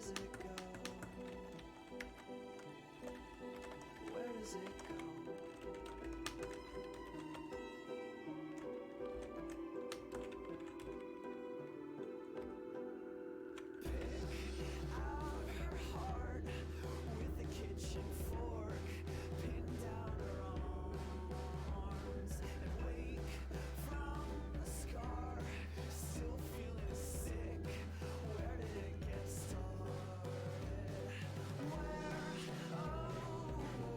does it go? Where does it go? Pick out her heart with a kitchen fork, pin down her arms, and wake from the scar. Still feeling sick. Where did it get started? Where, oh,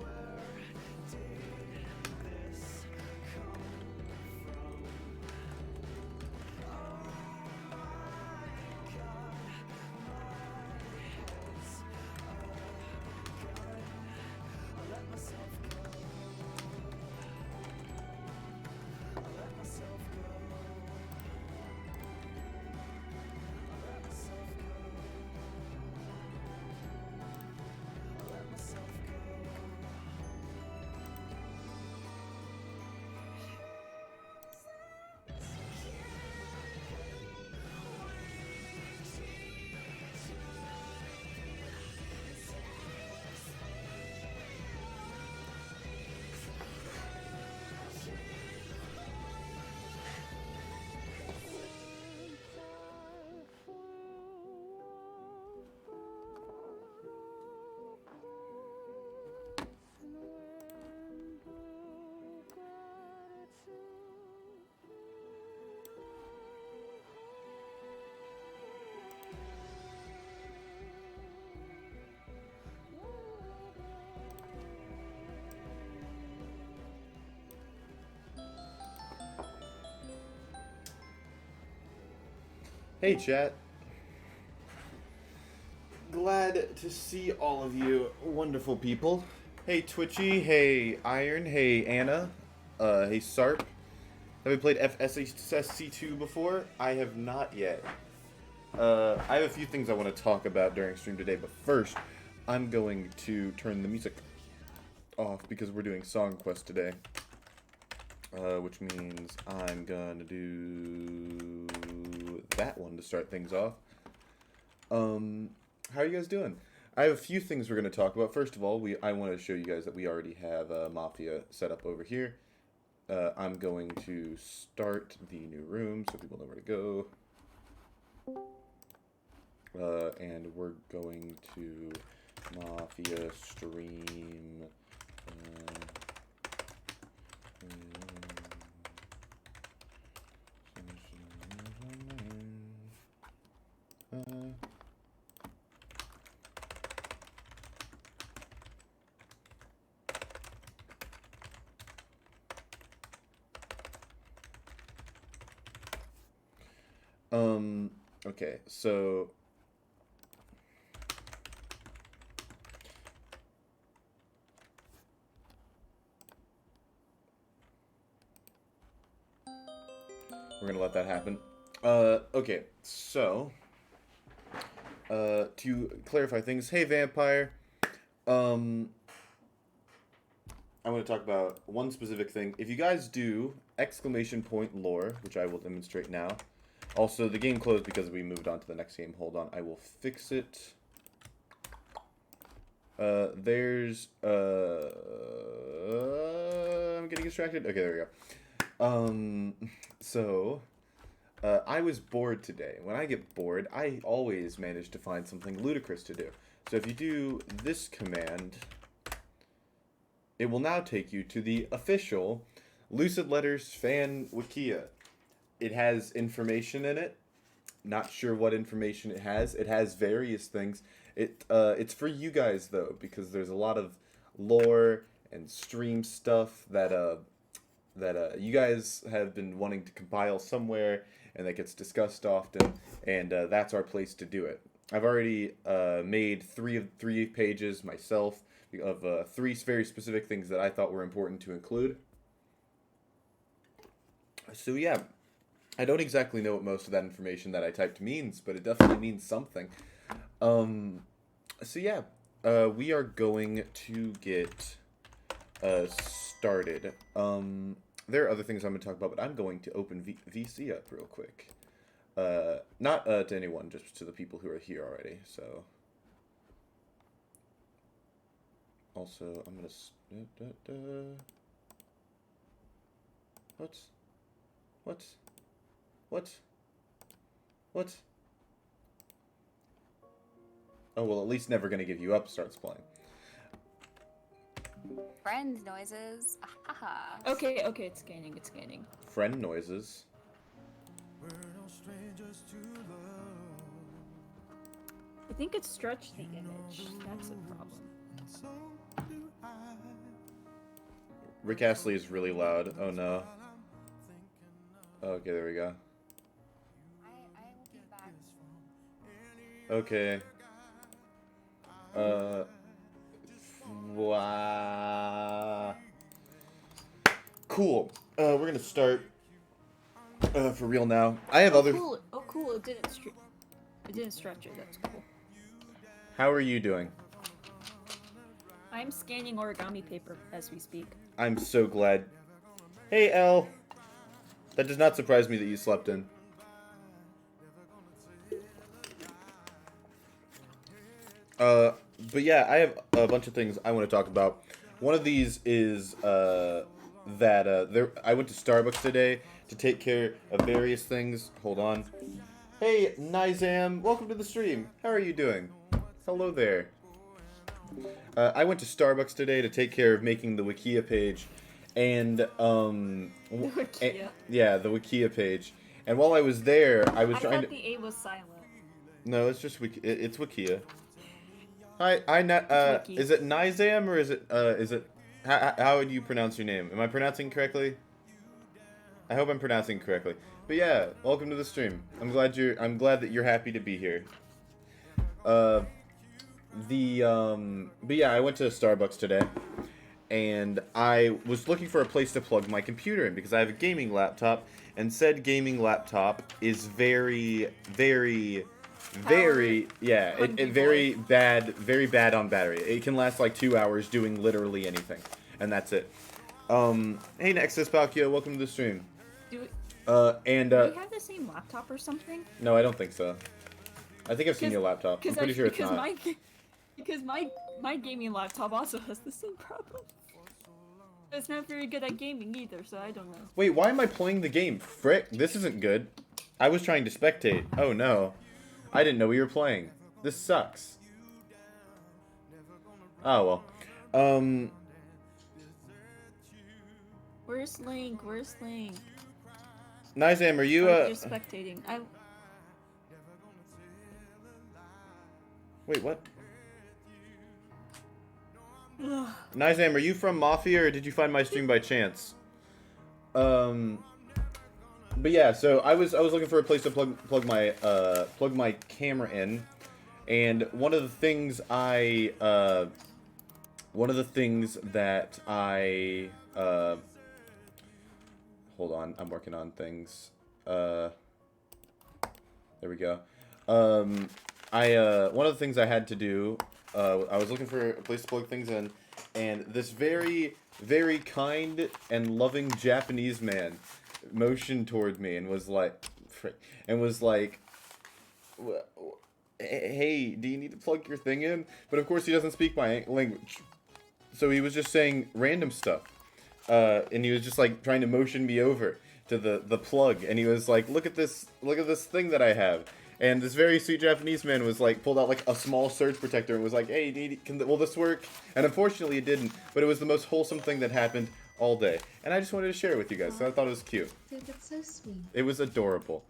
where did this come from? Oh my God, my head's a gun. I let myself go. I let myself go. I let myself go. I let myself go. Hey chat, glad to see all of you wonderful people. Hey Twitchy, hey Iron, hey Anna, hey Sarp. Have we played FSC2 before? I have not yet. I have a few things I want to talk about during stream today, but first, I'm going to turn the music off because we're doing Song Quest today. Which means I'm gonna do that one to start things off. How are you guys doing? I have a few things we're gonna talk about. First of all, I want to show you guys that we already have Mafia set up over here. I'm going to start the new room so people know where to go. And we're going to Mafia stream. Okay, so we're gonna let that happen. Okay, so to clarify things, hey Vampire, I want to talk about one specific thing. If you guys do exclamation point lore, which I will demonstrate now. Also, the game closed because we moved on to the next game. Hold on, I will fix it. There's I'm getting distracted. Okay, there we go. So I was bored today. When I get bored, I always manage to find something ludicrous to do. So if you do this command, it will now take you to the official Lucid Letters fan wikia. It has information in it. Not sure what information it has. It has various things. It's for you guys though, because there's a lot of lore and stream stuff that you guys have been wanting to compile somewhere, and that gets discussed often, and that's our place to do it. I've already made three pages myself of three very specific things that I thought were important to include. So yeah, I don't exactly know what most of that information that I typed means, but it definitely means something. So yeah, we are going to get started. There are other things I'm going to talk about, but I'm going to open VC up real quick. Not to anyone, just to the people who are here already. So Also, I'm gonna. What? What? What? What? Oh, well, at least Never Gonna Give You Up starts playing. Friend noises. Haha. Okay, it's scanning, it's scanning. Friend noises. We're no strangers to love. I think it stretched the image. That's a problem. And so do I. Rick Astley is really loud. Oh no. Okay, there we go. I will be back. Okay. Wow. Cool. We're gonna start for real now. I have other. Cool. Oh, cool. It didn't stretch it. That's cool. How are you doing? I'm scanning origami paper as we speak. I'm so glad. Hey, Elle. That does not surprise me that you slept in. But yeah, I have a bunch of things I want to talk about. One of these is I went to Starbucks today to take care of various things. Hold on. Hey, Nizam, welcome to the stream. How are you doing? Hello there. I went to Starbucks today to take care of making the Wikia page, and The Wikia. yeah, the Wikia page. And while I was there, I was I trying thought to. the A was silent. No, it's just it's Wikia. Hi, Wiki. is it Nizam or is it how would you pronounce your name? Am I pronouncing correctly? I hope I'm pronouncing correctly. But yeah, welcome to the stream. I'm glad that you're happy to be here. But yeah, I went to Starbucks today, and I was looking for a place to plug my computer in because I have a gaming laptop, and said gaming laptop is very very bad on battery. It can last like 2 hours doing literally anything, and that's it. Hey Nexus Palkio, welcome to the stream. Do we And have the same laptop or something? no, I don't think so. I think I've seen your laptop. I'm pretty sure it's not. Because my gaming laptop also has the same problem. It's not very good at gaming either, so I don't know. Wait, why am I playing the game? Frick, this isn't good. I was trying to spectate. Oh no. I didn't know we were playing. This sucks. Oh well. Where's Link? Where's Link? Nizam, are you Oh, you're spectating. Wait, what? Nizam, are you from Mafia or did you find my stream by chance? But yeah, so I was looking for a place to plug my camera in, and one of the things that I hold on, I'm working on things. There we go. One of the things I had to do, I was looking for a place to plug things in, and this very, very kind and loving Japanese man motioned toward me and was like, hey, do you need to plug your thing in? But of course he doesn't speak my language, so he was just saying random stuff, and he was just like trying to motion me over to the plug, and he was like, look at this thing that I have. And this very sweet Japanese man was like, pulled out like a small surge protector and was like, hey, will this work? And unfortunately it didn't, but it was the most wholesome thing that happened all day. And I just wanted to share it with you guys, so I thought it was cute. Dude, that's so sweet. It was adorable.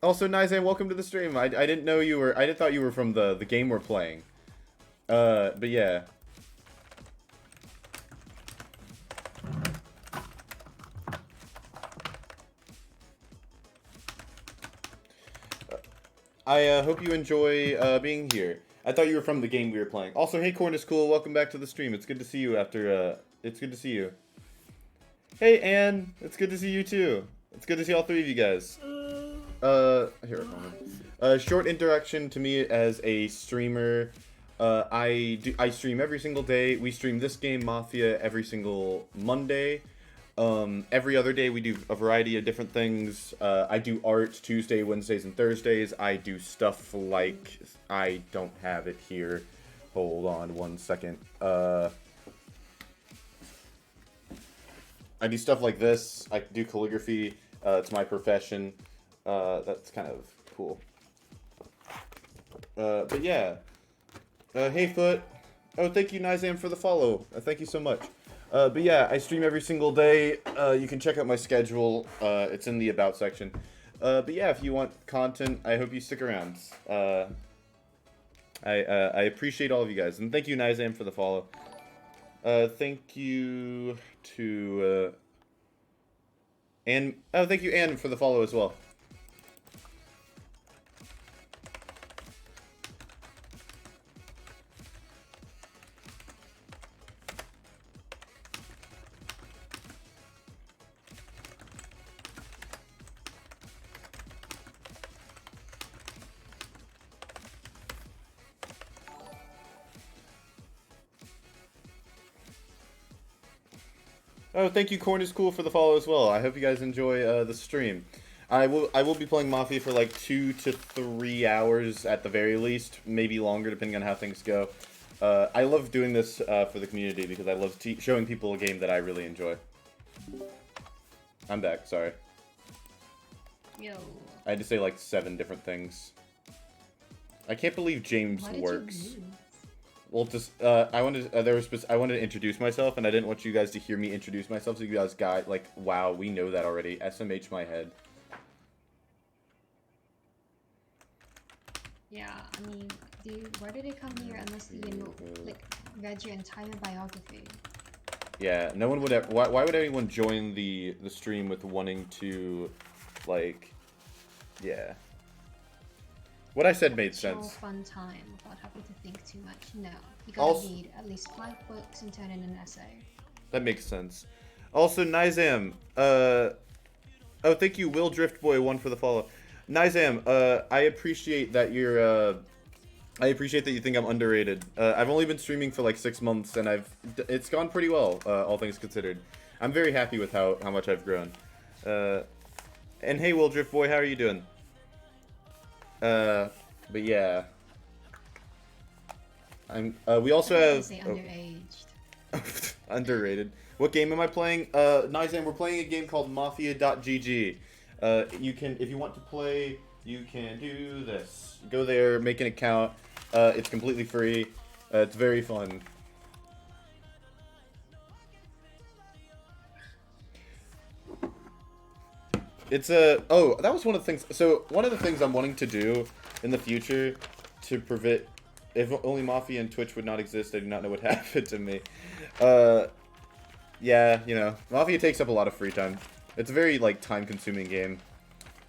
Also, Nizam, welcome to the stream. I didn't know you were, I didn't thought you were from the game we're playing. But yeah. I hope you enjoy being here. I thought you were from the game we were playing. Also, hey Corn is cool. Welcome back to the stream. It's good to see you after. It's good to see you. Hey Anne, it's good to see you too. It's good to see all three of you guys. Here, short introduction to me as a streamer. I stream every single day. We stream this game Mafia every single Monday. Every other day we do a variety of different things. I do art Tuesday, Wednesdays, and Thursdays. I do stuff like, I don't have it here. Hold on one second. I do stuff like this. I do calligraphy. It's my profession. That's kind of cool. But yeah. Hey Foot. Oh, thank you Nizam for the follow. Thank you so much. But yeah, I stream every single day. You can check out my schedule. It's in the about section. But yeah, if you want content, I hope you stick around. I appreciate all of you guys, and thank you Nizam for the follow. Thank you to thank you Ann for the follow as well. Oh, thank you, Corn is Cool, for the follow as well. I hope you guys enjoy the stream. I will be playing Mafia for like 2 to 3 hours at the very least, maybe longer depending on how things go. I love doing this for the community because I love showing people a game that I really enjoy. I'm back, sorry. Yo. I had to say like 7 different things. I can't believe James works. Well, just I wanted to introduce myself, and I didn't want you guys to hear me introduce myself. So you guys like, wow, we know that already. SMH my head. Yeah, I mean, dude, why did it come here unless you like read your entire biography? Yeah, no one would ever. Why would anyone join the stream with wanting to, like, yeah. What I said made sense. Fun time without having to think too much. No, you gotta read at least 5 books and turn in an essay. That makes sense. Also, Nizam. Oh, thank you, Will Driftboy 1 for the follow. Nizam, I appreciate that you're. I appreciate that you think I'm underrated. I've only been streaming for like 6 months, and it's gone pretty well, all things considered. I'm very happy with how much I've grown. And hey, Will Driftboy, how are you doing? But yeah. We also have... Say underaged. Underrated. What game am I playing? Nizam, we're playing a game called Mafia.gg. If you want to play, you can do this. Go there, make an account. It's completely free. It's very fun. It's oh, that was one of the things. So one of the things I'm wanting to do in the future to prevent, if only Mafia and Twitch would not exist, I do not know what happened to me. Yeah, you know, Mafia takes up a lot of free time. It's a very like time-consuming game.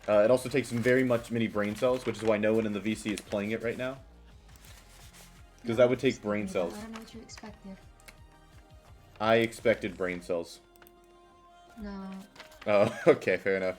It also takes many brain cells, which is why no one in the VC is playing it right now. Because that would take brain cells. I don't know what you expected. I expected brain cells. No. Oh, okay, fair enough.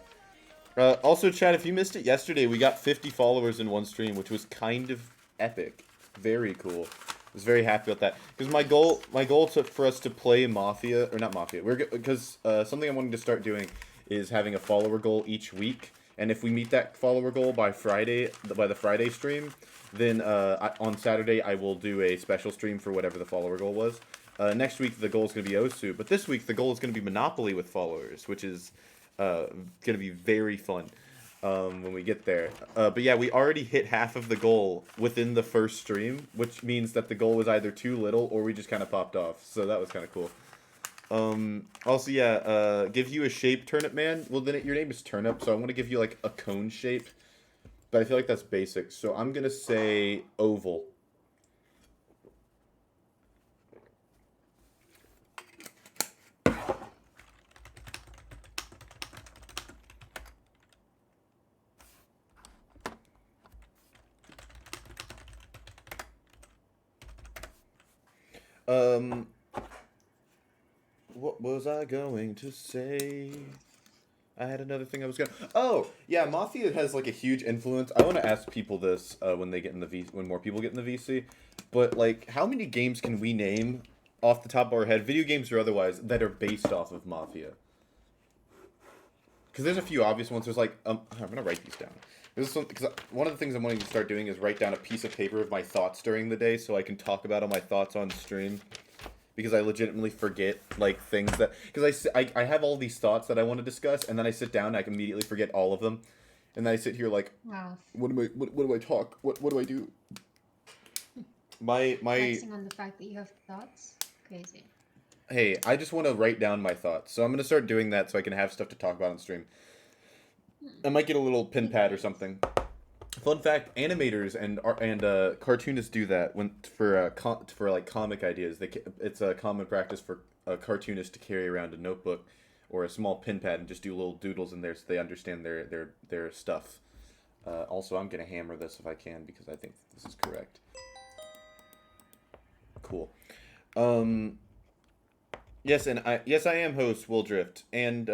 Also, Chad, if you missed it yesterday, we got 50 followers in one stream, which was kind of epic. Very cool. I was very happy about that. Because my goal for us to play Mafia, or not Mafia, because something I'm wanting to start doing is having a follower goal each week. And if we meet that follower goal by the Friday stream, then on Saturday I will do a special stream for whatever the follower goal was. Next week the goal is going to be Osu, but this week the goal is going to be Monopoly with followers, which is going to be very fun when we get there. But yeah, we already hit half of the goal within the first stream, which means that the goal was either too little or we just kind of popped off. So that was kind of cool. Also, yeah, give you a shape, Turnip Man. Well, then your name is Turnip, so I'm going to give you like a cone shape. But I feel like that's basic, so I'm going to say oval. What was I going to say? I had another thing I was gonna... Oh, yeah, Mafia has, like, a huge influence. I want to ask people this when they get in the when more people get in the VC. But, like, how many games can we name off the top of our head, video games or otherwise, that are based off of Mafia? Because there's a few obvious ones. There's, like... I'm gonna write these down. Because one of the things I'm wanting to start doing is write down a piece of paper of my thoughts during the day so I can talk about all my thoughts on stream. because I legitimately forget like things that because I have all these thoughts that I want to discuss, and then I sit down and I can immediately forget all of them, and then I sit here like, Wow. what do I talk? What do I do? My Flexing on the fact that you have thoughts. Crazy. Hey, I just want to write down my thoughts, so I'm gonna start doing that so I can have stuff to talk about on stream. I might get a little pin pad or something. Fun fact: animators and cartoonists do that when for like comic ideas. It's a common practice for a cartoonist to carry around a notebook or a small pin pad and just do little doodles in there so they understand their stuff. Also, I'm gonna hammer this if I can because I think this is correct. Cool. Yes, I am host Will Drift, and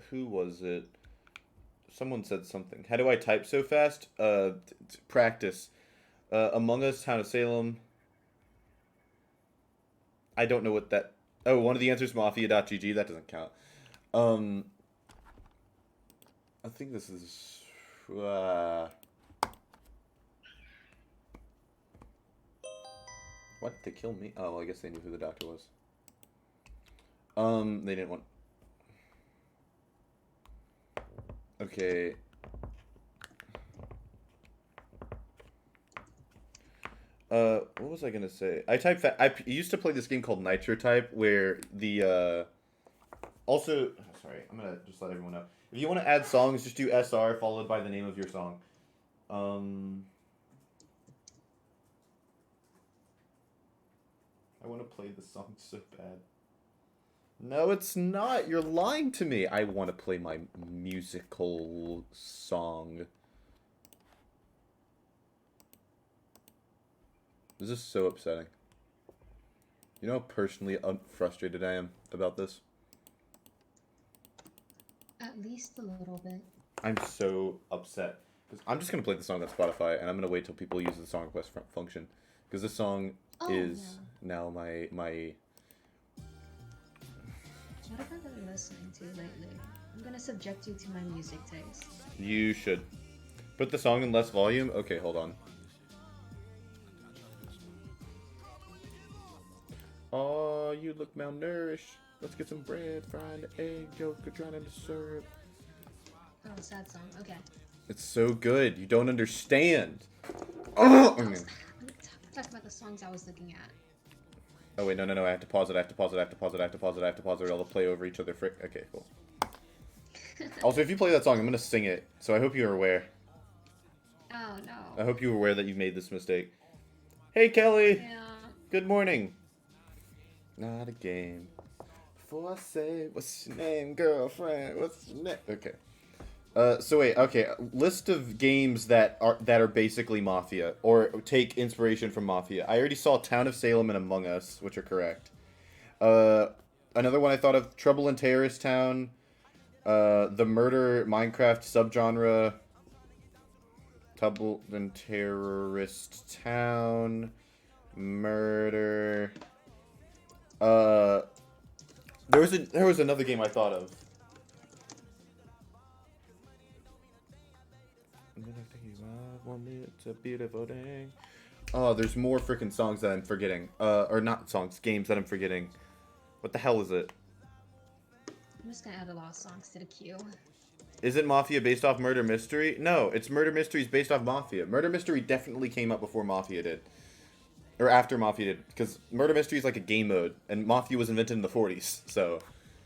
who was it? Someone said something. How do I type so fast? Practice. Among Us, Town of Salem. I don't know what that... Oh, one of the answers, Mafia.gg. That doesn't count. I think this is... What? They killed me? Oh, well, I guess they knew who the doctor was. They didn't want... Okay. What was I gonna say? I used to play this game called Nitro Type, where the, also... Oh, sorry, I'm gonna just let everyone know. If you want to add songs, just do SR followed by the name of your song. I want to play the song so bad. No, it's not. You're lying to me. I want to play my musical song. This is so upsetting. You know how personally frustrated I am about this? At least a little bit. I'm so upset. Because I'm just going to play the song on Spotify, and I'm going to wait till people use the song request function. Because this song is now my... What have I been listening to lately? I'm gonna subject you to my music taste. You should. Put the song in less volume? Okay, hold on. Oh, you look malnourished. Let's get some bread, fried egg, yolk, drowning the syrup. Oh, sad song. Okay. It's so good. You don't understand. Talk about the songs I was looking at. Oh wait, no, I have to pause it, I have to pause it, or I'll play over each other. Okay, cool. Also, if you play that song, I'm gonna sing it, so I hope you're aware. Oh, no. I hope you're aware that you've made this mistake. Hey, Kelly! Yeah. Good morning. Not a game. Before I say, what's your name, girlfriend? What's your name? Okay. So wait, okay. List of games that are basically Mafia or take inspiration from Mafia. I already saw Town of Salem and Among Us, which are correct. Another one I thought of: Trouble in Terrorist Town, the murder Minecraft subgenre. Trouble in Terrorist Town, murder. There was another game I thought of. It's a beautiful day. Oh, there's more freaking songs that I'm forgetting. Or not songs, games that I'm forgetting. What the hell is it? I'm just gonna add a lot of songs to the queue. Isn't Mafia based off Murder Mystery? No, it's Murder Mystery's based off Mafia. Murder Mystery definitely came up before Mafia did. Or after Mafia did. Because Murder Mystery is like a game mode. And Mafia was invented in the 40s. So,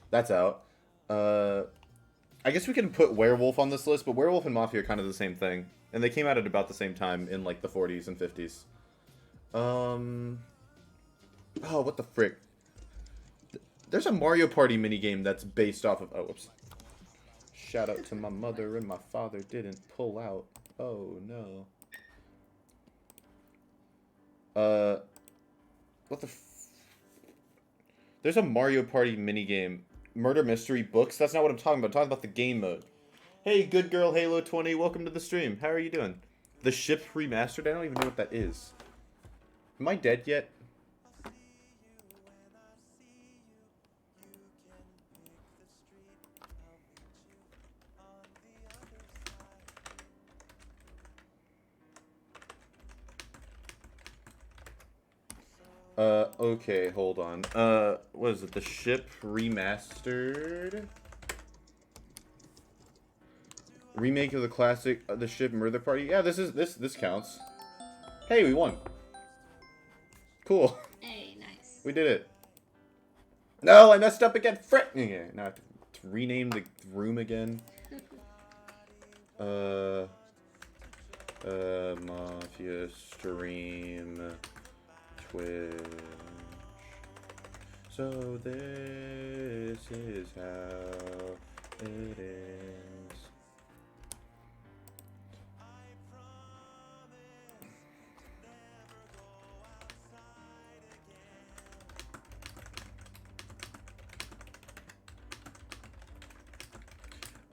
that's out. I guess we can put Werewolf on this list, but Werewolf and Mafia are kind of the same thing. And they came out at about the same time in like the 40s and 50s. Oh, what the frick? There's a Mario Party minigame that's based off of... Oh, whoops. Shout out to my mother and my father didn't pull out. Oh, no. What the There's a Mario Party minigame. Murder Mystery Books? That's not what I'm talking about. I'm talking about the game mode. Hey, good girl Halo 20, welcome to the stream. How are you doing? The Ship Remastered? I don't even know what that is. Am I dead yet? Okay, hold on. What is it? The Ship Remastered? Remake of the classic The Ship Murder Party? Yeah, this counts. Hey, we won. Cool. Hey, nice. We did it. No, I messed up again. Frick! Okay, now I have to rename the room again. Mafia stream Twitch. So this is how it is.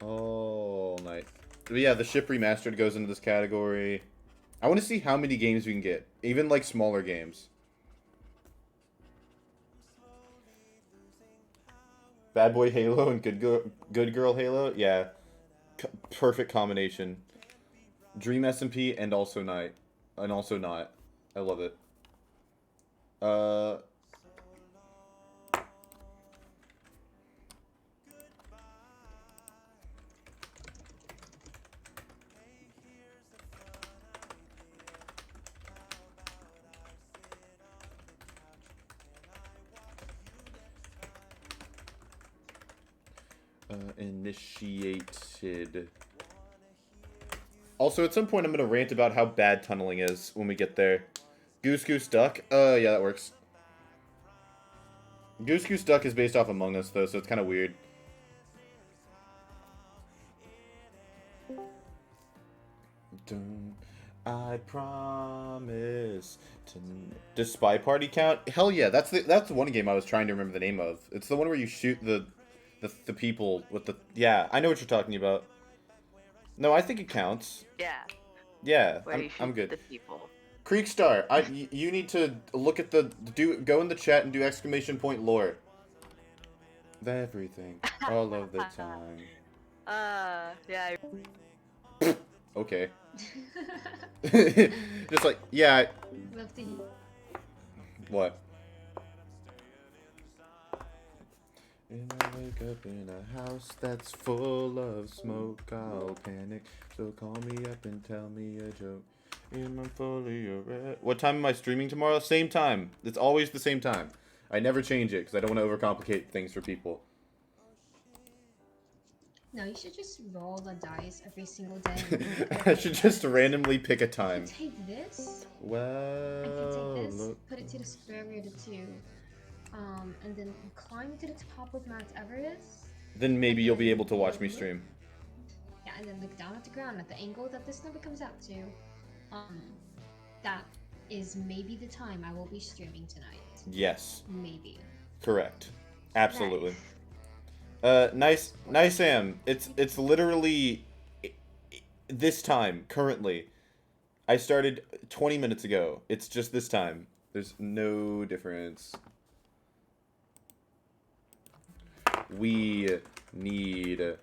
All night. But yeah, the Ship Remastered goes into this category. I want to see how many games we can get. Even, like, smaller games. Bad Boy Halo and Good Girl Halo? Yeah. Perfect combination. Dream SMP and also Night. And also Not. I love it. Initiated. Also, at some point I'm going to rant about how bad tunneling is when we get there. Goose Goose Duck? Yeah, that works. Goose Goose Duck is based off Among Us, though, so it's kind of weird. I promise to... Does Spy Party count? Hell yeah, that's the one game I was trying to remember the name of. It's the one where you shoot the people with the... Yeah, I know what you're talking about. No, I think it counts. Yeah. Yeah, Where you shoot I'm good. the people. Creekstar, you need to look at go in the chat and do exclamation point lore. Everything, all of the time. Yeah. Okay. Just like, yeah. Love to hear. What? And I wake up in a house that's full of smoke, I'll panic. So call me up and tell me a joke. And I'm fully red. What time am I streaming tomorrow? Same time. It's always the same time. I never change it because I don't want to overcomplicate things for people. No, you should just roll the dice every single day. I should just randomly pick a time. I can take this. Well, I can take this, look. put it to the square root of 2, and then climb to the top of Mount Everest. Then maybe you'll be able to watch me stream. Yeah, and then look down at the ground at the angle that this number comes out to. That is maybe the time I will be streaming tonight. Yes. Maybe. Correct. Absolutely. Nice. Nice Sam. It's literally this time currently. I started 20 minutes ago. It's just this time. There's no difference. We need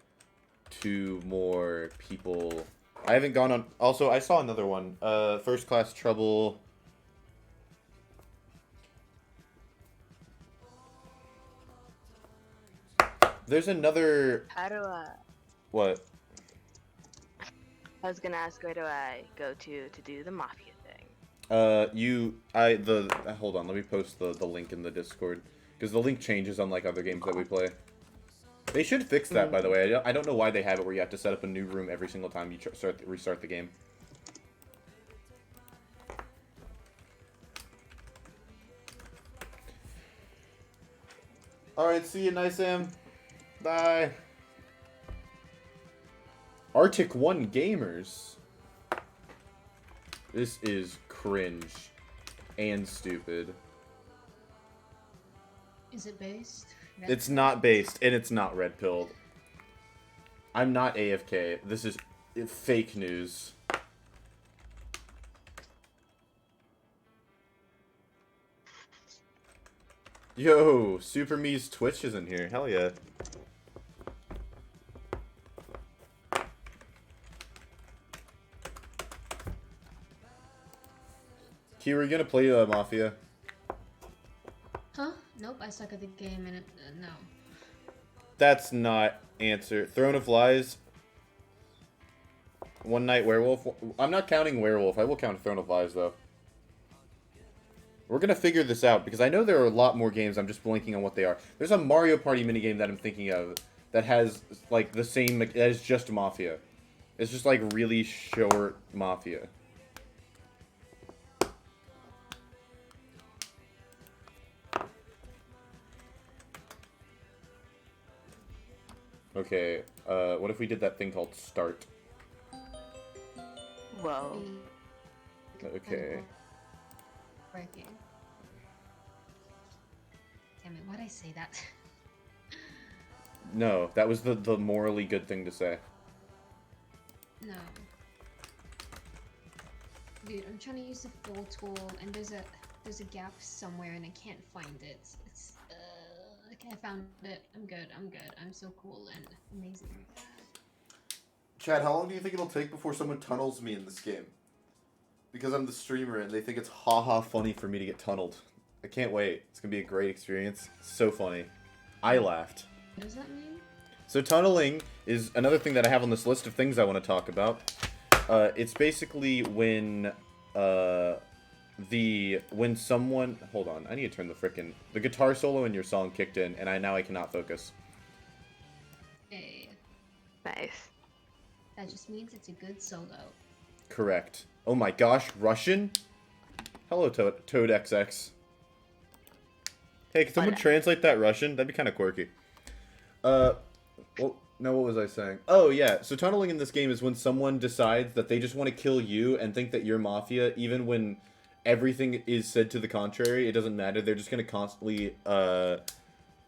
2 more people. I haven't gone on... Also, I saw another one. First Class Trouble. There's another... How do I... What? I was gonna ask, where do I go to do the Mafia thing? Hold on, let me post the link in the Discord. Because the link changes unlike other games that we play. They should fix that, by the way. I don't know why they have it where you have to set up a new room every single time you restart the game. Alright, see you, Nice Sam. Bye. Arctic 1 Gamers. This is cringe and stupid. Is it based? It's not based, and it's not red pilled. I'm not AFK. This is fake news. Yo, Super Me's Twitch is in here. Hell yeah. Kira, you gonna play Mafia? Nope, I suck at the game and no. That's not answer. Throne of Lies. One Night Werewolf. I'm not counting Werewolf. I will count Throne of Lies, though. We're going to figure this out, because I know there are a lot more games. I'm just blanking on what they are. There's a Mario Party minigame that I'm thinking of that has, like, the same... That is just Mafia. It's just, like, really short Mafia. Okay, what if we did that thing called Start? Whoa. Okay. Working. Damn it, why'd I say that? No, that was the morally good thing to say. No. Dude, I'm trying to use the full tool and there's a gap somewhere and I can't find it. It's okay, I found it. I'm good. I'm so cool and amazing. Chad, how long do you think it'll take before someone tunnels me in this game? Because I'm the streamer and they think it's haha funny for me to get tunneled. I can't wait. It's gonna be a great experience. So funny. I laughed. What does that mean? So tunneling is another thing that I have on this list of things I want to talk about. It's basically when when someone... Hold on, I need to turn the guitar solo in your song kicked in, and now I cannot focus. Hey, Nice. that just means it's a good solo. Correct. Oh my gosh, Russian? Hello, Toad XX. Hey, can someone translate that Russian? That'd be kind of quirky. Well, no, what was I saying? Oh, yeah. So tunneling in this game is when someone decides that they just want to kill you and think that you're Mafia, even when everything is said to the contrary. It doesn't matter. They're just going to constantly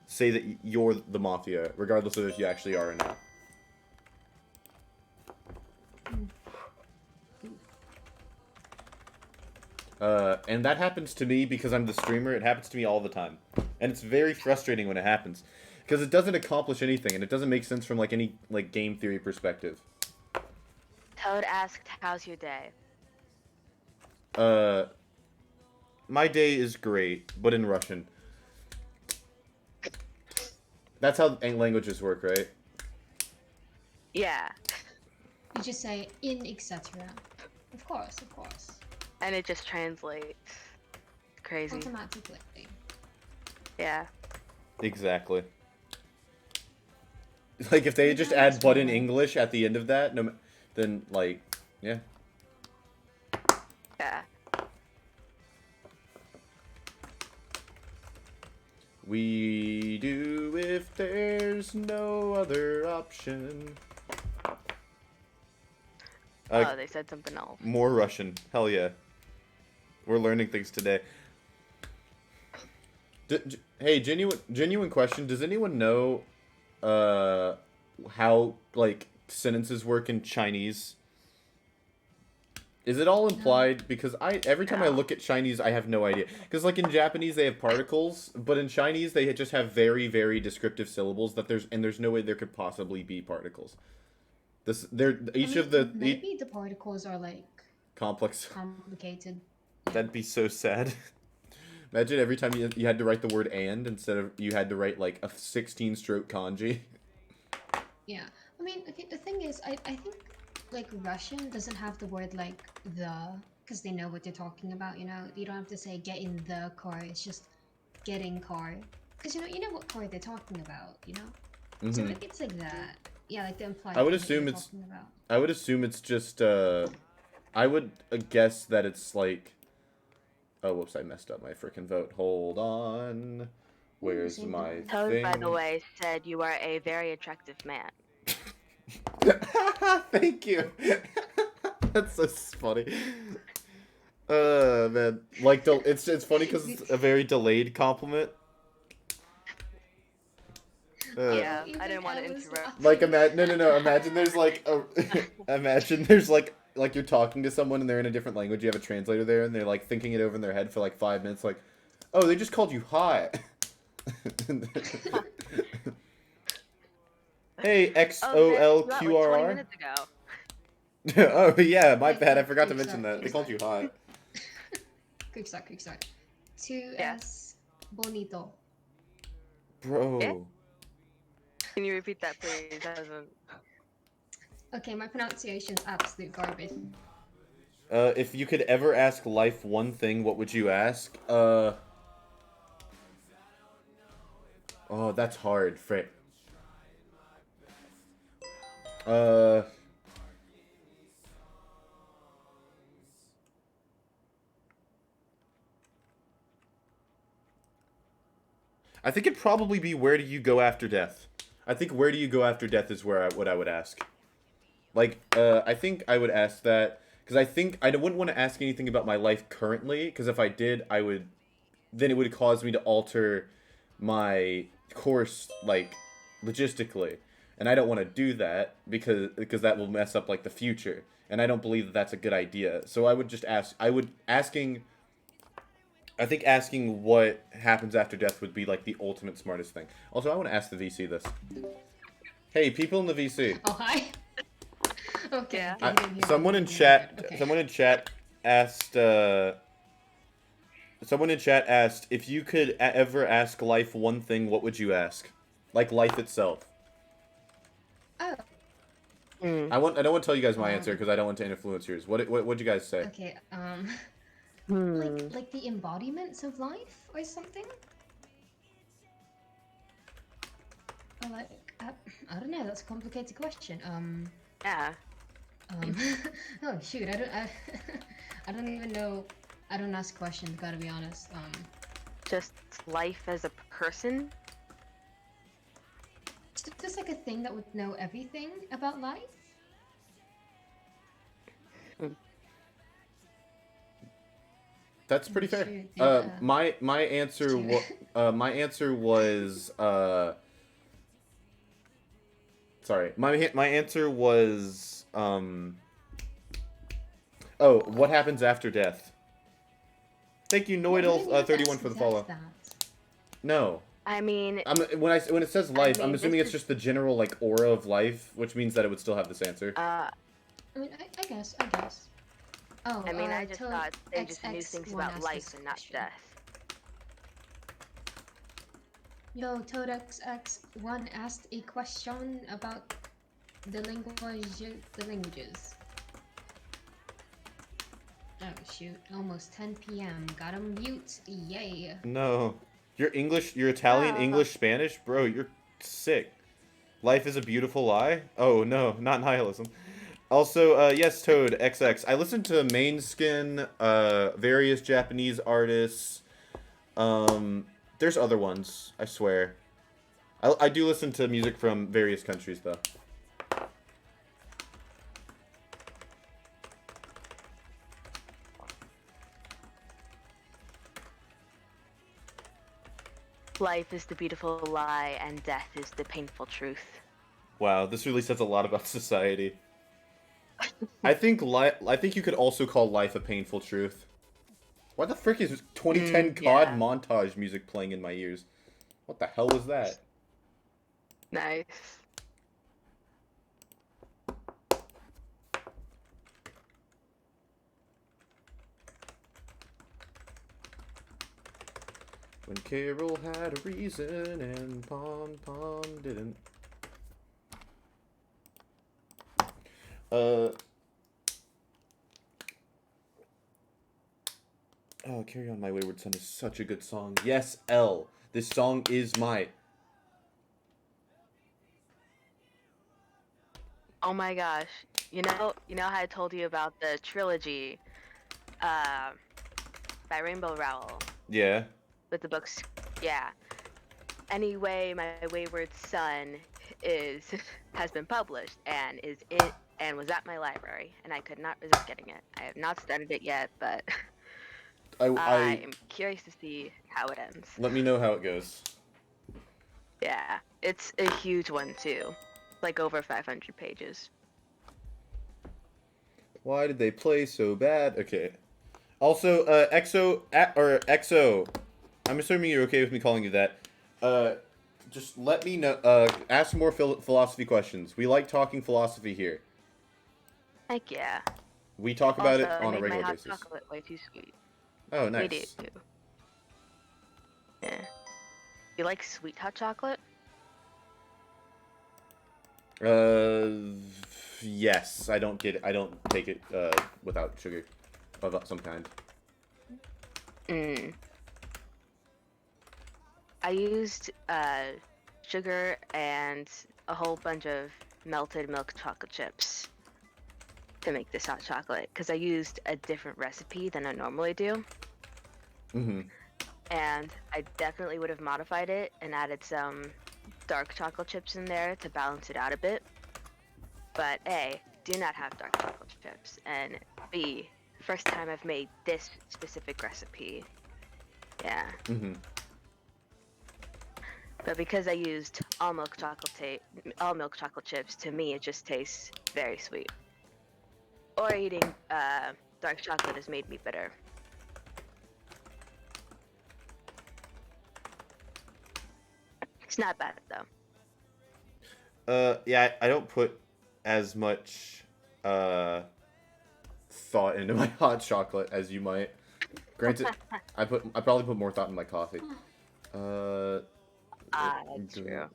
say that you're the Mafia, regardless of if you actually are or not. And that happens to me because I'm the streamer. It happens to me all the time. And it's very frustrating when it happens. Because it doesn't accomplish anything, and it doesn't make sense from, like, any, like, game theory perspective. Toad asked, how's your day? My day is great, but in Russian. That's how languages work, right? Yeah. You just say in etc. Of course. And it just translates. Crazy. Automatically. Yeah. Exactly. Like, if they just add but in English at the end of that, then, like, yeah. Yeah. We do if there's no other option. Oh, they said something else. More Russian. Hell yeah. We're learning things today. Hey, genuine question. Does anyone know how, like, sentences work in Chinese? Is it all implied? Because every time I look at Chinese, I have no idea. Because, like, in Japanese, they have particles, but in Chinese, they just have very, very descriptive syllables there's no way there could possibly be particles. Maybe the particles are, like, complex. complicated. That'd be so sad. Imagine every time you had to write the word "and" instead of you had to write, like, a 16-stroke kanji. Yeah. I mean, okay, the thing is, I think, like, Russian doesn't have the word, like, the, because they know what they're talking about, you know? You don't have to say get in the car, it's just get in car. Because, you know what car they're talking about, you know? Mm-hmm. So maybe it's like that. Yeah, like the implied I would thing that assume you're it's. talking about. I would assume it's just. I would guess that it's like. Oh, whoops! I messed up my freaking vote. Hold on. Where's same my thing. Toad, thing? by the way, said you are a very attractive man. Thank you. That's so funny. Man, like it's funny because it's a very delayed compliment. Yeah, I didn't want to was interrupt. Like no. Imagine there's like imagine there's like you're talking to someone and they're in a different language. You have a translator there and they're like thinking it over in their head for like 5 minutes. Like, oh, they just called you hot. Hey, XOLQRR. 20 minutes ago. Oh yeah, my bad. I forgot to mention that. They called you hot. Quick start. 2S bonito. Bro. Can you repeat that, please? Okay, my pronunciation's absolute garbage. If you could ever ask life one thing, what would you ask? Oh, that's hard, frick. I think it'd probably be where do you go after death? I think where do you go after death is what I would ask. Like, I think I would ask that because I think I wouldn't want to ask anything about my life currently because if I did, then it would cause me to alter my course like logistically, and I don't want to do that because that will mess up like the future, and I don't believe that that's a good idea. So I would just ask. I think asking what happens after death would be like the ultimate smartest thing. Also, I want to ask the VC this. Hey, people in the VC. Oh, hi. Okay. Yeah. okay, you didn't hear Someone me, in you didn't hear chat. me. Okay. Someone in chat asked. Someone in chat asked if you could ever ask life one thing. What would you ask? Like life itself. Oh, Mm. I don't want to tell you guys my answer because I don't want to influence yours. What'd you guys say? okay. Hmm. Like the embodiments of life or something? Or like, I don't know. That's a complicated question. Yeah. Oh shoot, I don't even know. I don't ask questions. Gotta be honest. Just life as a person. It's just like a thing that would know everything about life. That's pretty fair. Shoot, yeah. My answer was sorry. My answer was oh, what happens after death? Thank you, Wouldn't you Noidel 31 ask for the Death follow. that? No. I mean, When it says life, I'm mean, assuming this it's is- just the general like aura of life, which means that it would still have this answer. I mean, I guess. Oh, I mean, I just Toad thought they just knew XX things one about asked life this and not question. death. Yo, Toad XX1 asked a question about the languages. Oh shoot, almost 10 p.m. Gotta mute, yay. No. You're Italian, Ah. English, Spanish? Bro, you're sick. Life is a beautiful lie? Oh, no, not nihilism. Also, yes, Toad, XX. I listen to Mainskin, various Japanese artists. There's other ones, I swear. I do listen to music from various countries, though. Life is the beautiful lie, and death is the painful truth. Wow, this really says a lot about society. I think you could also call life a painful truth. Why the frick is 2010 COD yeah. montage music playing in my ears? What the hell was that? Nice. When Carol had a reason and Pom Pom didn't. Oh, Carry On My Wayward Son is such a good song. Yes, L. This song is my... Oh my gosh. You know how I told you about the trilogy, by Rainbow Rowell Yeah. with the books? Yeah. Anyway, My Wayward Son has been published and was at my library, and I could not resist getting it. I have not started it yet, but I am curious to see how it ends. Let me know how it goes. Yeah, it's a huge one too, like over 500 pages. Why did they play so bad? Okay. Also, EXO. I'm assuming you're okay with me calling you that. Just let me know. Ask more philosophy questions. We like talking philosophy here. Heck yeah. We talk about Also, it on I a make my regular hot basis. chocolate way too sweet. Oh, We do nice. too. Yeah. You like sweet hot chocolate? Yes. I don't get it. I don't take it without sugar of some kind. Mm. I used sugar and a whole bunch of melted milk chocolate chips to make this hot chocolate because I used a different recipe than I normally do. Mm-hmm. And I definitely would have modified it and added some dark chocolate chips in there to balance it out a bit. But A, do not have dark chocolate chips, and B, first time I've made this specific recipe. Yeah. Mm-hmm. But because I used all milk chocolate chips, to me it just tastes very sweet. Or eating dark chocolate has made me bitter. It's not bad though. Yeah, I don't put as much thought into my hot chocolate as you might. Granted, I probably put more thought in my coffee. That's true.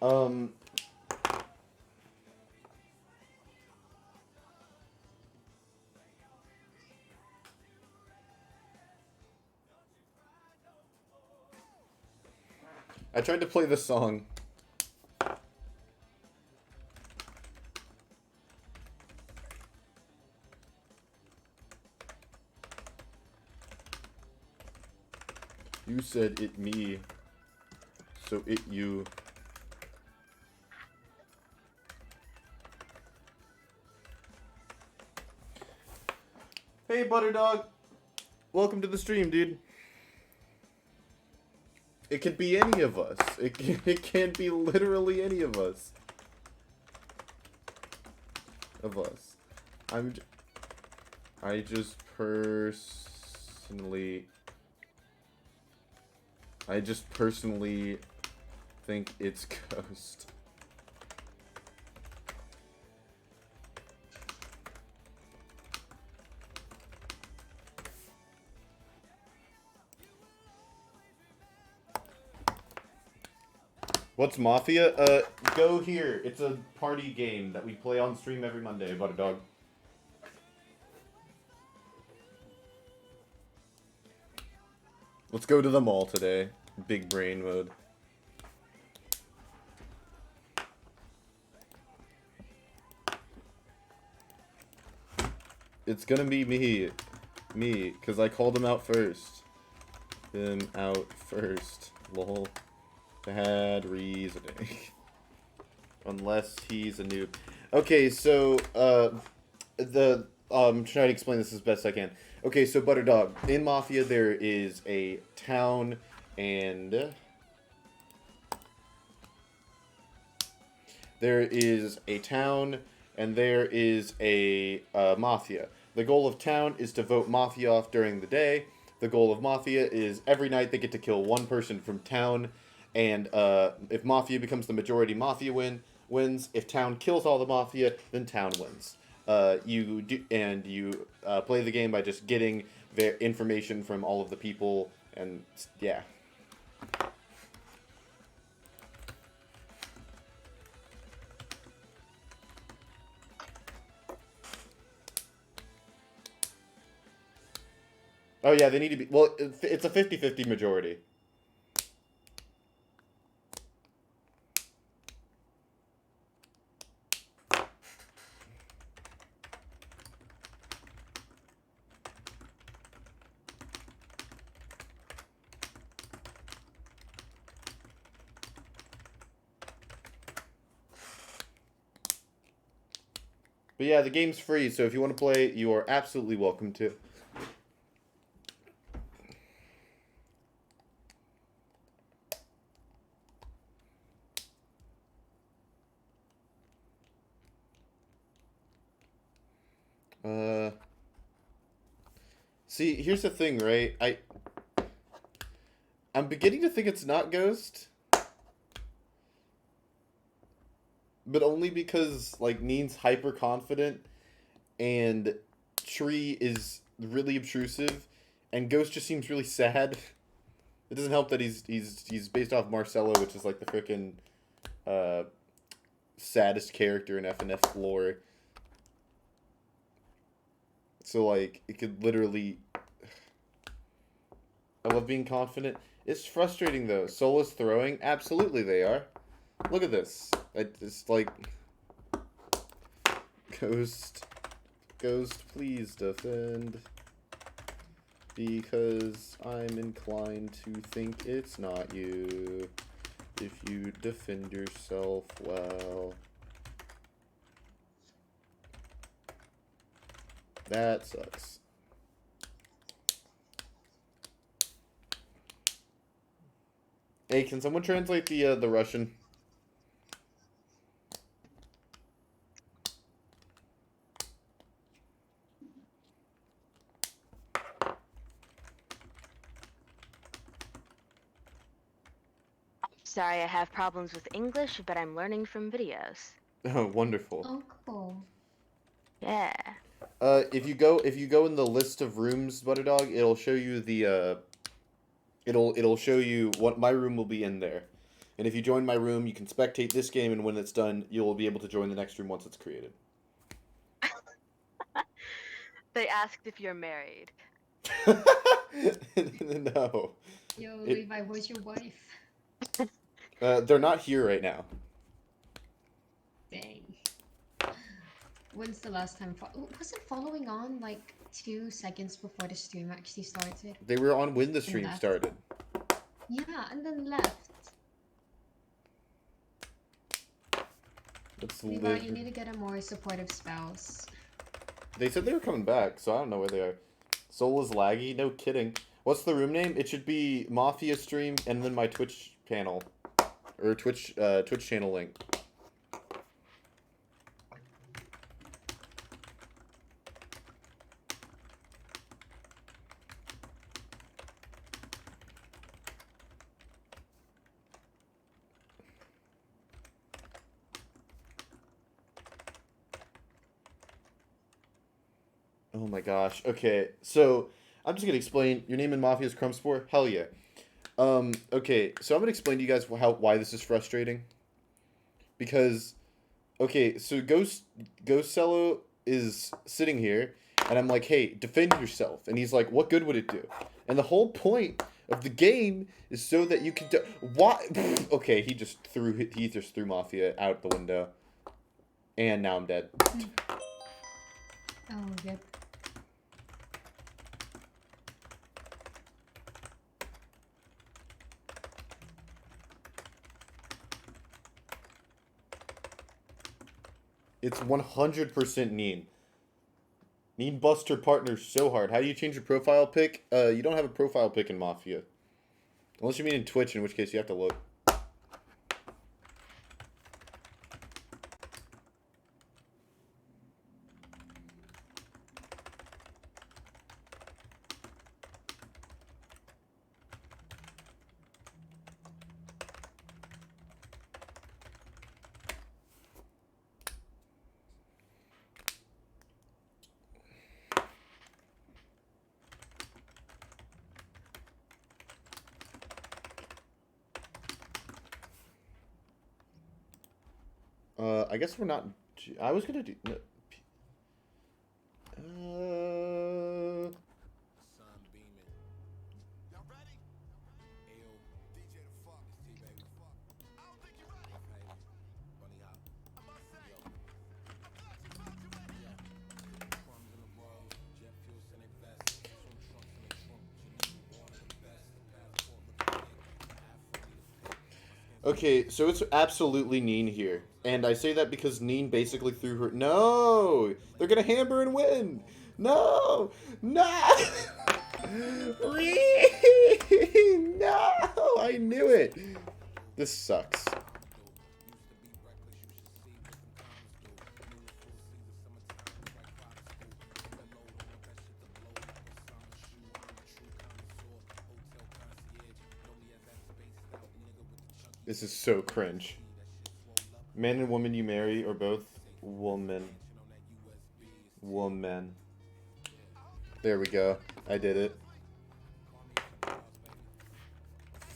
Um. I tried to play the song. You said it me, so it you. Hey, Butterdog. Welcome to the stream, dude. It could be any of us. It can't be literally any of us. I'm. I just personally. Think it's Ghost. What's Mafia? Go here. It's a party game that we play on stream every Monday, Butterdog. Let's go to the mall today. Big brain mode. It's gonna be me. Me, because I called him out first. Lol. Bad reasoning. Unless he's a noob. Okay, so, I'm trying to explain this as best I can. Okay, so Butterdog, in Mafia there is a town and... There is a town and there is a Mafia. The goal of town is to vote Mafia off during the day. The goal of Mafia is every night they get to kill one person from town. And if Mafia becomes the majority, Mafia wins. If town kills all the Mafia, then town wins. You play the game by just getting their information from all of the people, and yeah. Oh yeah, they need to be. Well, it's a 50-50 majority. But yeah, the game's free, so if you want to play, you are absolutely welcome to. See, here's the thing, right? I'm beginning to think it's not Ghost. But only because, like, Neen's hyper confident and Tree is really obtrusive and Ghost just seems really sad. It doesn't help that he's based off Marcelo, which is like the freaking saddest character in FNF lore. So like it could literally. I love being confident. It's frustrating though. Sola's throwing. Absolutely, they are. Look at this. It's like Ghost, please defend. Because I'm inclined to think it's not you. If you defend yourself well. That sucks. Hey, can someone translate the Russian? Sorry, I have problems with English, but I'm learning from videos. Oh, wonderful. Oh, cool. Yeah. If you go in the list of rooms, Butterdog, it'll show you the it'll show you what my room will be in there. And if you join my room, you can spectate this game, and when it's done, you'll be able to join the next room once it's created. They asked if you're married. No. Yo, Levi, where's your wife? They're not here right now. Dang. When's the last time? Was it following on like 2 seconds before the stream actually started? They were on when the stream left. started. Yeah, and then left. Let's Levi, live. you need to get a more supportive spouse. They said they were coming back, so I don't know where they are. Soul is laggy? No kidding. What's the room name? It should be Mafia stream and then my Twitch channel. Or Twitch channel link. Oh my gosh. Okay, so I'm just gonna explain. Your name in Mafia is Crumbspore? Hell yeah. Okay, so I'm gonna explain to you guys why this is frustrating. Because, okay, so Ghostcello is sitting here, and I'm like, hey, defend yourself. And he's like, what good would it do? And the whole point of the game is so that you can why? Okay, he just threw Mafia out the window. And now I'm dead. Oh, yep. It's 100% Neen. Neen busts her partner so hard. How do you change your profile pic? You don't have a profile pic in Mafia. Unless you mean in Twitch, in which case you have to look. I guess we're not. I was gonna do. No, Sun beaming. Y'all ready? Ayo, DJ the fuck. It's T-Baby. I don't think you're ready. Bunny hop. I'm about to say. Yo. I'm glad you ready. Crumbs in the bowl. Jet fuel in their vest. Swim trunks in their trunk. Janine, one of the best. Passport looking thick. Half fully the pick. Okay, so it's absolutely Neen here. And I say that because Neen basically threw her. No! They're gonna hammer and win! No! No! No! I knew it! This sucks. This is so cringe. Man and woman you marry, or both? Woman. Woman. There we go. I did it.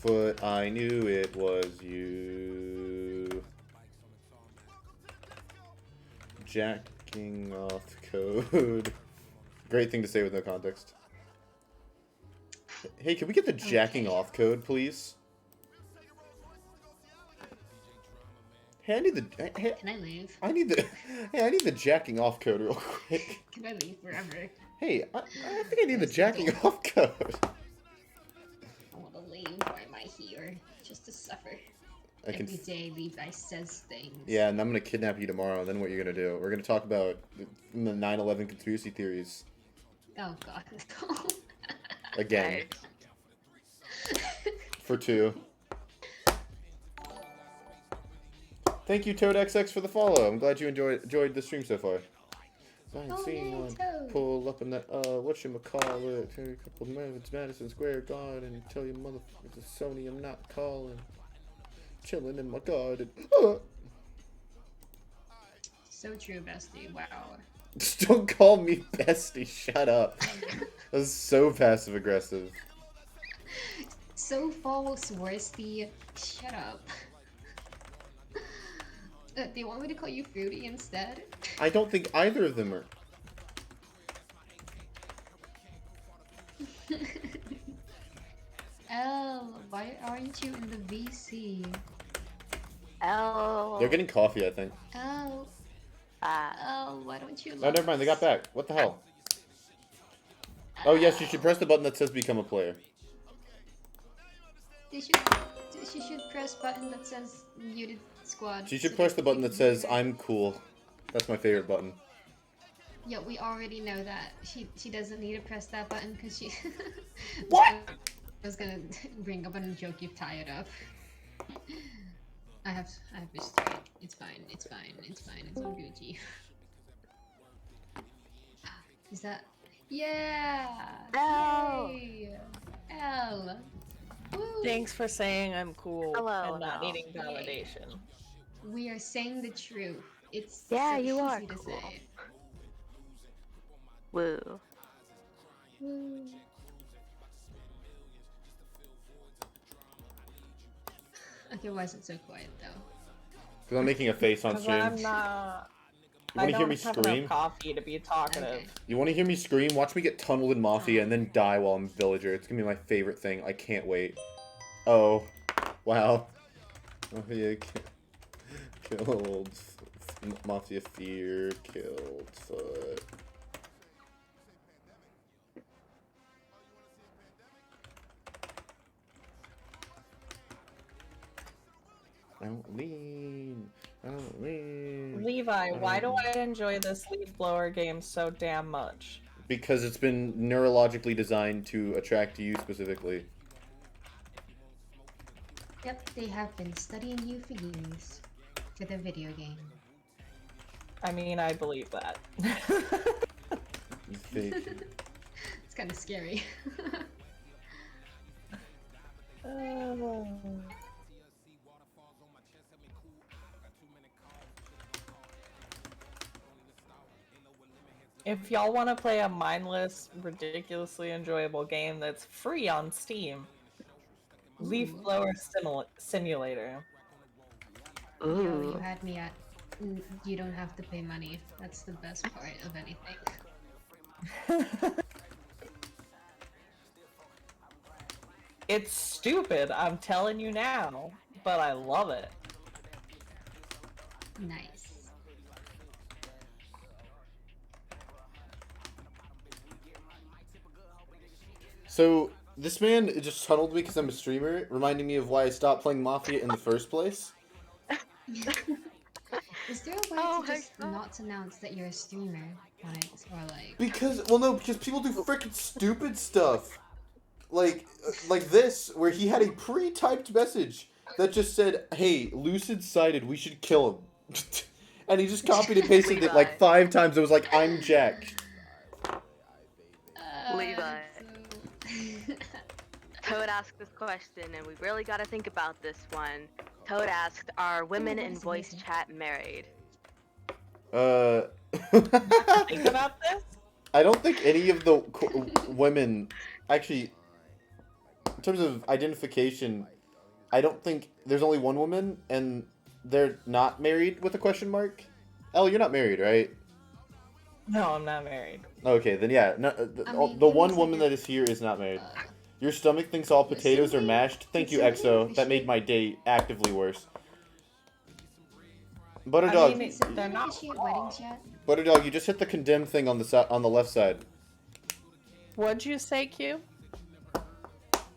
Foot, I knew it was you. Jacking off code. Great thing to say with no context. Hey, can we get the jacking off code, please? Hey, I need the. Hey, Can I leave? I need the. Hey, I need the jacking off code real quick. Can I leave forever? Hey, I think I need the jacking off code. I want to leave. Why am I here? Just to suffer. I can. Every day Levi says things. Yeah, and I'm gonna kidnap you tomorrow. And then what you're gonna do? We're gonna talk about the 9/11 conspiracy theories Oh god. again for 2. Thank you, ToadXX, for the follow. I'm glad you enjoyed the stream so far. I ain't seen yay, one Toad. pull up in that whatchamacallit, a couple minutes, Madison Square Garden, and tell you motherfuckers it's Sony I'm not calling. Chilling in my garden. So true, bestie. Wow. Just don't call me bestie. Shut up. That was so passive aggressive. So false, worsty. Shut up. Do you want me to call you Fruity instead? I don't think either of them are. Elle, why aren't you in the VC? Oh. They're getting coffee, I think. Elle, Ah. Elle, why don't you No, never mind. They got back. What the hell? Oh, yes, you should press the button that says become a player. She should press button that says muted squad. She should so press the that button we that can hear says her. I'm cool. That's my favorite button. Yeah, we already know that. She doesn't need to press that button because she... What? I was gonna bring up a joke you've tired of. I have restraint. It's fine. It's fine. It's fine. It's all Gucci. Is that? Yeah. Elle. Yay. Elle. Woo. Thanks for saying I'm cool Hello, and not Elle. needing validation. We are saying the truth. It's Yeah, so you are easy to cool. say. Woo. Woo. Okay, why is it so quiet though? Because I'm making a face on Because stream. I'm not. You I want to hear don't me have scream? enough coffee to be talkative. Okay. You want to hear me scream? Watch me get tunneled in Mafia and then die while I'm villager. It's going to be my favorite thing. I can't wait. Oh. Wow. Mafia killed. Mafia fear killed foot. I don't lean. I don't lean. Levi, why do I enjoy this leaf blower game so damn much? Because it's been neurologically designed to attract you specifically. Yep, they have been studying you for years. For the video game. I mean, I believe that. Fake. It's kind of scary. Oh. If y'all want to play a mindless, ridiculously enjoyable game that's free on Steam, Leaf Ooh. Blower Simulator. Yo, Ooh. you had me at. You don't have to pay money. That's the best part of anything. It's stupid, I'm telling you now, but I love it. Nice. So, this man just tunneled me because I'm a streamer, reminding me of why I stopped playing Mafia in the first place. Is there a way Oh to my just God. not announce that you're a streamer on it, or like? Because, well, no, because people do freaking stupid stuff. Like this, where he had a pre-typed message that just said, "Hey, Lucid sighted, we should kill him." And he just copied and pasted it like 5 times. It was like, "I'm Jack." Levi. So... Toad asked this question, and we really got to think about this one. Toad asked, "Are women what in is voice amazing? chat married?" Think about this. I don't think any of the women actually, in terms of identification, I don't think there's only one woman, and they're not married with a question mark. Elle, you're not married, right? No, I'm not married. Okay, then yeah, no, I mean, the he one looks woman like that is here is not married. a, Your stomach thinks all but potatoes are somebody- mashed. Thank you, somebody EXO. That made officiate- my day actively worse. I Butterdog, mean, Did they're somebody not officiate wrong. weddings yet? Butterdog, you just hit the condemn thing on the left side. What'd you say, Q?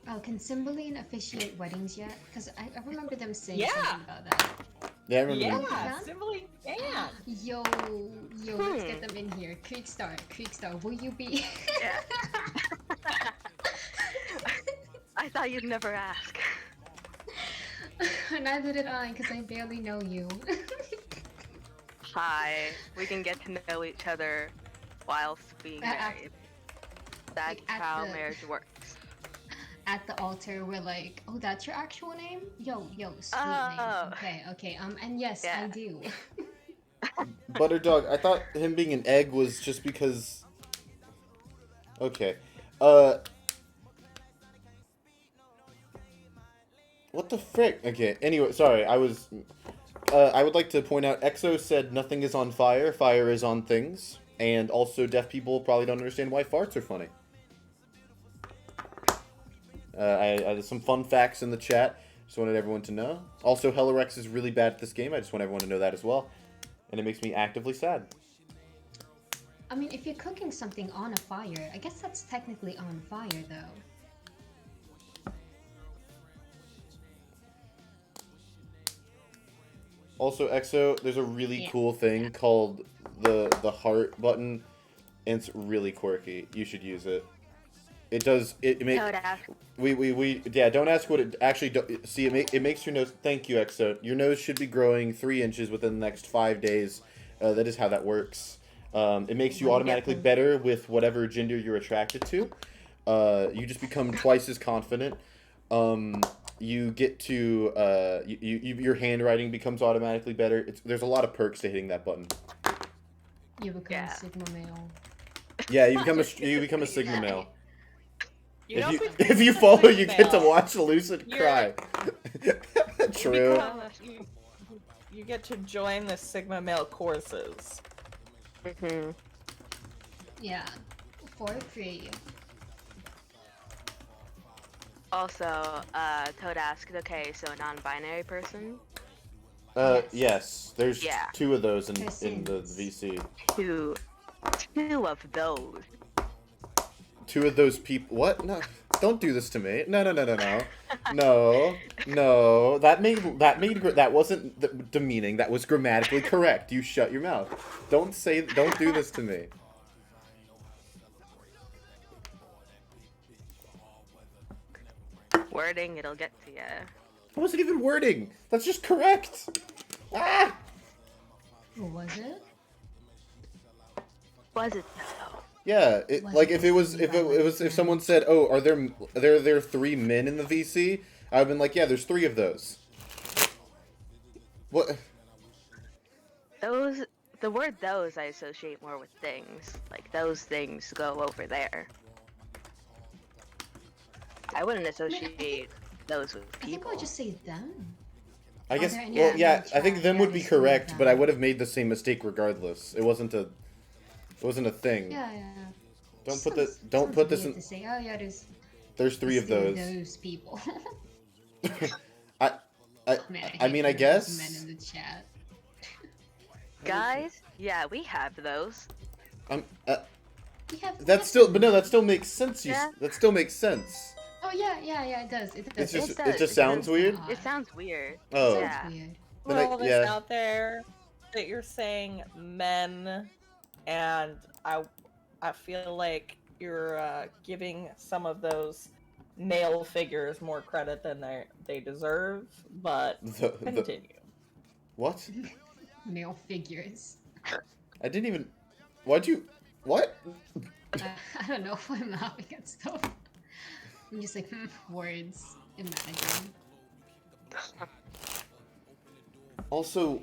Oh, can Cymbeline officiate weddings yet? Because I remember them saying Yeah. something about that. Yeah, I remember. Yeah, Yeah. Cymbeline can. Yo, let's get them in here. Creekstar, will you be? Yeah. I thought you'd never ask. Neither did I, because I barely know you. Hi. We can get to know each other whilst being married. That's at how the- marriage works. At the altar, we're like, oh, that's your actual name? Yo, sweet Oh. name. Okay, and yes, I Yeah. do. Butterdog, I thought him being an egg was just because. Okay. What the frick? Okay, anyway, sorry, I would like to point out, EXO said nothing is on fire, fire is on things. And also, deaf people probably don't understand why farts are funny. I there's some fun facts in the chat. Just wanted everyone to know. Also, Hellorex is really bad at this game. I just want everyone to know that as well. And it makes me actively sad. I mean, if you're cooking something on a fire, I guess that's technically on fire, though. Also, EXO, there's a really Yeah. cool thing called the heart button, and it's really quirky. You should use it. It does it make Toad asked. we yeah. Don't ask what it actually see. It makes your nose. Thank you, EXO. Your nose should be growing 3 inches within the next 5 days. That is how that works. It makes you automatically better with whatever gender you're attracted to. You just become twice as confident. You get to your handwriting becomes automatically better. There's a lot of perks to hitting that button. You become Yeah. a Sigma male. Yeah, you become a Sigma male. You don't become If you a follow, Sigma you get to male. watch Lucid You're- cry. True. You get to join the Sigma male courses. Mm-hmm. Yeah, for free. Also, Toad asked, okay, so a non-binary person? Yes. Yes. There's Yeah. 2 of those in the Persons. VC. Two of those. 2 of those people. What? No. Don't do this to me. No. No. That wasn't demeaning. That was grammatically correct. You shut your mouth. Don't do this to me. Wording, it'll get to ya. That wasn't even wording. That's just correct. Ah! What was it? Was it though? Yeah, Was like it if someone said, "Oh, are there 3 men in the VC?" I've been like, "Yeah, there's 3 of those." What? The word those I associate more with things. Like those things go over there. I wouldn't associate those with I think I people. would just say them. I Are guess. there any Well, other yeah, I think chat them would be that is correct, like but I that? would have made the same mistake regardless. It wasn't a thing. Yeah. Don't Sounds- Don't put sounds this weird in. to say. Oh yeah, There's 3 of those. Those people. I Man, I hate mean, I those guess. men in the chat. Guys, yeah, we have those. We have. That's still, but no, that still makes sense. Yeah. That still makes sense. Oh yeah, it does. It It's does. just, It it does, just it sounds does. weird. It sounds weird. Oh, Yeah. Sounds weird. Then Put I- all this yeah. out there that you're saying men, and I feel like you're giving some of those male figures more credit than they deserve. But The continue. what? Male figures. I didn't even. Why'd you? What? I don't know if I'm laughing at stuff. I'm just like words. Imagine. Also,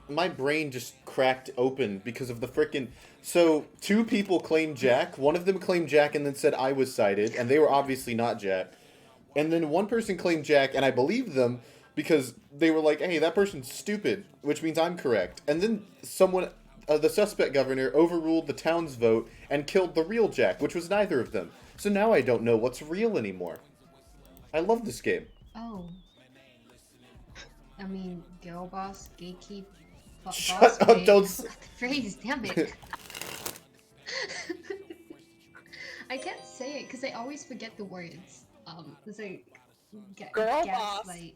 my brain just cracked open because of the frickin'. So, two people claimed Jack. One of them claimed Jack and then said I was cited, and they were obviously not Jack. And then one person claimed Jack, and I believed them because they were like, hey, that person's stupid, which means I'm correct. And then the suspect governor, overruled the town's vote and killed the real Jack, which was neither of them. So now I don't know what's real anymore. I love this game. Oh. I mean, girl boss, gatekeep, Shut boss up, babe. don't I forgot the phrase, damn it. I can't say it because I always forget the words. It's like Girl boss, gaslight.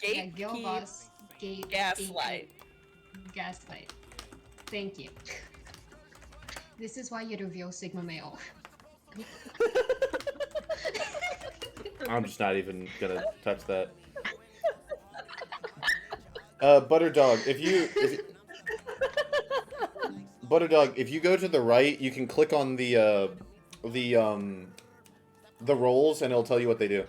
Yeah, girl gatekeep, boss, gaslight. gaslight. Thank you. This is why you're the real Sigma male. I'm just not even gonna touch that. Butterdog, Butterdog, if you go to the right, you can click on the roles, and it'll tell you what they do.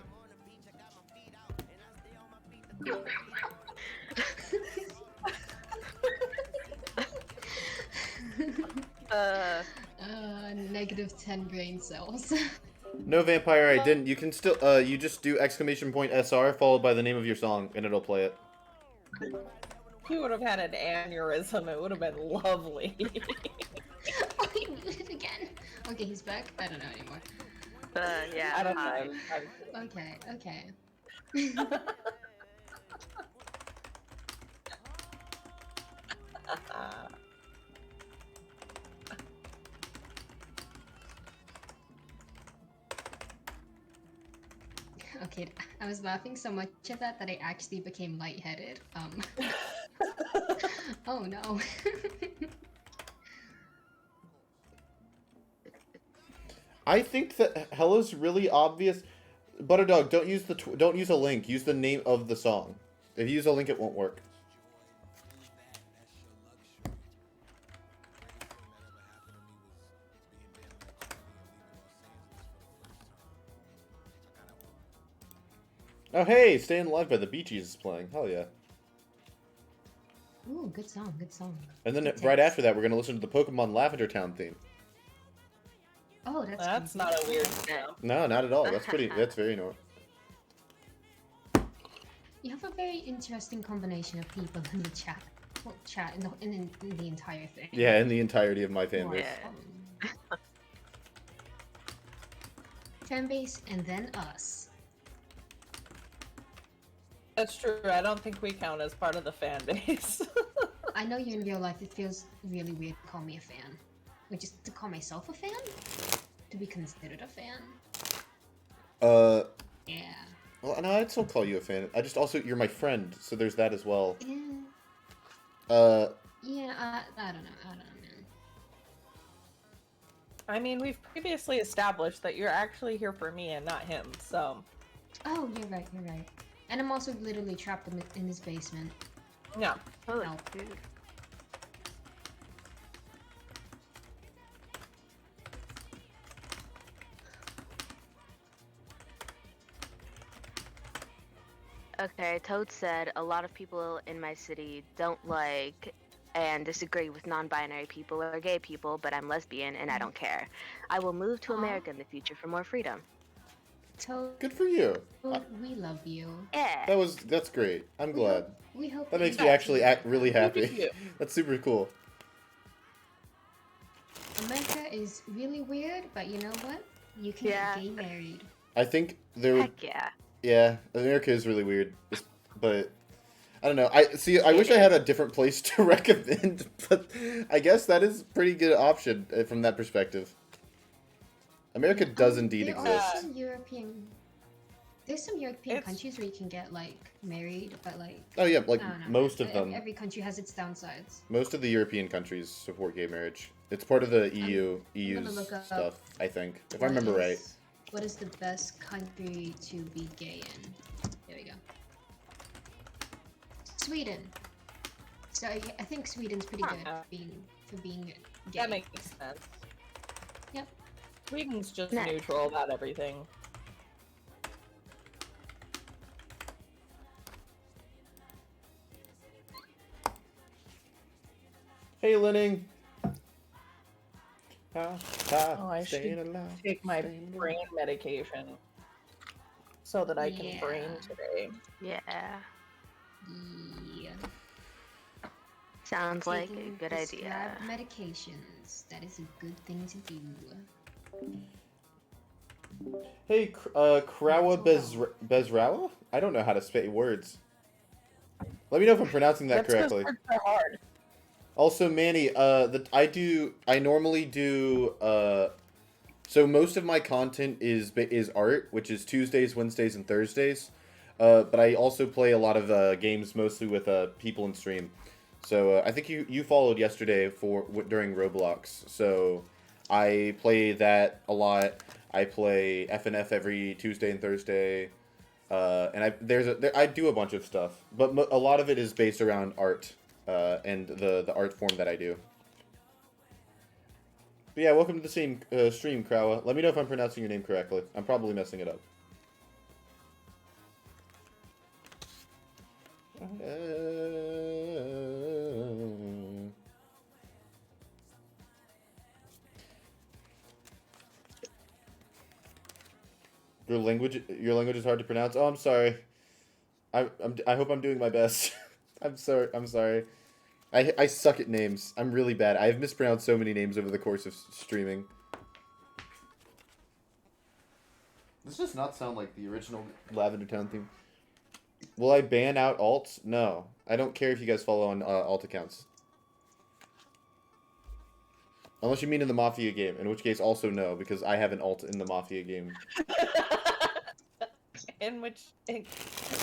Negative 10 brain cells. No, Vampire, I didn't. You can still, you just do !SR followed by the name of your song, and it'll play it. He would have had an aneurysm. It would have been lovely. Oh, he muted again. Okay, he's back. I don't know anymore. Yeah. I don't hi. know. Okay, okay. Okay, I was laughing so much at that I actually became lightheaded. Oh no. I think that Hella's really obvious. Butterdog, don't use a link. Use the name of the song. If you use a link, it won't work. Oh hey, Staying Alive by the Bee Gees is playing. Hell yeah. Ooh, good song, good song. And then Good right text. after that, we're gonna listen to the Pokemon Lavender Town theme. Oh, that's That's creepy. not a weird sound. No, not at all. That's very normal. You have a very interesting combination of people in the chat. Well, chat in the entire thing. Yeah, in the entirety of my fan base. Yeah. Fan base and then us. That's true. I don't think we count as part of the fan base. I know you in real life, it feels really weird to call me a fan. Or just to call myself a fan? To be considered a fan? Yeah. Well, no, I'd still call you a fan. You're my friend, so there's that as well. Yeah. Yeah, I don't know, man. I mean, we've previously established that you're actually here for me and not him, so... Oh, you're right. And I'm also literally trapped in this basement. Yeah. Oh, No. dude. Okay, Toad said a lot of people in my city don't like and disagree with non-binary people or gay people, but I'm lesbian and I don't care. I will move to Aw. America in the future for more freedom. Toad, Good for you. we love you. Yeah. That's great. I'm glad. We hope That makes you me actually really happy. you. That's super cool. America is really weird, but you know what? You can Yeah. get gay married. I think there would. Heck yeah. Yeah, America is really weird, but I don't know. I wish I had a different place to recommend, but I guess that is a pretty good option from that perspective. America does indeed There are exist. some European. There's some European It's- countries where you can get like married, but like Oh yeah, like I don't know. most of them. Every country has its downsides. Most of the European countries support gay marriage. It's part of the gonna EU's look up stuff, I think, if I What remember right. is- What is the best country to be gay in? There we go. Sweden. So I think Sweden's pretty good for being gay. That makes sense. Yep. Sweden's just Nice. neutral about everything. Hey, Linning. Oh, I Staying should alive. take my staying alive. brain medication so that I can brain Yeah. today. Yeah. Yeah. Sounds like a Taking good idea. prescribed medications. That is a good thing to do. Hey, Krawa Bezrawa? I don't know how to say words. Let me know if I'm pronouncing that That's 'cause correctly. words are hard. Also, Manny, I normally do, so most of my content is art, which is Tuesdays, Wednesdays, and Thursdays. But I also play a lot of games, mostly with people in stream. So I think you followed yesterday during Roblox. So I play that a lot. I play FNF every Tuesday and Thursday. And I do a bunch of stuff, but a lot of it is based around art, and the art form that I do. But yeah, welcome to the stream, Krawa. Let me know if I'm pronouncing your name correctly. I'm probably messing it up. Your language is hard to pronounce. Oh, I'm sorry. I hope I'm doing my best. I'm sorry. I suck at names. I'm really bad. I've mispronounced so many names over the course of streaming. This does not sound like the original Lavender Town theme. Will I ban out alts? No. I don't care if you guys follow on alt accounts. Unless you mean in the Mafia game, in which case also no, because I have an alt in the Mafia game.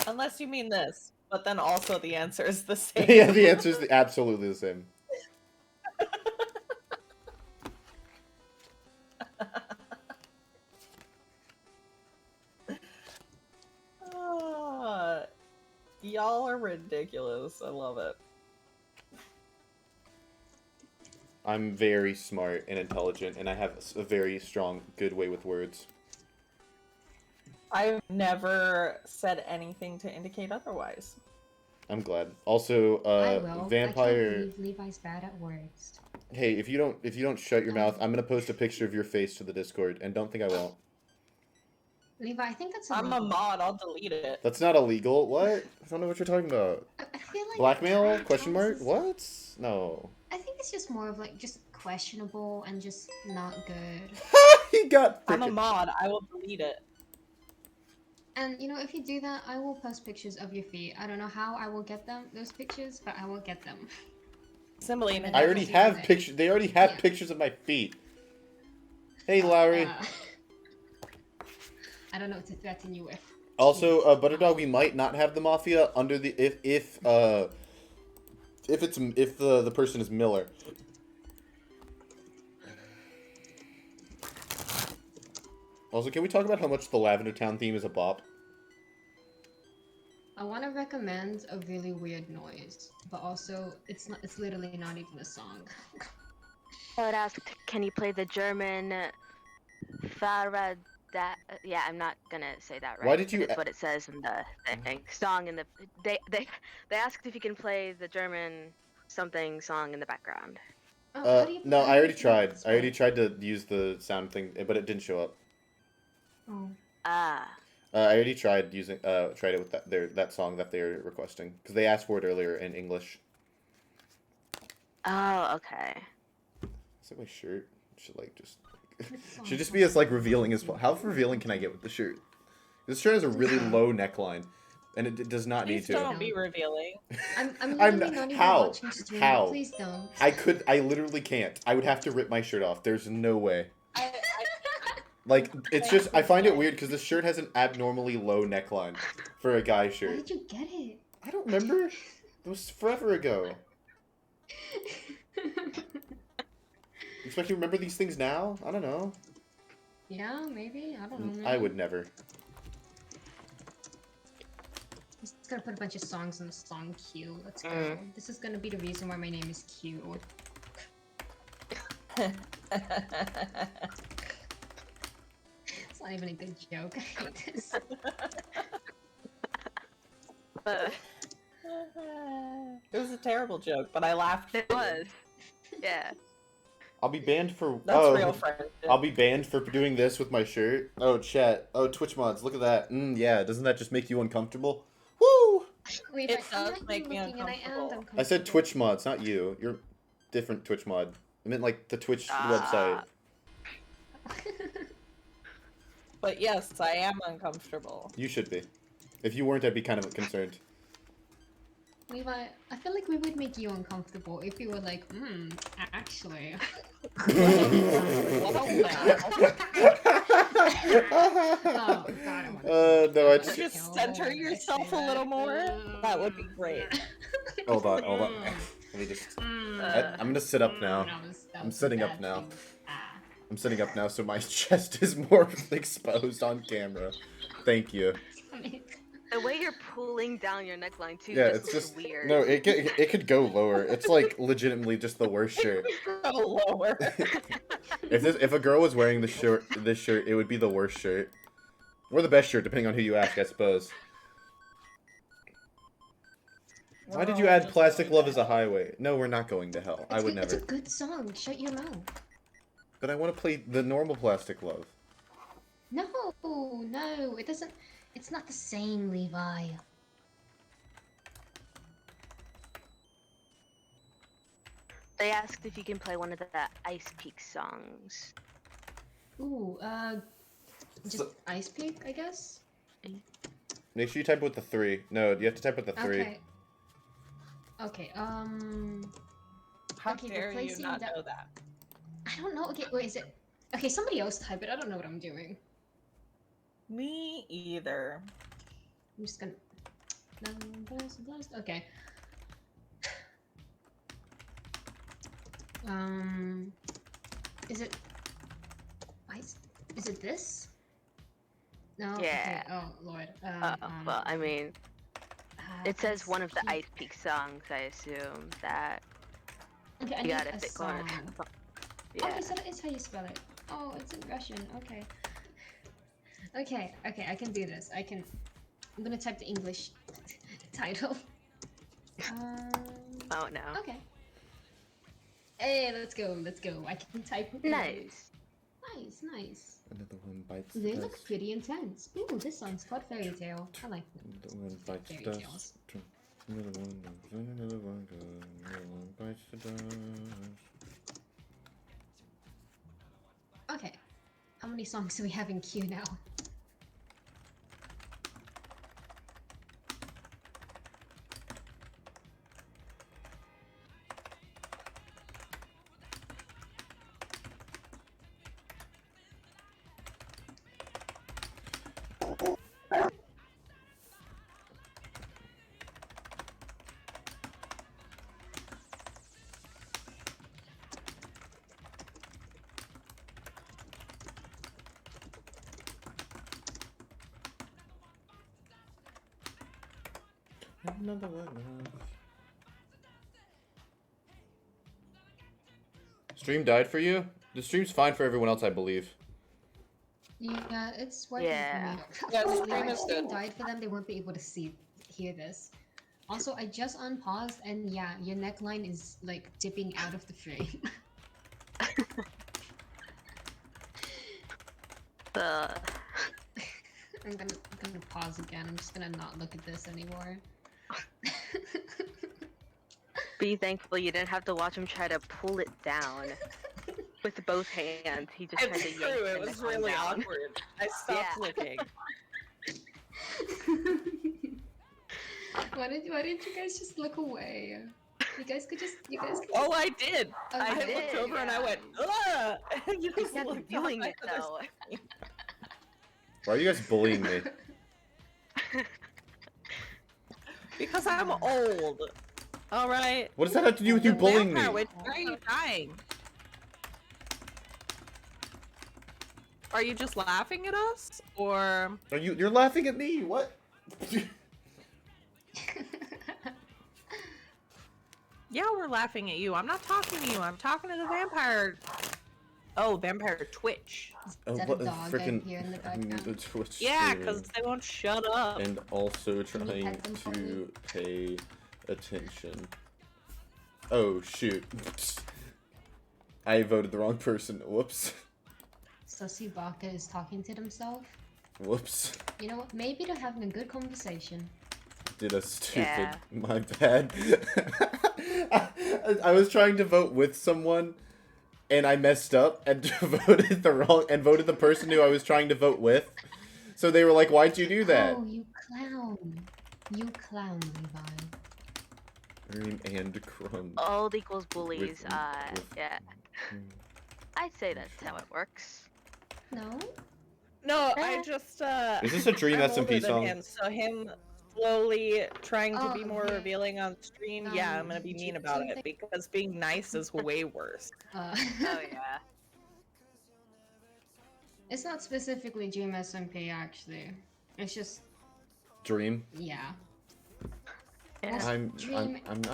Unless you mean this, but then also the answer is the same. Yeah, the answer is absolutely the same. Y'all are ridiculous. I love it. I'm very smart and intelligent, and I have a very strong, good way with words. I've never said anything to indicate otherwise. I'm glad. Also, I will. Vampire. I can't believe Levi's bad at words. Hey, if you don't shut your mouth, I'm gonna post a picture of your face to the Discord, and don't think I won't. Levi, I think that's I'm illegal. a mod. I'll delete it. That's not illegal. What? I don't know what you're talking about. I feel like Blackmail? time Question mark? passes- What? No. I think it's just more of like just questionable and just not good. He got. I'm a frickin- mod. I will delete it. And you know, if you do that, I will post pictures of your feet. I don't know how I will get those pictures, but I will get them. Cymbeline. I already have pictures. They already have Yeah. pictures of my feet. Hey, Lowry. I don't know what to threaten you with. Also, Butterdog, we might not have the Mafia under the if the person is Miller. Also, can we talk about how much the Lavender Town theme is a bop? I want to recommend a really weird noise, but also it's literally not even a song. I would ask, can you play the German Farad? Yeah, I'm not gonna say that right. Why did you but it's what it says in the thing. Song in the they asked if you can play the German something song in the background. Oh, how do you No, I already tried. this I already way? tried to use the sound thing, but it didn't show up. Oh. Ah, I already tried using tried it with that song that they're requesting because they asked for it earlier in English. oh, okay. Is it my shirt? Should like just song should just is be as like revealing as how revealing can I get with the shirt? This shirt has a really low neckline, and it does not need Please to. don't be revealing. I'm I'm literally not even how? watching stream. How? Please don't. I literally can't. I would have to rip my shirt off. There's no way. I Like, it's just, I find it weird because this shirt has an abnormally low neckline for a guy Where shirt. did you get it? I don't remember. It was forever ago. You expect you to remember these things now? I don't know. Yeah, maybe. I don't know. I would never. Just gonna put a bunch of songs in the song queue. Let's go. This is gonna be the reason why my name is Q. It's not even a good joke. I hate this. It was a terrible joke, but I laughed. It was. Yeah. I'll be banned for. That's real friendship. I'll be banned for doing this with my shirt. Oh, chat. Oh, Twitch mods. Look at that. Yeah. Doesn't that just make you uncomfortable? Woo! Wait, It but I'm does not make even me looking and I am uncomfortable. uncomfortable. I said Twitch mods, not you. You're different Twitch mod. I meant like the Twitch website. But yes, I am uncomfortable. You should be. If you weren't, I'd be kind of concerned. Levi, I feel like we would make you uncomfortable if you were like, actually. Well, now. Oh, God, I No, I Could you just center yourself a little more? That would be great. Hold on. Let me just. I'm gonna sit up now. I'm sitting up now. I'm sitting up now, so my chest is more exposed on camera. Thank you. The way you're pulling down your neckline too Yeah, just it's looks just weird. no. It could go lower. It's like legitimately just the worst shirt. Go lower. If a girl was wearing this shirt, it would be the worst shirt, or the best shirt, depending on who you ask, I suppose. Why did you add "Plastic Love Is a Highway"? No, we're not going to hell. I would It's never. a good song. Shut your mouth. But I want to play the normal "Plastic Love." No, it doesn't. It's not the same, Levi. They asked if you can play one of the Ice Peak songs. Ooh, just So- Ice Peak, I guess? Make sure you type with the 3. No, you have to type with the 3. Okay. Okay, How Okay, dare you replacing not that- know that? I don't know. Okay, wait, is it... Okay, somebody else type it. I don't know what I'm doing. Me either. I'm just gonna... Okay. Is it... Is it this? No? Yeah. Okay. Oh, Lord. Well, I mean, it says one of the Ice Ice Peak songs. I assume that Okay, I you need gotta a pick one. song. Yeah. Okay, so that is how you spell it. Oh, it's in Russian. Okay. Okay, I can do this. I'm gonna type the English title. Oh no. Okay. Hey, let's go. I can type. Nice. Nice. Another one bites They the look dust. pretty intense. Ooh, this song's called Fairy Tale. I like them. Another one bites the Fairy dust. tales. Another one goes, another one goes, another one bites the dust. Okay. How many songs do we have in queue now? Another one goes. Stream died for you? The stream's fine for everyone else, I believe. Yeah, it's working Yeah. for me. Yeah, the If stream my is stream good. died for them, they won't be able to hear this. Also, I just unpaused, and yeah, your neckline is like dipping out of the frame. I'm gonna pause again. I'm just gonna not look at this anymore. Be thankful you didn't have to watch him try to pull it down with both hands. He just tried to It's yank true, the it was neckline really down. awkward. I stopped Yeah. looking. Why didn't you guys just look away? You guys could just. Oh, I did! Oh, I you did, looked over and I yeah. went, ugh! And you He just kept looked doing up it at the though. screen. Why are you guys bullying me? Because I'm old. Alright? What does that have to do with you bullying me? Vampire Witch, why are you dying? Are you just laughing at us? Or... You're laughing at me? What? Yeah, we're laughing at you. I'm not talking to you. I'm talking to the vampire. Oh, vampire Twitch. Is that a dog I hear in the background? the Twitch Yeah, stream. because they won't shut up. And also Can you trying pet them for me? to pay attention. Oh shoot. I voted the wrong person. Whoops. Sussy Baka is talking to himself. Whoops. You know what? Maybe they're having a good conversation. Did a stupid. Yeah. My bad. I was trying to vote with someone, and I messed up and voted the person who I was trying to vote with. So they were like, "Why'd you do that?" Oh, you clown. You clown, Levi. Dream and Crumb. Old equals bullies. With- Yeah. I'd say that's how it works. No? No, I just Is this a Dream I'm SMP older than song? him, so him slowly trying to be Oh, more yeah. revealing on stream, yeah, I'm gonna be mean about it because being nice is way worse. Oh yeah. It's not specifically Dream SMP, actually. It's just, Dream. yeah. Yeah. Most I'm Dream not. and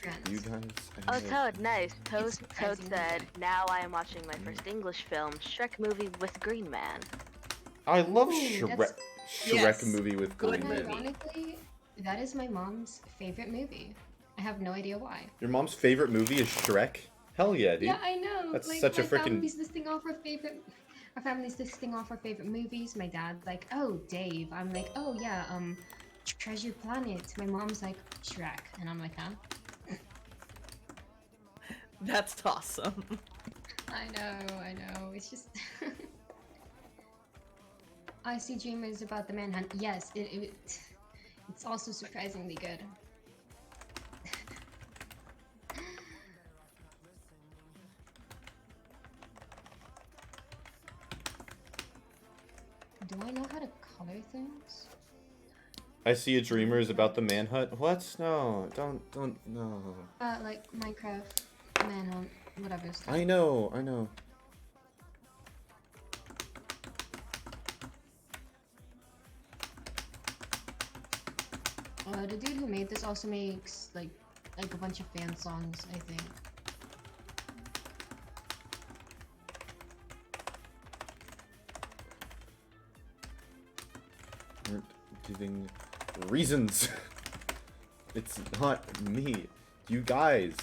Friends. You guys. Oh, Toad, nice. Toad surprisingly said, good. now I am watching my first English film, Shrek movie with Green Man. I love Ooh, Shrek. that's- Shrek Yes. movie with Good Green And Man. movie. ironically, that is my mom's favorite movie. I have no idea why. Your mom's favorite movie is Shrek? Hell yeah, dude. Yeah, I know. That's like, such a my frickin- family's listing off our favorite. Our family's listing off our favorite movies. My dad's like, "Oh, Dave." I'm like, "Oh yeah, Treasure Planet." My mom's like, "Shrek," and I'm like, "Huh?" That's awesome. I know. It's just. I See Dreamers about the manhunt. Yes, it's also surprisingly good. Do I know how to color things? I See a Dreamer is about the manhunt. What? No, don't, no. Like Minecraft, manhunt, whatever. Stuff. I know. The dude who made this also makes like a bunch of fan songs, I think. Aren't giving reasons. It's not me. You guys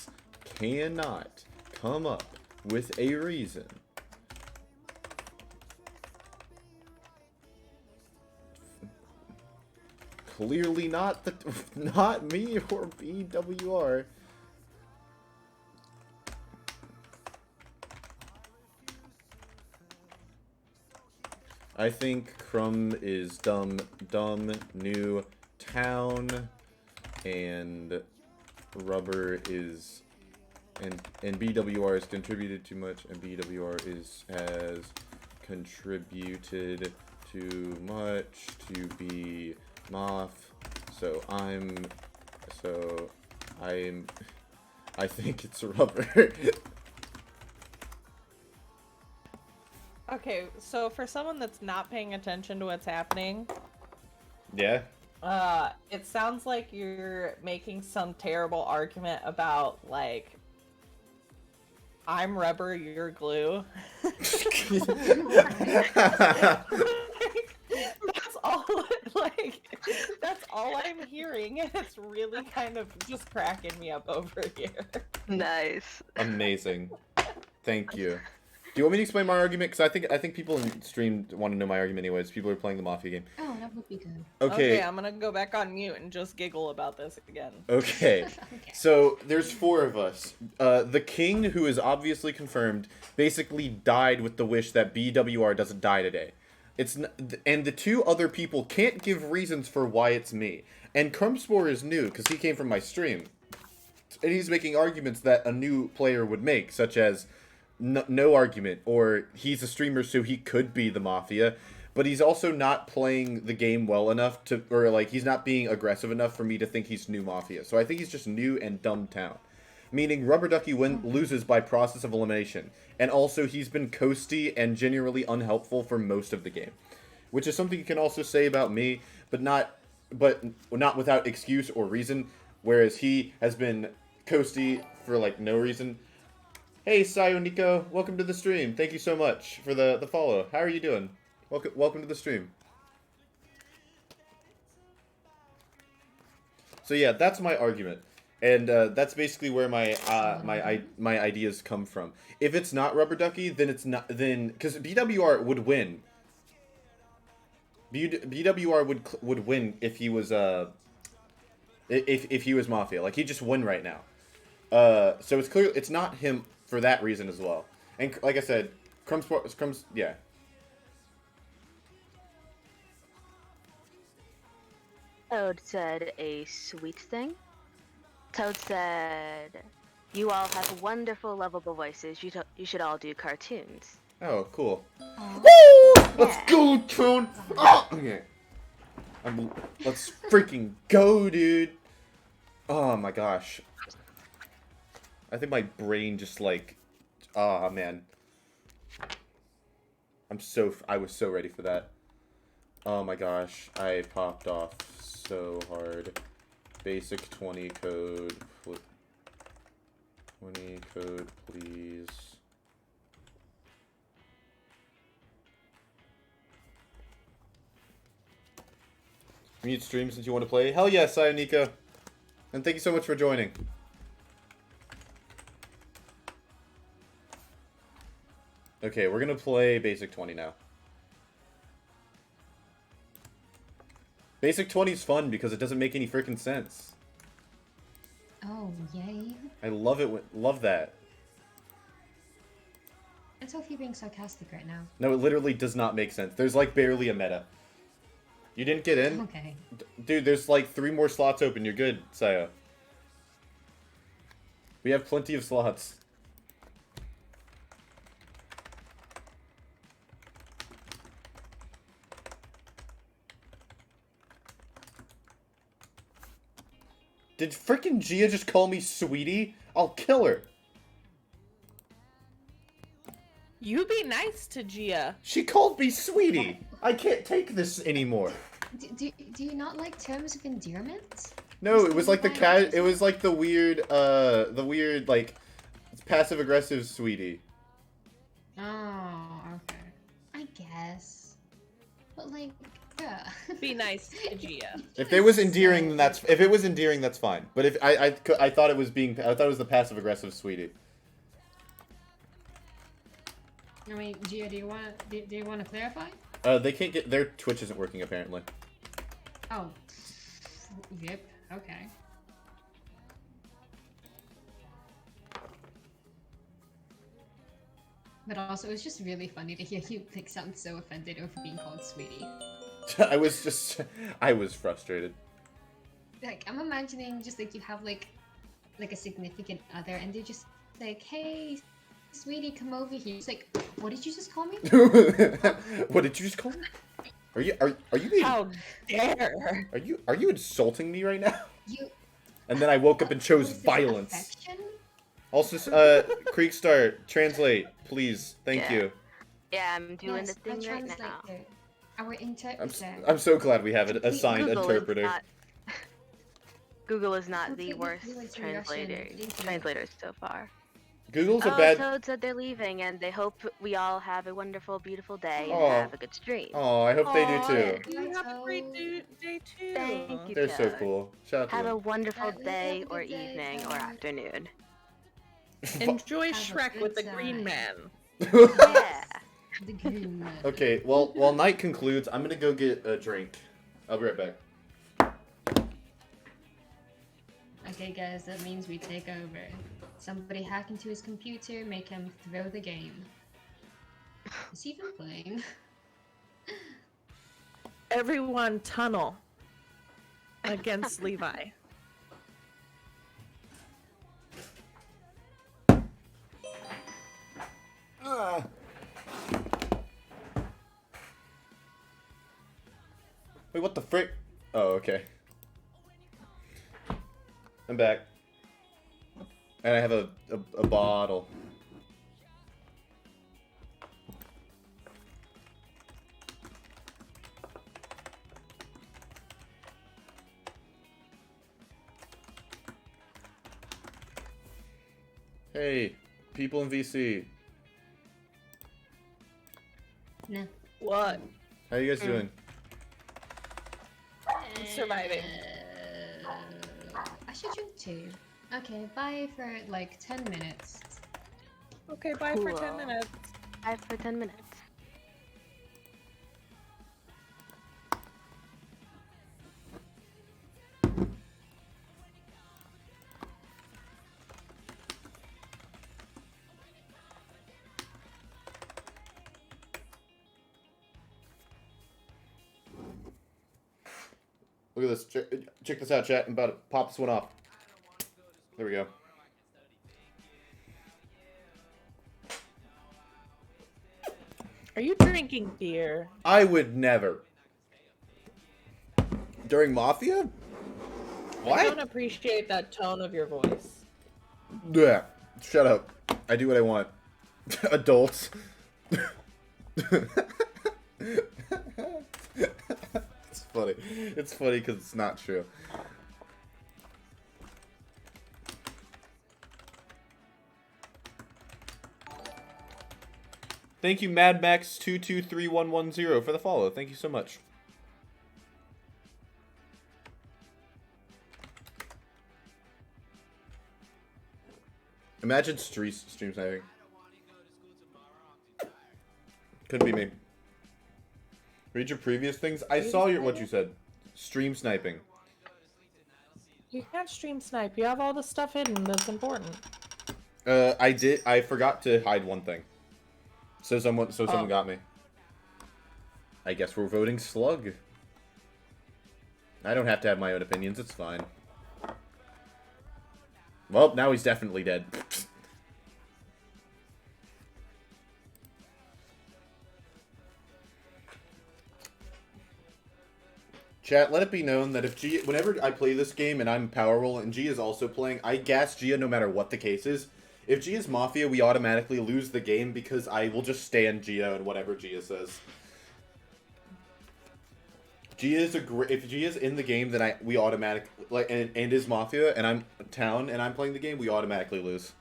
cannot come up with a reason. Clearly not not me or BWR. I think Crumb is dumb, new town, and Rubber is, and BWR has contributed too much, and BWR has contributed too much to be Moth. I think it's Rubber. Okay, so for someone that's not paying attention to what's happening, Yeah. it sounds like you're making some terrible argument about, like, I'm rubber, you're glue. That's all, that's all I'm hearing, and it's really kind of just cracking me up over here. Nice. Amazing. Thank you. Do you want me to explain my argument? Because I think people in stream want to know my argument anyways. People are playing the Mafia game. Oh, that would be good. Okay. I'm gonna go back on mute and just giggle about this again. Okay. Okay. So there's 4 of us. The king, who is obviously confirmed, basically died with the wish that BWR doesn't die today. And the 2 other people can't give reasons for why it's me. And Crumbspore is new because he came from my stream, and he's making arguments that a new player would make, such as no argument, or he's a streamer so he could be the Mafia, but he's also not playing the game well enough to, or like he's not being aggressive enough for me to think he's new Mafia. So I think he's just new and dumb town. Meaning Rubber Ducky loses by process of elimination. And also he's been coasty and genuinely unhelpful for most of the game. Which is something you can also say about me, but not without excuse or reason. Whereas he has been coasty for like no reason. Hey Sayo Nico, welcome to the stream. Thank you so much for the follow. How are you doing? Welcome to the stream. So yeah, that's my argument. And that's basically where my ideas come from. If it's not Rubber Ducky, then it's not, then because BWR would win. BWR would win if he was if he was Mafia. Like, he'd just win right now. So it's clear it's not him for that reason as well. And like I said, Crumbs, yeah. Toad said a sweet thing. Toad said, "You all have wonderful, lovable voices. You should all do cartoons." Oh, cool. Aw. Woo! Let's go, Toad! Oh, okay. Let's freaking go, dude. Oh my gosh. I think my brain just like, oh man. I was so ready for that. Oh my gosh, I popped off so hard. Basic 20 code, 20 code, please. Mute stream since you want to play. Hell yes, Ionika. And thank you so much for joining. Okay, we're gonna play Basic 20 now. Basic 20 is fun because it doesn't make any freaking sense. Oh, yay. I love it. Love that. It's Sophie being sarcastic right now. No, it literally does not make sense. There's like barely a meta. You didn't get in? Okay. Dude, there's like 3 more slots open. You're good, Saya. We have plenty of slots. Did frickin' Gia just call me sweetie? I'll kill her. You be nice to Gia. She called me sweetie. I can't take this anymore. Do you not like terms of endearment? No, it was like the cat. It was like the weird like passive aggressive sweetie. Oh, okay. I guess. But like, yeah. Be nice to Gia. If it was endearing, then that's fine. But if I thought it was the passive aggressive sweetie. I mean, Gia, do you want to clarify? They can't get their Twitch isn't working apparently. Oh. Yep. Okay. But also, it was just really funny to hear you like sound so offended over being called sweetie. I was frustrated. Like, I'm imagining just like you have like a significant other, and they're just like, "Hey, sweetie, come over here." It's like, what did you just call me? What did you just call me? Are you being? How dare? Are you insulting me right now? You. And then I woke up and chose Was this violence. affection? Also, Creekstar, translate, please. Thank Yeah. you. Yeah, I'm doing Yes, the thing a right now. translator. Our interpreter. I'm so glad we have an assigned Google interpreter. Is not, Google is not the Completely worst fluent in Russian. Thank you. translators so far. Google's a Oh, bad. Toad said they're leaving, and they hope we all have a wonderful, beautiful day and Aw. have a good stream. Oh, I hope they do Aw, too. You have a great day too. Thank you. They're so Toad. cool. Shout out to Have a them. wonderful Have a day, good or day, evening, or Toad. afternoon. Enjoy Have a Shrek good with the Green time. Man. Yeah. The green man. Okay, well, while night concludes, I'm gonna go get a drink. I'll be right back. Okay, guys, that means we take over. Somebody hack into his computer, make him throw the game. Is he even playing? Everyone tunnel against Levi. Wait, what the frick? Oh, okay. I'm back. And I have a bottle. Hey, people in VC. Nah. What? How you guys doing? I'm surviving. I should drink too. Okay, bye for like 10 minutes. Okay, bye for 10 Cool. minutes. 5 for 10 minutes. Look at this. Check this out, chat. I'm about to pop this one off. There we go. Are you drinking beer? I would never. During Mafia? I What? don't appreciate that tone of your voice. Yeah. Shut up. I do what I want. Adults. It's funny. It's funny because it's not true. Thank you, Mad Max 223110 for the follow. Thank you so much. Imagine stream sniping. Could be me. Read your previous things. I saw what you said. Stream sniping. You can't stream snipe. You have all the stuff hidden that's important. I did. I forgot to hide one thing. So someone got me. I guess we're voting Slug. I don't have to have my own opinions. It's fine. Well, now he's definitely dead. Chat, let it be known that if Gia, whenever I play this game and I'm Power Roll and Gia is also playing, I gas Gia no matter what the case is. If Gia's Mafia, we automatically lose the game because I will just stand Gia and whatever Gia says. If Gia's in the game, then we automatically and is Mafia and I'm Town and I'm playing the game, we automatically lose.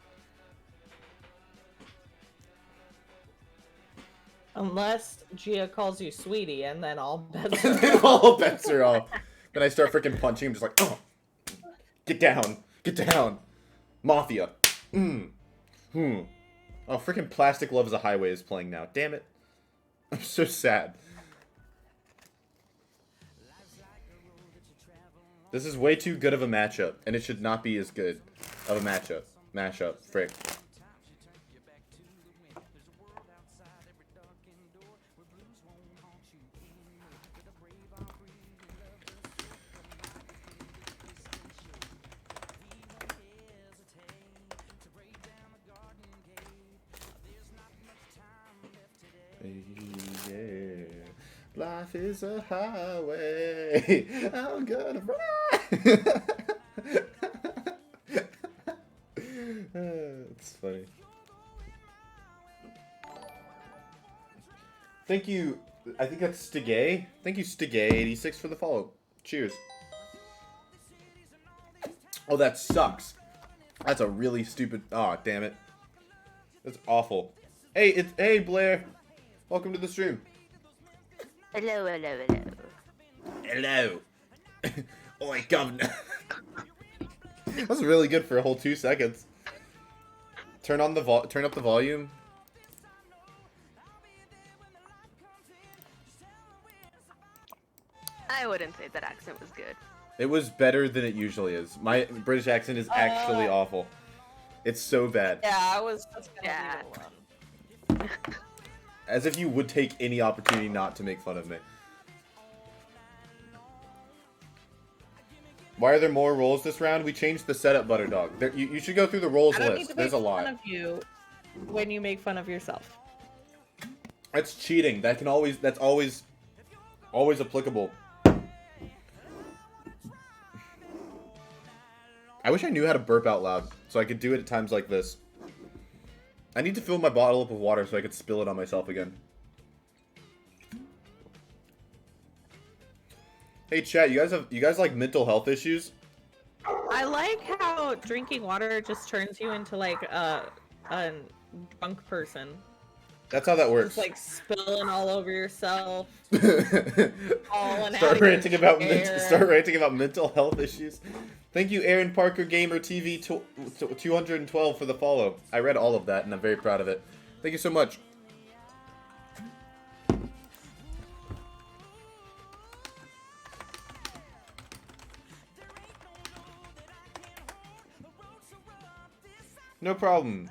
Unless Gia calls you sweetie, and then all bets And are then off. all bets are off. Then I start freaking punching him, just like, oh, get down, Mafia. Oh, freaking Plastic Love is a Highway is playing now. Damn it, I'm so sad. This is way too good of a matchup, and it should not be as good of a mashup. Frick. Yeah. Life is a highway. I'm gonna ride. It's funny. Thank you. I think that's Stigay. Thank you, Stigay86 for the follow. Cheers. Oh, that sucks. That's a really stupid. Oh, damn it. That's awful. Hey, Blair. Welcome to the stream. Hello. Hello. Oi, governor. That was really good for a whole 2 seconds. Turn up the volume. I wouldn't say that accent was good. It was better than it usually is. My British accent is actually awful. It's so bad. Yeah, I was just gonna leave it alone. As if you would take any opportunity not to make fun of me. Why are there more roles this round? We changed the setup, Butterdog. You should go through the roles I don't need list. to There's make a lot. fun of you when you make fun of yourself. That's cheating. That's always applicable. I wish I knew how to burp out loud, so I could do it at times like this. I need to fill my bottle up with water so I could spill it on myself again. Hey chat, you guys like mental health issues? I like how drinking water just turns you into like a drunk person. That's how that works. Just like spilling all over yourself, all yelling Start at your ranting about chair. start ranting about mental health issues. Thank you, Aaron Parker Gamer TV 212 for the follow. I read all of that and I'm very proud of it. Thank you so much. No problem.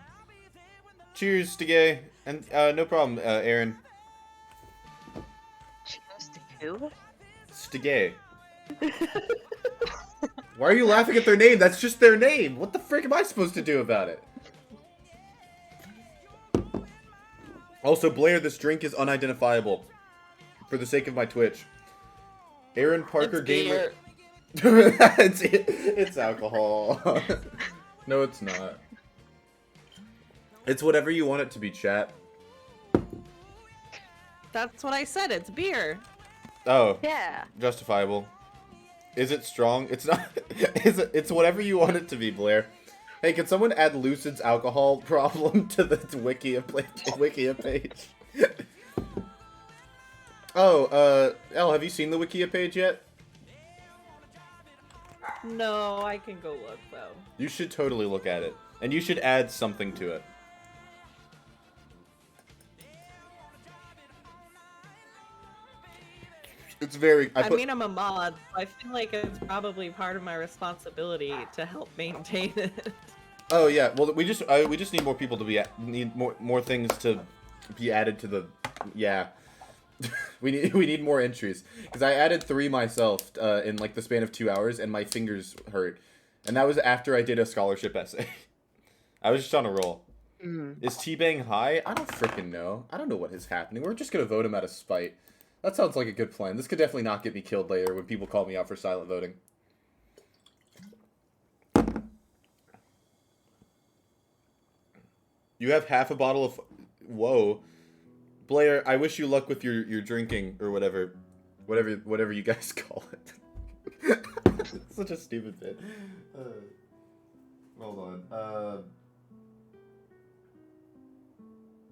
Cheers, Stigay. And no problem, Aaron. Cheers to who? Stigay. Why are you laughing at their name? That's just their name. What the frick am I supposed to do about it? Also, Blair, this drink is unidentifiable. For the sake of my Twitch. Aaron Parker It's Gamer. beer. it's alcohol. No, it's not. It's whatever you want it to be, chat. That's what I said. It's beer. Oh, Yeah. justifiable. Is it strong? It's not. It's whatever you want it to be, Blair. Hey, can someone add Lucid's alcohol problem to the Wikia page? Oh, Elle, have you seen the Wikia page yet? No, I can go look though. You should totally look at it. And you should add something to it. It's very... I mean, I'm a mod, so I feel like it's probably part of my responsibility to help maintain it. Oh yeah, well we just need more people to need more things to be added to the we need more entries because I added 3 myself in like the span of 2 hours and my fingers hurt, and that was after I did a scholarship essay. I was just on a roll. Is T-Bang high? I don't freaking know. I don't know what is happening. We're just gonna vote him out of spite. That sounds like a good plan. This could definitely not get me killed later when people call me out for silent voting. You have half a bottle of... Whoa. Blair, I wish you luck with your drinking, or whatever you guys call it. Such a stupid bit. Hold on.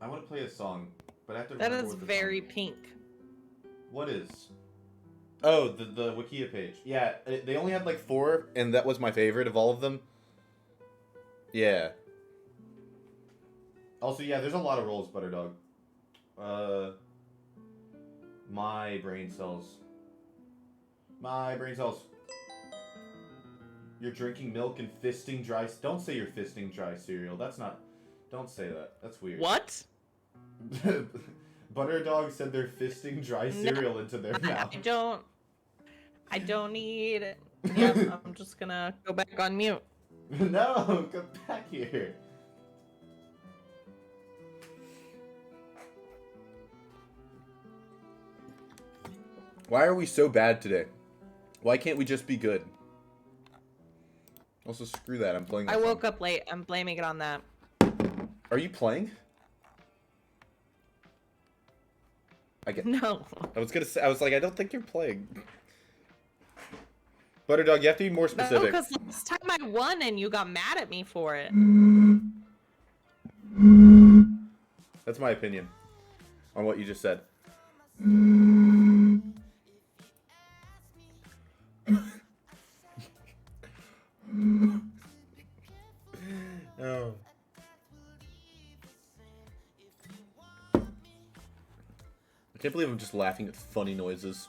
I want to play a song, but I have to That remember is what the very song is. pink. What is? Oh, the Wikia page. Yeah, they only had like 4, and that was my favorite of all of them. Yeah. Also, yeah, there's a lot of roles, Butterdog. My brain cells. My brain cells. You're drinking milk and fisting dry... Don't say you're fisting dry cereal. That's not... Don't say that. That's weird. What? Butterdog said they're fisting dry cereal into their mouth. I don't need it. Yep, I'm just gonna go back on mute. No, come back here. Why are we so bad today? Why can't we just be good? Also, screw that. I'm playing. I woke up late. I'm blaming it on that. Are you playing? No. I was gonna say. I was like, I don't think you're playing. Butterdog, you have to be more No, specific. because last time I won and you got mad at me for it. That's my opinion on what you just said. Oh. I can't believe I'm just laughing at funny noises.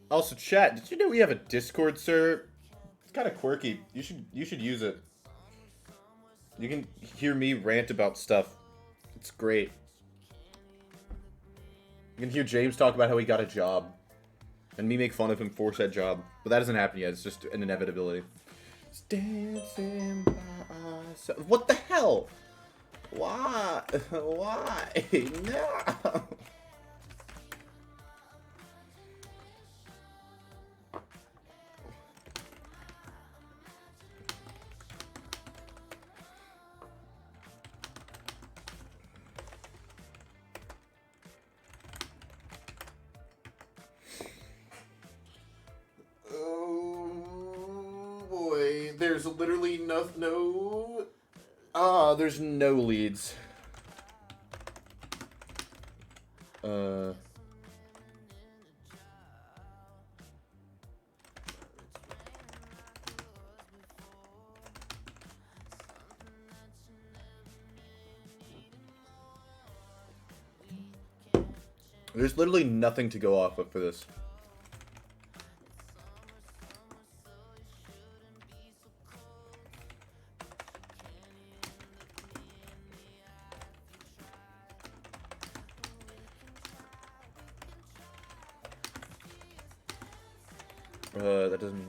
Also, chat, did you know we have a Discord server? It's kind of quirky. You should use it. You can hear me rant about stuff. It's great. You can hear James talk about how he got a job. And me make fun of him for said job. But that hasn't happened yet. It's just an inevitability. It's dancing by ourselves. What the hell? Why? Why? No. There's literally there's no leads. There's literally nothing to go off of for this. That doesn't...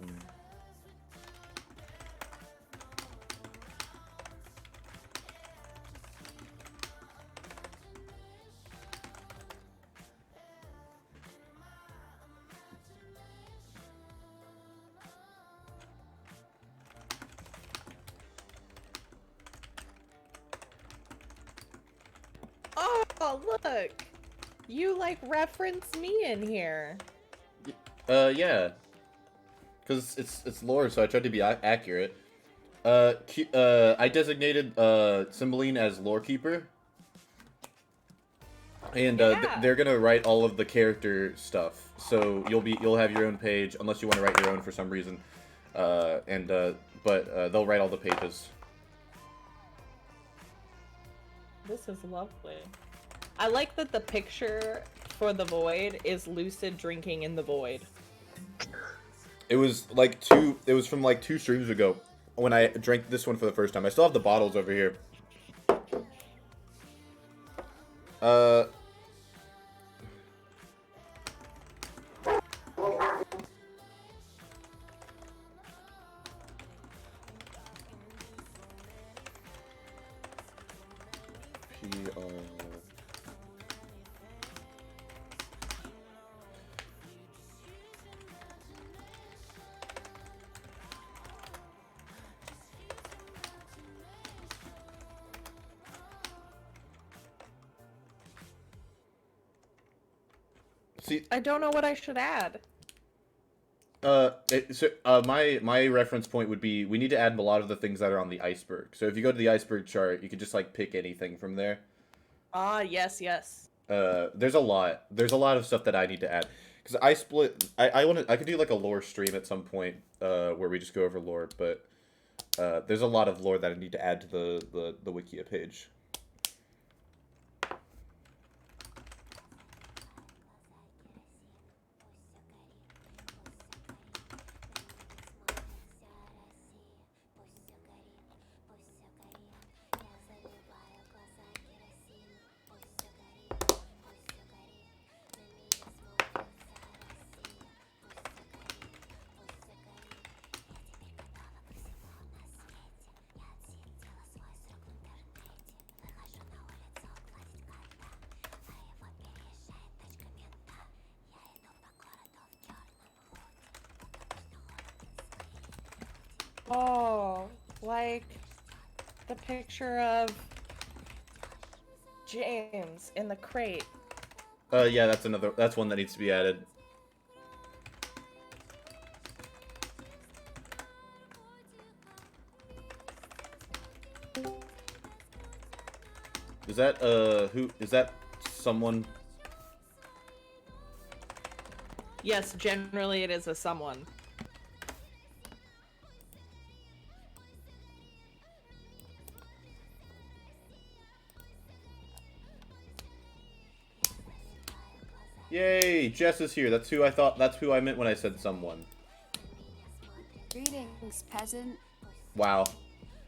Oh, look! You, like, reference me in here. Yeah. Because it's lore, so I tried to be accurate. I designated Cymbeline as lore keeper. And Yeah. they're gonna write all of the character stuff. So you'll have your own page, unless you want to write your own for some reason. But they'll write all the pages. This is lovely. I like that the picture for the void is Lucid drinking in the void. It was from like 2 streams ago when I drank this one for the first time. I still have the bottles over here. See, I don't know what I should add. my reference point would be we need to add a lot of the things that are on the iceberg. So if you go to the iceberg chart, you can just like pick anything from there. Ah, yes, yes. There's a lot of stuff that I need to add because I could do like a lore stream at some point where we just go over lore, but there's a lot of lore that I need to add to the Wikia page. Oh, like the picture of James in the crate. Yeah, that's one that needs to be added. Is that who is that someone? Yes, generally it is a someone. Yay, Jess is here. That's who I meant when I said someone. Greetings, peasant. Wow.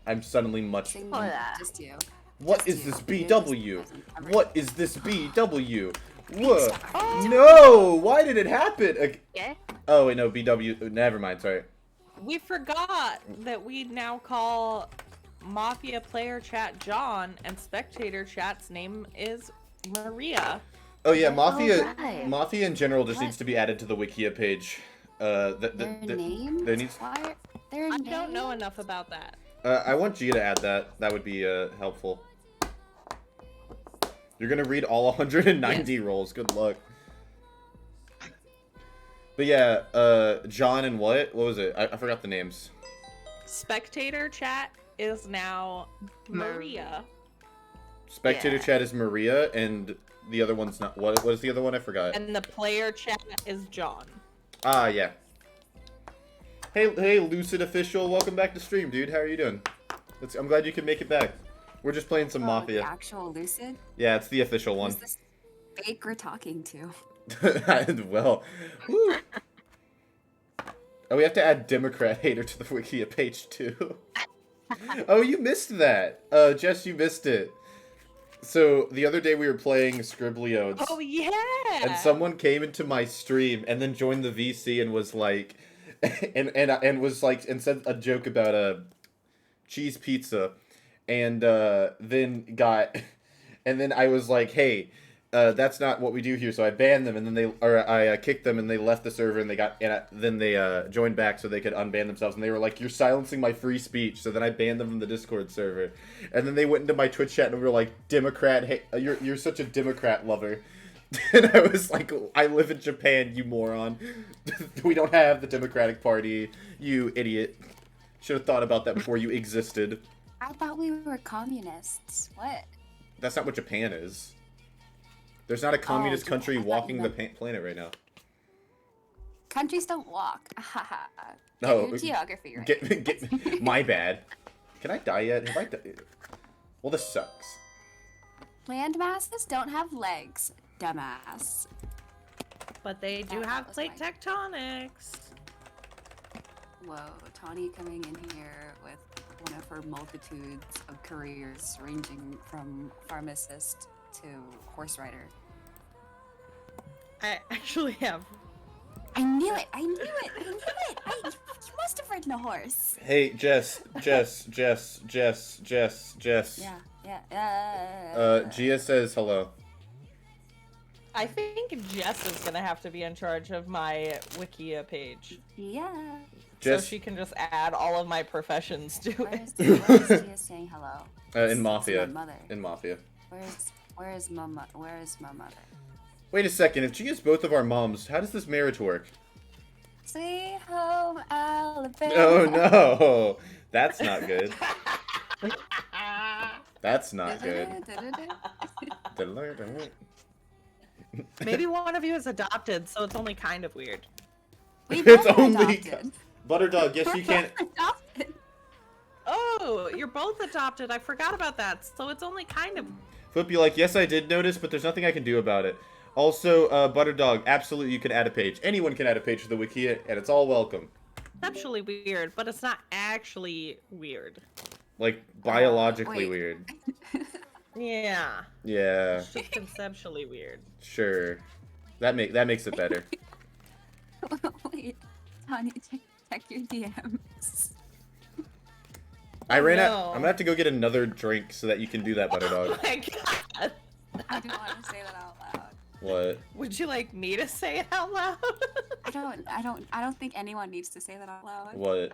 I'm suddenly much... Sing Hola. just you. What Just is you. this You're BW? just the peasant. What is this BW? What? No! Why did it happen? Yeah. Oh, wait, no, BW... Never mind, sorry. We forgot that we now call Mafia player chat John and spectator chat's name is Maria. Oh, yeah, Mafia... right. Mafia in general just What? needs to be added to the Wikia page. Their names? there needs... Why are their I names? don't know enough about that. I want Gia to add that. That would be helpful. You're gonna read all 190 rolls. Good luck. But yeah, John and what? What was it? I forgot the names. Spectator chat is now Maria. Spectator Yeah. chat is Maria, and the other one's not. What is the other one? I forgot. And the player chat is John. Ah, yeah. Hey, Lucid Official, welcome back to stream, dude. How are you doing? I'm glad you could make it back. We're just playing some The Mafia. actual Lucid? Yeah, it's the official one. Who's this fake we're talking to? Well, whew. Oh, we have to add Democrat hater to the Wikia page too. Oh, you missed that. Jess, you missed it. So the other day we were playing Scribliodes. Oh yeah. And someone came into my stream and then joined the VC and was like, and said a joke about a cheese pizza, and then I was like, hey, that's not what we do here. So I banned them, and then I kicked them, and they left the server, and then they joined back so they could unban themselves, and they were like, you're silencing my free speech. So then I banned them from the Discord server, and then they went into my Twitch chat and we were like, Democrat, hey, you're such a Democrat lover. And I was like, I live in Japan, you moron. We don't have the Democratic Party, you idiot. Should have thought about that before you existed. I thought we were communists. What? That's not what Japan is. There's not a communist country I thought walking you the meant- planet right now. Countries don't walk. Haha. No, Your geography, right? Get my bad. Can I die yet? Have I died? Well, this sucks. Land masses don't have legs, dumbass. But they do That have was plate my- tectonics. Whoa, Tawny coming in here with one of her multitudes of careers ranging from pharmacist to horse rider. I actually have. I knew it! I knew it! I knew it! You must have ridden a horse. Hey, Jess. Yeah. Gia says hello. I think Jess is gonna have to be in charge of my Wikia page. Yeah. Jess, So she can just add all of my professions to it. Where's Gia saying hello? in It's Mafia. my mother. In Mafia. Where's my mother? Wait a second. If Gia's both of our moms, how does this marriage work? Sweet home Alabama. Oh no, that's not good. That's not good. Maybe one of you is adopted, so it's only kind of weird. We It's both are only adopted. Butterdog. Yes, you can. Adopted. Oh, you're both adopted. I forgot about that. So it's only kind of. Flip, be like, yes, I did notice, but there's nothing I can do about it. Also, Butterdog, absolutely, you can add a page. Anyone can add a page to the Wikia, and it's all welcome. Conceptually weird, but it's not actually weird. Like, biologically wait. weird. Yeah. Yeah, It's just conceptually weird. sure. That makes it better. Wait, Tanya, check your DMs. I ran out. No. I'm gonna have to go get another drink so that you can do that, Oh Butterdog. my god. I don't want to say that out loud. What? Would you like me to say it out loud? I don't think anyone needs to say that out loud. What?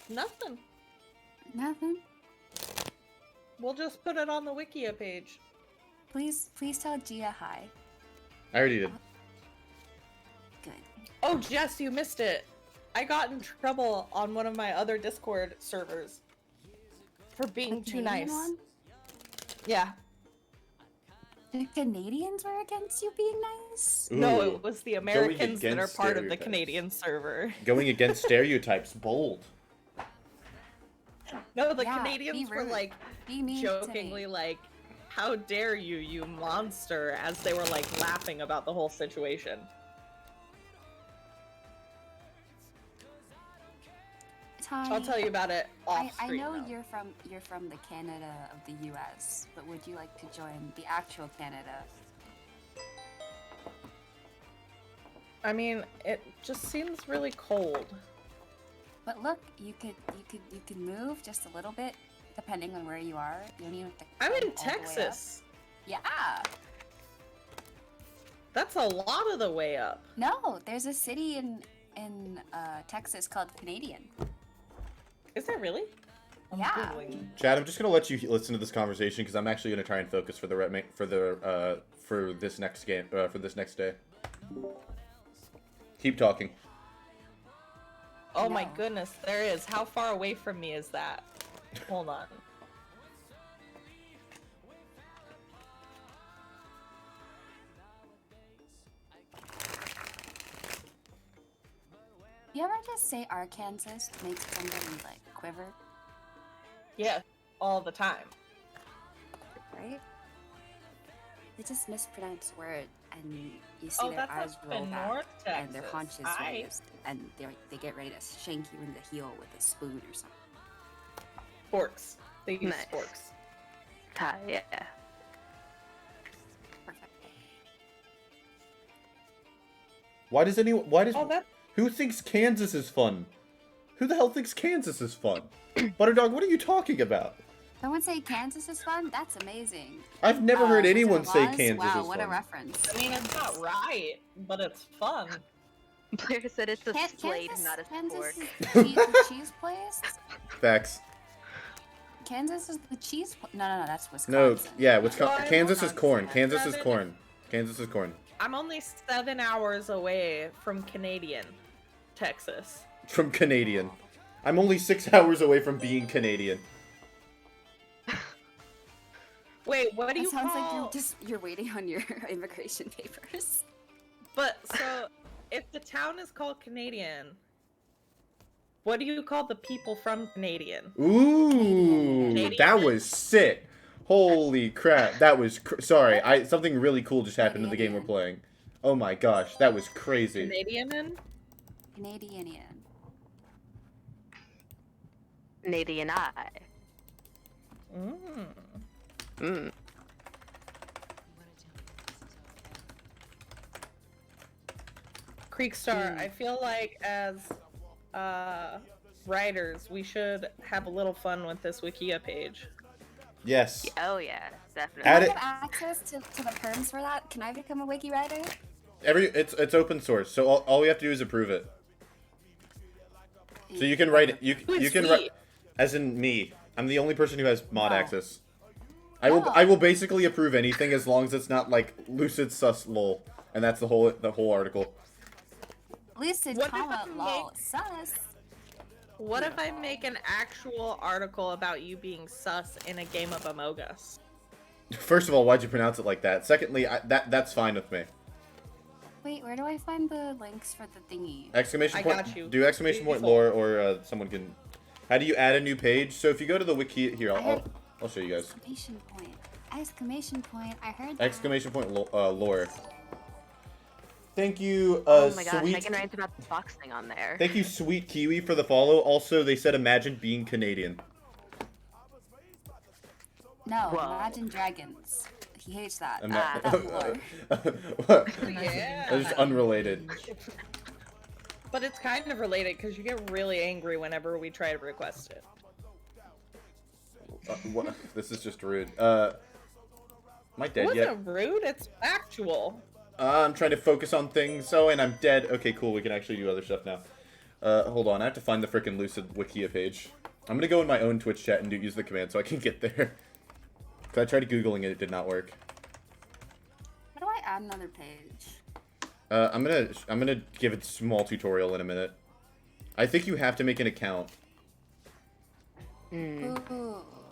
Nothing. Nothing. We'll just put it on the Wikia page. Please tell Gia hi. I already did. Good. Oh, Jess, you missed it. I got in trouble on one of my other Discord servers for being The too Canadian nice. one? Yeah. The Canadians were against you being nice? No, Ooh. it was the Americans that are against part of the stereotypes. Canadian server. Going against stereotypes. Bold. No, the Yeah, Canadians be were rude. like Be mean jokingly to me. like, "How dare you, you monster!" as they were like laughing about the whole situation. I'll tell you about it off I screen. know though. you're from the Canada of the US, but would you like to join the actual Canada? I mean, it just seems really cold. But look, you could move just a little bit depending on where you are. You don't even have to I'm climb in all the way up. Texas. Yeah. That's a lot of the way up. No, there's a city in Texas called Canadian. Is there really? I'm Yeah. Googling. Chad, I'm just gonna let you listen to this conversation because I'm actually gonna try and focus for for this next game for this next day. Keep talking. Oh my No. goodness, there is. How far away from me is that? Hold on. You ever just say Arkansas makes somebody like quiver? Yeah, all the time. Right? They just mispronounce word, and you see Oh, their that's eyes up roll in back, North and their Texas. haunches raised, and they get ready to shank you in the heel with a spoon or something. Forks. They use Nice. forks. Yeah. Perfect. Why does anyone? Why does? Oh, that Who thinks Kansas is fun? Who the hell thinks Kansas is fun? Butterdog, what are you talking about? Someone say Kansas is fun? That's amazing. I've never heard Wizard anyone of say Oz? Kansas Wow, is what fun. a reference. I mean, it's not right, but it's fun. Blair said it's a Kansas, slate, not a Kansas sport. is the cheese place? Facts. Kansas is the cheese place? No, that's Wisconsin. No, yeah, Why? Kansas is corn. Wisconsin. Kansas is corn. Kansas is corn. I'm only 7 hours away from Canadian, Texas. From Canadian. I'm only 6 hours away from being Canadian. Wait, what do That you sounds call... like you're waiting on your immigration papers. But, so, if the town is called Canadian, what do you call the people from Canadian? Ooh, Canadian. that was sick. Holy crap, that was sorry. Something really cool just happened in the game we're playing. Oh my gosh, that was crazy. Canadian? Canadian. Canadian eye. Mm. Creekstar, I feel like as writers, we should have a little fun with this Wikia page. Yes. Oh yeah, definitely. Add I it. have access to the terms for that. Can I become a wiki writer? It's open source, so all we have to do is approve it. So you can write it. You Who's can we? write, as in me. I'm the only person who has mod No. access. No. I will basically approve anything as long as it's not like lucid sus lol, and that's the whole article. Lucid, What if comma, I lol, make- sus. What if I make an actual article about you being sus in a game of Among Us? First of all, why'd you pronounce it like that? Secondly, that's fine with me. Wait, where do I find the links for the thingy? Exclamation I point. got you. Do exclamation point Beautiful. lore, or someone can. How do you add a new page? So if you go to the wiki here, I'll show you guys. Exclamation point. Exclamation point. I heard that. Exclamation point lore. Thank you, Oh my gosh, sweet. I can write about the box thing on there. Thank you, sweet Kiwi, for the follow. Also, they said imagine being Canadian. No, Whoa. Imagine Dragons. He hates that. Ima- That lore. Yeah. It's unrelated. But it's kind of related because you get really angry whenever we try to request it. What? This is just rude. Am I It dead yet? wasn't rude, it's factual. I'm trying to focus on things. Oh, and I'm dead. Okay, cool. We can actually do other stuff now. Hold on. I have to find the frickin' Lucid Wikia page. I'm gonna go in my own Twitch chat and use the command so I can get there. Cause I tried Googling it. It did not work. How do I add another page? I'm gonna give a small tutorial in a minute. I think you have to make an account. Ooh.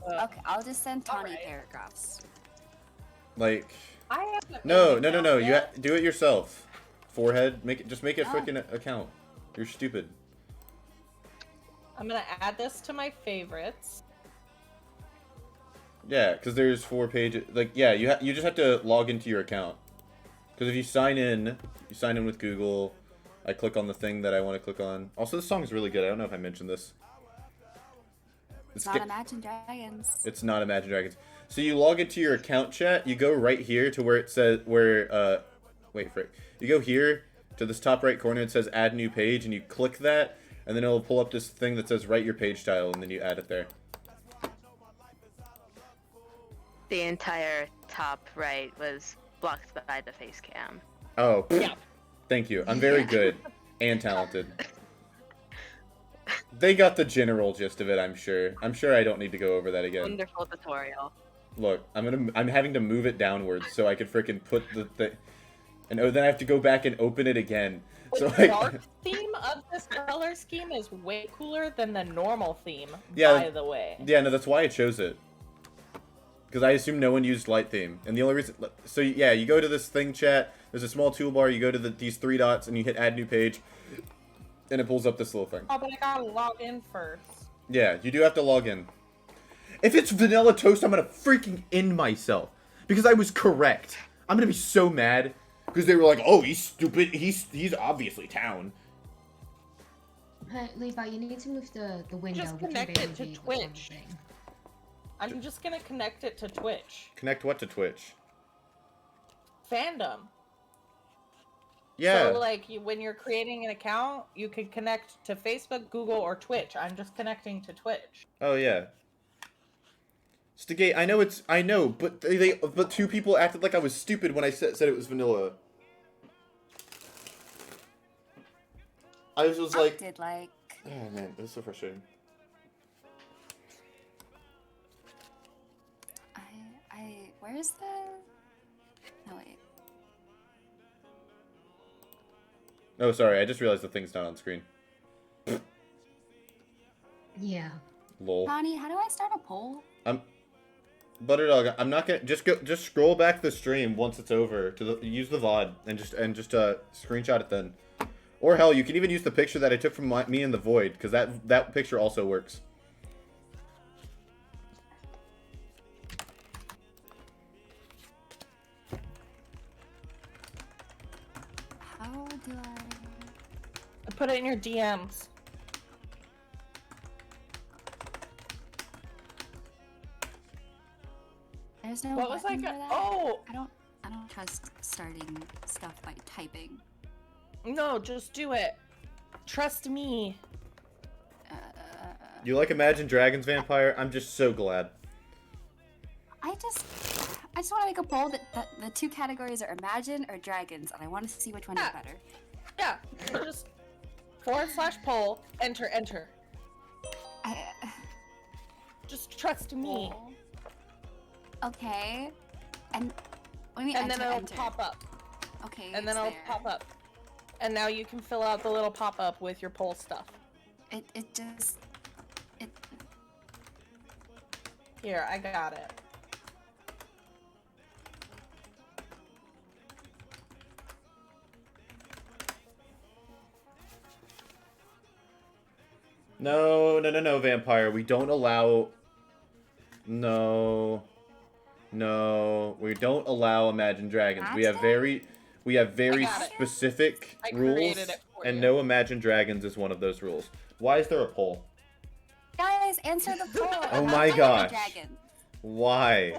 Okay, I'll just send Tawny alright. paragraphs. Like, I haven't no. made an You account do it yourself. Forehead. Just make a Oh. frickin' account. You're stupid. I'm gonna add this to my favorites. Yeah, because there's 4 pages. Like, yeah, you just have to log into your account. Because if you sign in with Google. I click on the thing that I want to click on. Also, this song's really good. I don't know if I mentioned this. It's not Imagine Dragons. It's not Imagine Dragons. So you log into your account chat. You go right here to where it says wait, frick. You go here to this top right corner. It says Add New Page, and you click that, and then it'll pull up this thing that says Write Your Page Style, and then you add it there. The entire top right was blocked by the face cam. Oh, Yeah. thank you. I'm very good and talented. They got the general gist of it, I'm sure. I'm sure I don't need to go over that again. Wonderful tutorial. Look, I'm having to move it downwards so I can frickin' put the and then I have to go back and open it again. So The like, dark theme of this color scheme is way cooler than the normal theme, Yeah. by the way. yeah, no, that's why I chose it. Because I assume no one used light theme, and the only reason. So yeah, you go to this thing chat. There's a small toolbar. You go to these 3 dots, and you hit Add New Page, and it pulls up this little thing. Oh, but I gotta log in first. Yeah, you do have to log in. If it's vanilla toast, I'm gonna freaking end myself. Because I was correct. I'm gonna be so mad. Because they were like, oh, he's stupid. He's obviously town. Hey, Levi, you need to move the window. Just We can connect barely it to read what's on the Twitch. thing. I'm just gonna connect it to Twitch. Connect what to Twitch? Fandom. Yeah. So, like, when you're creating an account, you could connect to Facebook, Google, or Twitch. I'm just connecting to Twitch. Oh, yeah. Stigate, I know, but but two people acted like I was stupid when I said it was vanilla. I was just like, Acted like. oh man, this is so frustrating. Where's the? No wait. Oh, sorry, I just realized the thing's not on screen. Yeah. Lol. Bonnie, how do I start a poll? Butterdog, I'm not gonna just scroll back the stream once it's over to use the VOD and just screenshot it then, or hell, you can even use the picture that I took from me in the void because that picture also works. How do I Put it in your DMs. There's no What was button like for that? oh I don't trust starting stuff by typing. no, just do it. Trust me. You like Imagine Dragons, Vampire? I'm just so glad. I just want to make a poll that the two categories are Imagine or Dragons, and I want to see which one is Yeah. better. Yeah, just /poll, enter. I, Just trust me. poll. Okay. And when we And enter, then it'll enter. pop up. Okay. And then it's it'll there. pop up. And now you can fill out the little pop-up with your poll stuff. It Here, I got it. No, Vampire. We don't allow... No, we don't allow Imagine Dragons. We have very I got it. specific I rules, created it for and you. no Imagine Dragons is one of those rules. Why is there a poll? guys, answer the poll. Oh I'm my not gosh. Dragon. Why?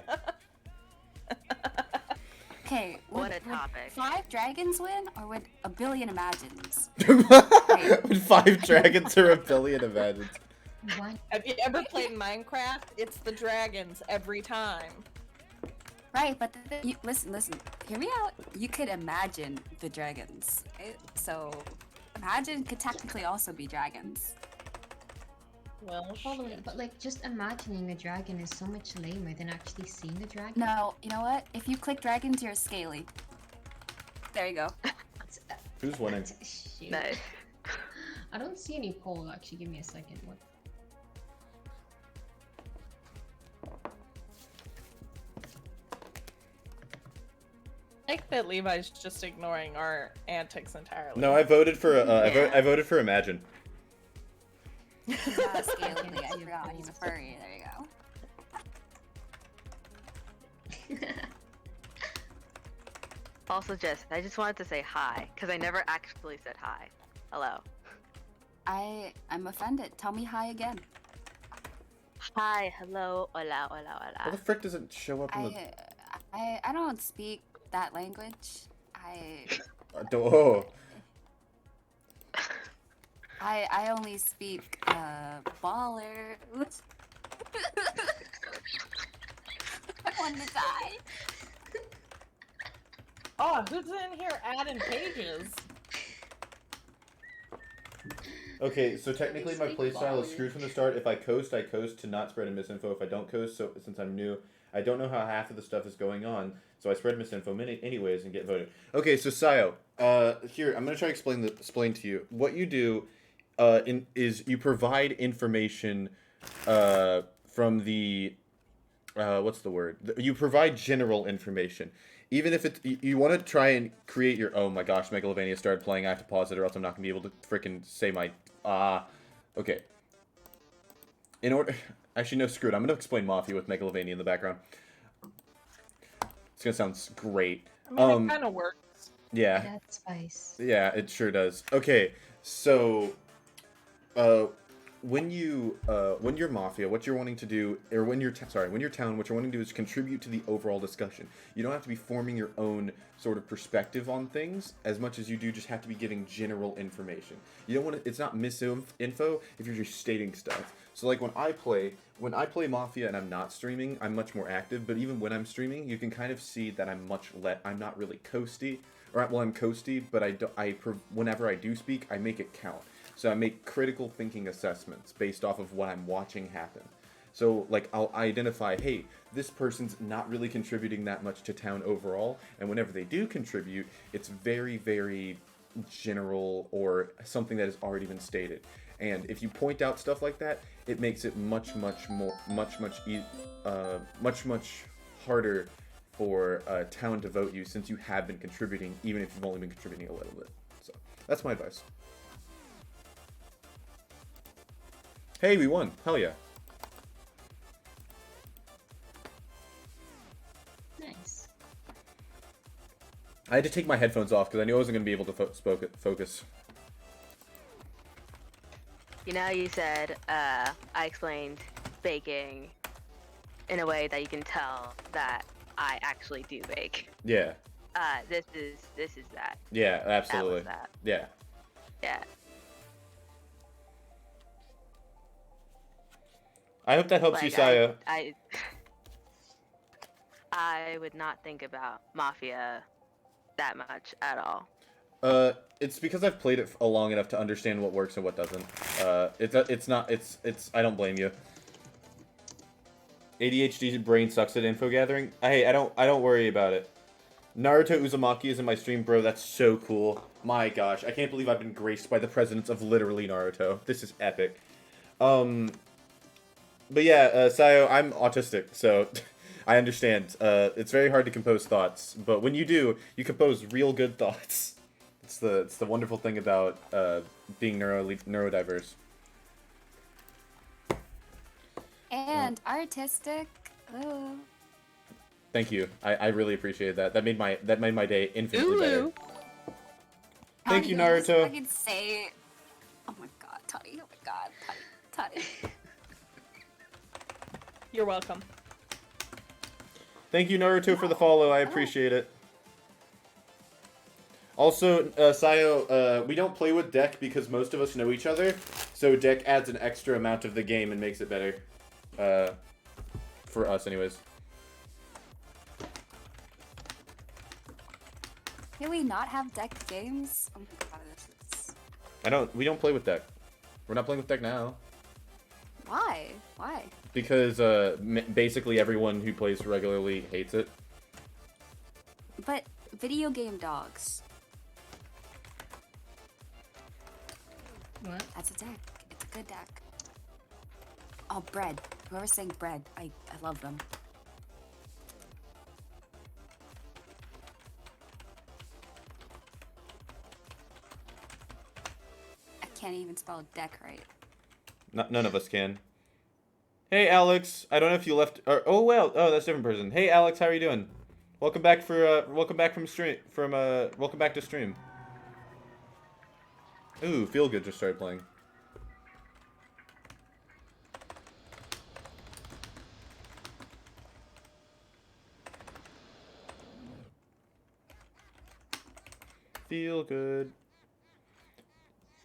Okay. What would- a topic. Would 5 dragons win, or would a billion Imagines? Would 5 dragons or a billion Imagines? One. Have you ever played Minecraft? It's the dragons every time. Right, but listen. Hear me out. You could imagine the dragons. So, Imagine could technically also be dragons. Well, Hold on, shit. but like just imagining a dragon is so much lamer than actually seeing a dragon. No, you know what? If you click dragons, you're a scaly. There you go. It's- Who's winning? Shit. Nice. I don't see any poll actually. Give me a second. What? I think that Levi's just ignoring our antics entirely. No, I voted for Yeah. I voted for Imagine. He's not a scaly. I forgot. He's a furry. There you go. Also, Jess, I just wanted to say hi, because I never actually said hi. Hello. I'm offended. Tell me hi again. Hi, hello, hola, hola, Why hola. the frick does it show up in the... I don't speak that language. Oh. I only speak baller. I want to die. Oh, who's in here adding pages? Okay, so technically my playstyle is screwed from the start. If I coast to not spread a misinfo. If I don't coast, so since I'm new, I don't know how half of the stuff is going on, so I spread misinfo anyways and get voted. Okay, so Sayo, here I'm gonna try to explain to you what you do. Is you provide information from the what's the word? You provide general information. Even if it's you want to try and create your oh my gosh, Megalovania started playing. I have to pause it or else I'm not gonna be able to freaking say my okay. In order, Actually, no, screw it. I'm gonna explain Mafia with Megalovania in the background. It's gonna sound great. I mean, it kind of works. Yeah. That's spice. Yeah, it sure does. Okay, so when you're Mafia, what you're wanting to do, or when you're when you're Town, what you're wanting to do is contribute to the overall discussion. You don't have to be forming your own sort of perspective on things as much as you do just have to be giving general information. You don't want to. It's not misinfo if you're just stating stuff. So like when I play Mafia and I'm not streaming, I'm much more active. But even when I'm streaming, you can kind of see that I'm I'm not really coasty. Well, I'm coasty, but whenever I do speak, I make it count. So I make critical thinking assessments based off of what I'm watching happen. So, like, I'll identify, hey, this person's not really contributing that much to Town overall, and whenever they do contribute, it's very, very general or something that has already been stated. And if you point out stuff like that, it makes it much harder for Town to vote you, since you have been contributing, even if you've only been contributing a little bit. So that's my advice. Hey, we won! Hell yeah! Nice. I had to take my headphones off because I knew I wasn't going to be able to focus. You know, you said I explained baking in a way that you can tell that I actually do bake. Yeah. This is that. Yeah, absolutely. That was that. Yeah. Yeah. I hope that helps you, Saya. I would not think about Mafia that much at all. It's because I've played it long enough to understand what works and what doesn't. I don't blame you. ADHD brain sucks at info gathering. Hey, I don't worry about it. Naruto Uzumaki is in my stream, bro. That's so cool. My gosh, I can't believe I've been graced by the presence of literally Naruto. This is epic. But yeah, Sayo, I'm autistic, so I understand. It's very hard to compose thoughts, but when you do, you compose real good thoughts. It's the wonderful thing about being neurodiverse. And artistic. Oh. Thank you. I really appreciate that. That made my day infinitely better. Thank you, Naruto. I can say, oh my god, Toddy. Oh my god, Toddy. You're welcome. Thank you, Naruto, for the follow. I appreciate it. Also, Sayo, we don't play with deck because most of us know each other, so deck adds an extra amount of the game and makes it better. For us, anyways. Can we not have deck games? Oh my god, this is... We don't play with deck. We're not playing with deck now. Why? Why? Because, basically everyone who plays regularly hates it. But video game dogs. What? That's a deck. It's a good deck. Oh, bread. Whoever's saying bread, I love them. I can't even spell deck right. None of us can. Hey, Alex. I don't know if you left. Oh well. Oh, that's a different person. Hey, Alex. How are you doing? Welcome back welcome back to stream. Ooh, Feel Good just started playing. Feel Good.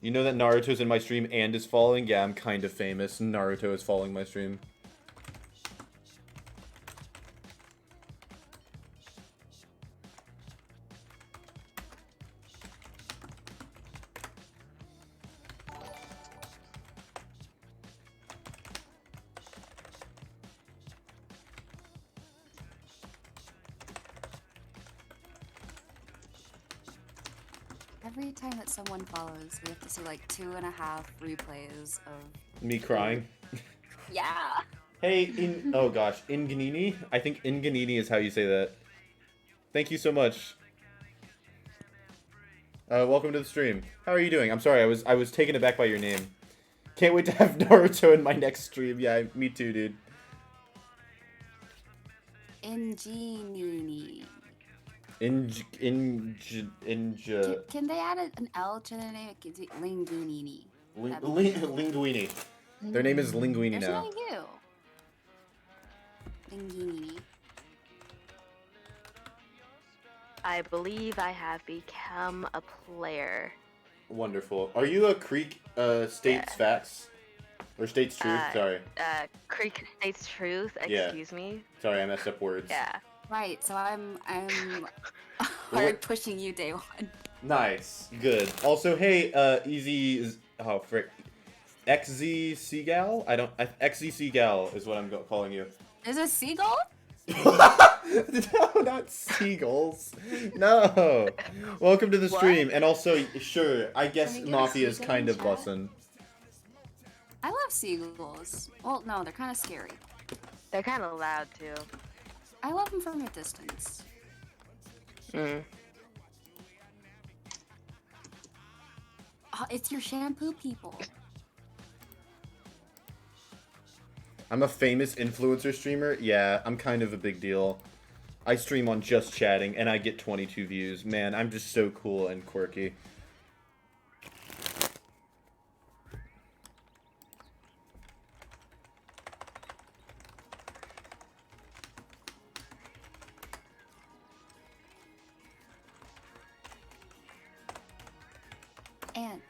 You know that Naruto's in my stream and is following? Yeah, I'm kind of famous. Naruto is following my stream. Every time that someone follows, we have to see like 2.5 replays of Me crying. Yeah. Hey, oh gosh, Inganini? I think Inganini is how you say that. Thank you so much. Welcome to the stream. How are you doing? I'm sorry, I was taken aback by your name. Can't wait to have Naruto in my next stream. Yeah, me too, dude. Ingenini. Can they add an L to their name? Linguini. Linguini. Their name is Linguini There's now. no U. Linguini. I believe I have become a player. Wonderful. Are you a Creek States Yeah. Facts? Or States Truth? Sorry. Creek States Truth, Yeah. excuse me. Sorry, I messed up words. Yeah. Right, so I'm hard pushing you day one. Nice. Good. Also, hey, Easy... Oh, frick. XZ Seagal? XZ Seagal is what I'm calling you. There's a seagull? No, not seagulls. No. Welcome to the stream. And also, sure, I guess Can we get a Mafia is seagull kind in of chat? bussin'. I love seagulls. Well, no, they're kind of scary. They're kind of loud too. I love them from a distance. Mm. Oh, it's your shampoo people. I'm a famous influencer streamer. Yeah, I'm kind of a big deal. I stream on Just Chatting, and I get 22 views. Man, I'm just so cool and quirky. And,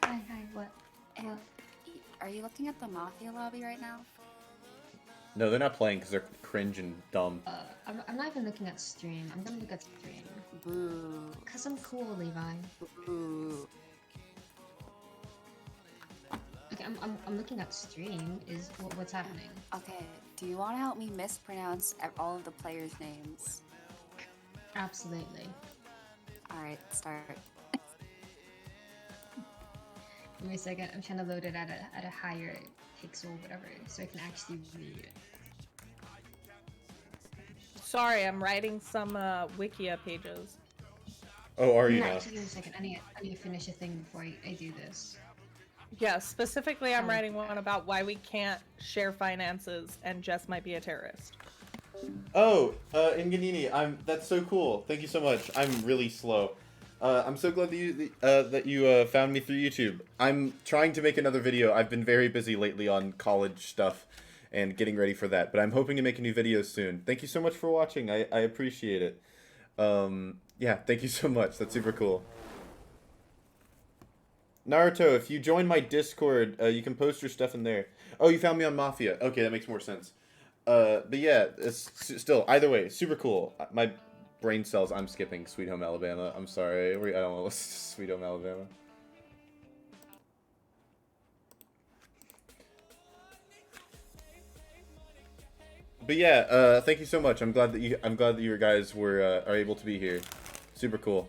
Hi, what? and, are you looking at the Mafia lobby right now? No, they're not playing because they're cringe and dumb. I'm not even looking at stream. I'm gonna look at stream. Boo. Cause I'm cool, Levi. Boo. Okay, I'm looking at stream. Is what's happening? Okay, do you want to help me mispronounce all of the players' names? Absolutely. Alright, start. Give me a second. I'm trying to load it at a higher pixel, whatever, so I can actually read it. Sorry, I'm writing some Wikia pages. Oh, are you Nice. now? Actually, give me a second. I need to finish a thing before I do this. Yeah, specifically I'm Oh. writing one about why we can't share finances and Jess might be a terrorist. Oh, Inganini, that's so cool. Thank you so much. I'm really slow. I'm so glad that you found me through YouTube. I'm trying to make another video. I've been very busy lately on college stuff and getting ready for that, but I'm hoping to make a new video soon. Thank you so much for watching. I appreciate it. Yeah, thank you so much. That's super cool. Naruto, if you join my Discord, you can post your stuff in there. Oh, you found me on Mafia. Okay, that makes more sense. But yeah, it's still, either way, super cool. My brain cells, I'm skipping Sweet Home Alabama. I'm sorry. I don't want to listen to Sweet Home Alabama. But yeah, thank you so much. I'm glad that you guys are able to be here. Super cool.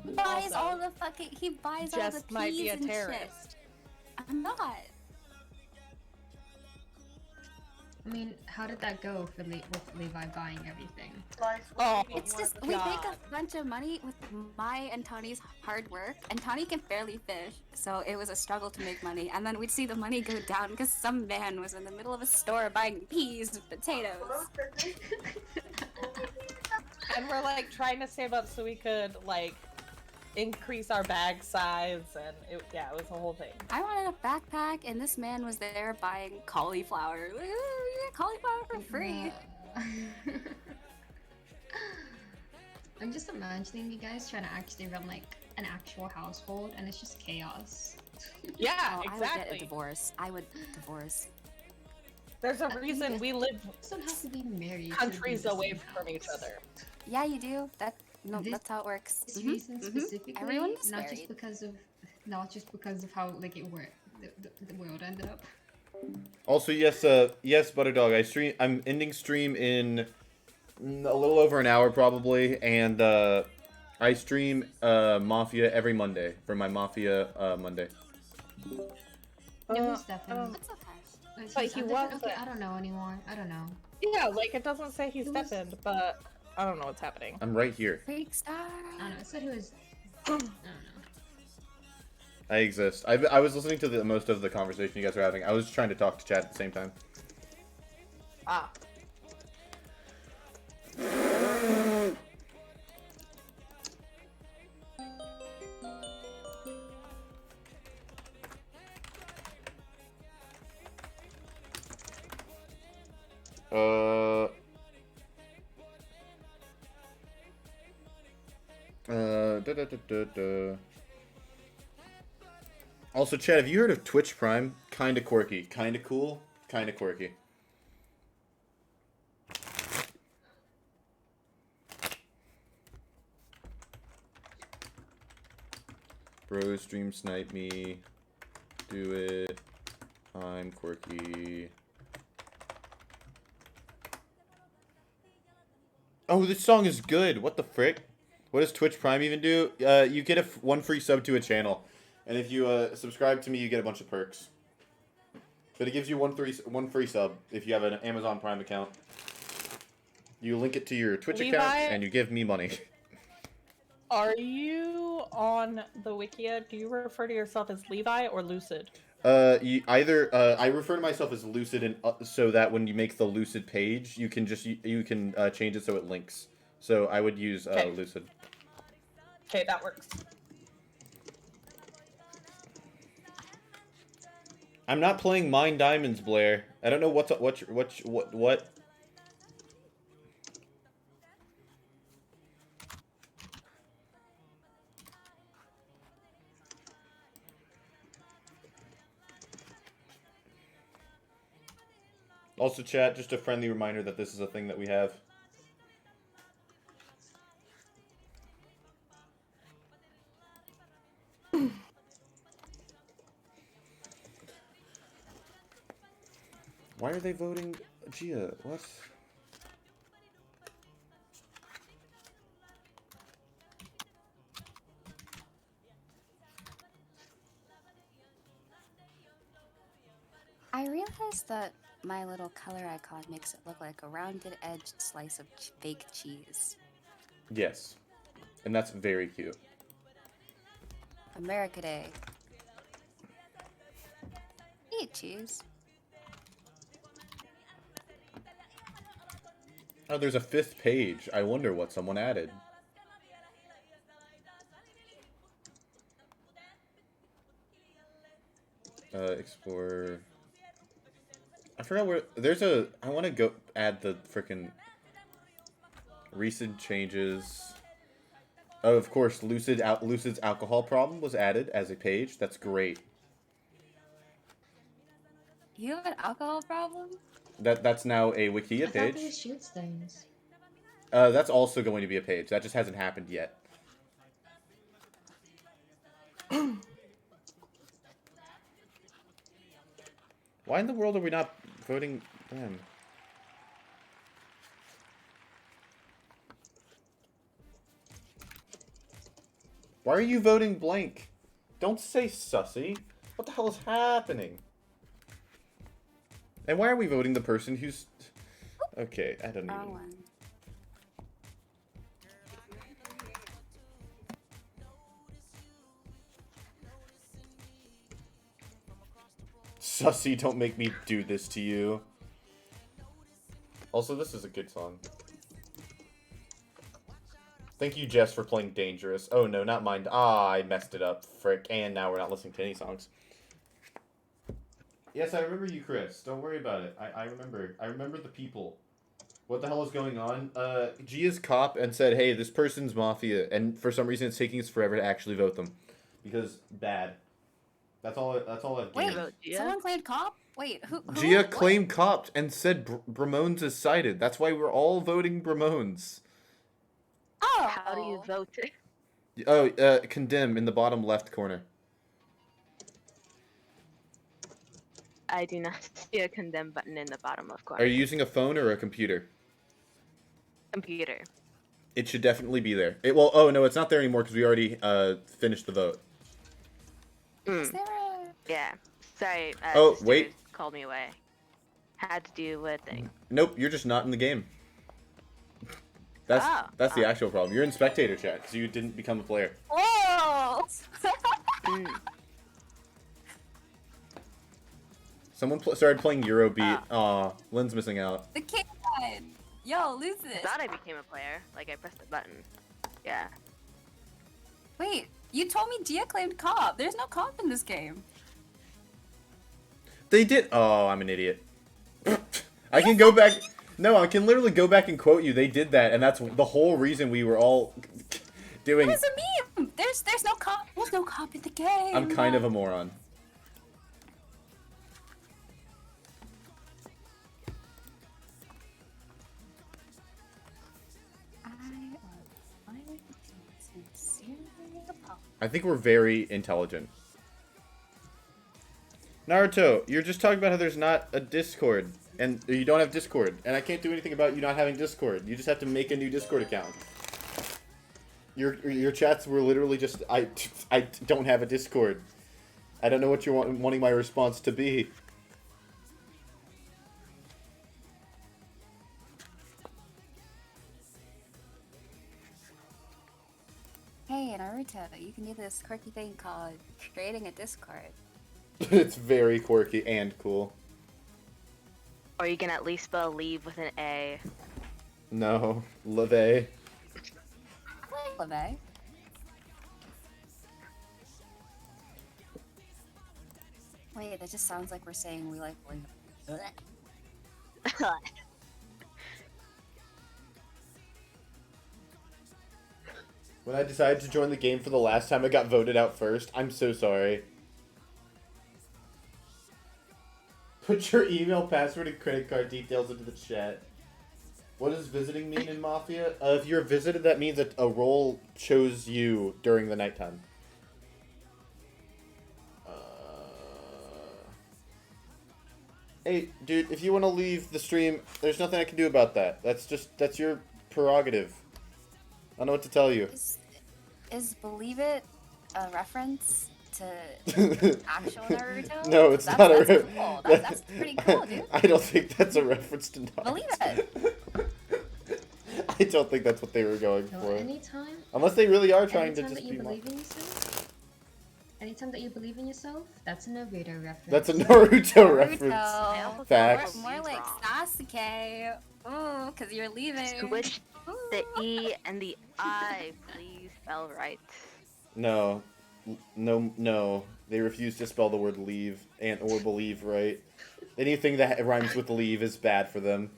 He buys Also, all the fucking. He buys all the Jess might be peas a and shit. terrorist. I'm not. I mean, how did that go with Levi buying everything? Oh, It's just my we God. make a bunch of money with my and Tawny's hard work, and Tawny can barely fish, so it was a struggle to make money. And then we'd see the money go down because some man was in the middle of a store buying peas and potatoes. And we're like trying to save up so we could like increase our bag size, and it was a whole thing. I wanted a backpack, and this man was there buying cauliflower. Like, "Oh, you get cauliflower for free." I'm just imagining you guys trying to actually run like an actual household, and it's just chaos. Yeah, Oh, I would get a exactly. divorce. I would divorce. There's a reason we live You don't have to be married. to countries be in the away same from each house. other. Yeah, you do. This- That's how it works. This Mhm, reason mhm. specifically, Everyone is not married. not just because of how like it worked, the world ended up. Also, yes, Butterdog, I'm ending stream in a little over an hour probably, and I stream Mafia every Monday for my Mafia Monday. It was Stefan. That's okay. It's But just- he I'm was different- okay, a- I don't know anymore. I don't know. Yeah, like it doesn't say he's It was- Stefan, but I don't know what's happening. I'm right here. Freak star. I don't know. It said it was. I don't know. I exist. I was listening to the most of the conversation you guys were having. I was trying to talk to chat at the same time. Ah. Da. Also, Chad, have you heard of Twitch Prime? Kinda quirky, kinda cool, kinda quirky. Bro, stream snipe me. Do it. I'm quirky. Oh, this song is good. What the frick? What does Twitch Prime even do? You get one free sub to a channel. And if you subscribe to me, you get a bunch of perks. But it gives you one free sub if you have an Amazon Prime account. You link it to your Twitch Levi? account, and you give me money. Are you on the Wikia? Do you refer to yourself as Levi or Lucid? I refer to myself as Lucid, and so that when you make the Lucid page, you can change it so it links. So I would use Lucid. Okay, that works. I'm not playing Mine Diamonds, Blair. I don't know what. Also, chat, just a friendly reminder that this is a thing that we have. Why are they voting Gia? What? I realized that my little color icon makes it look like a rounded edged slice of fake cheese. Yes. And that's very cute. America Day. Eat cheese. Oh, there's a 5th page. I wonder what someone added. Explore. I forgot where. There's a. I want to go add the frickin' recent changes. Oh, of course, Lucid's alcohol problem was added as a page. That's great. You have an alcohol problem? That's now a Wikia I thought page. they shoot things. That's also going to be a page. That just hasn't happened yet. Why in the world are we not voting them? Why are you voting blank? Don't say sussy. What the hell is happening? And why are we voting the person who's... Okay, I don't Wrong even... one. Sussy, don't make me do this to you. Also, this is a good song. Thank you, Jess, for playing Dangerous. Oh, no, not mine. Ah, I messed it up. Frick. And now we're not listening to any songs. Yes, I remember you, Chris. Don't worry about it. I remember. I remember the people. What the hell is going on? Gia's cop and said, hey, this person's Mafia. And for some reason, it's taking us forever to actually vote them. Because bad. That's all I've Wait, gained. someone claimed cop? Wait, who Gia what? claimed copped and said Bramones is cited. That's why we're all voting Bramones. Oh! How do you vote? Oh, condemn in the bottom left corner. I do not see a condemn button in the bottom left corner. Are you using a phone or a computer? Computer. It should definitely be there. Oh no, it's not there anymore because we already finished the vote. Is there a... Yeah. Sorry. Oh, sisters wait. Called me away. Had to do a thing. Nope, you're just not in the game. That's the actual problem. You're in spectator chat because you didn't become a player. Whoa! Someone started playing Eurobeat. Aw, Lynn's missing out. The king died. Yo, lose I it. thought I became a player. Like, I pressed the button. Yeah. Wait, you told me Gia claimed comp. There's no comp in this game. They did. Oh, I'm an idiot. I can go back. No, I can literally go back and quote you. They did that, and that's the whole reason we were all doing. What is a meme? There's no comp. There's no comp in the game. I'm kind of a moron. I think we're very intelligent. Naruto, you're just talking about how there's not a Discord, and you don't have Discord, and I can't do anything about you not having Discord. You just have to make a new Discord account. Your chats were literally just, I don't have a Discord. I don't know what you're wanting my response to be. Hey, Naruto, you can do this quirky thing called creating a Discord. It's very quirky and cool. Or you can at least spell leave with an A. No, Leve. Leve. Wait, that just sounds like we're saying we like. When I decided to join the game for the last time, I got voted out first. I'm so sorry. Put your email, password, and credit card details into the chat. What does visiting mean in Mafia? If you're visited, that means that a role chose you during the nighttime. Hey, dude, if you want to leave the stream, there's nothing I can do about that. That's your prerogative. I don't know what to tell you. Is Believe It a reference to actual Naruto? No, it's that's, not that's a reference. cool. That's pretty cool, dude. I don't think that's a reference to Naruto. Believe it. I don't think that's what they were going No, for. anytime. Unless they really are trying to Anytime just that you be believe in yourself. Anytime that you believe in yourself, that's a Naruto reference. That's a Naruto reference. Facts. More like Sasuke. Ooh, because you're leaving. Switch the E and the I, please spell right. No. No. They refuse to spell the word leave or believe right. Anything that rhymes with leave is bad for them.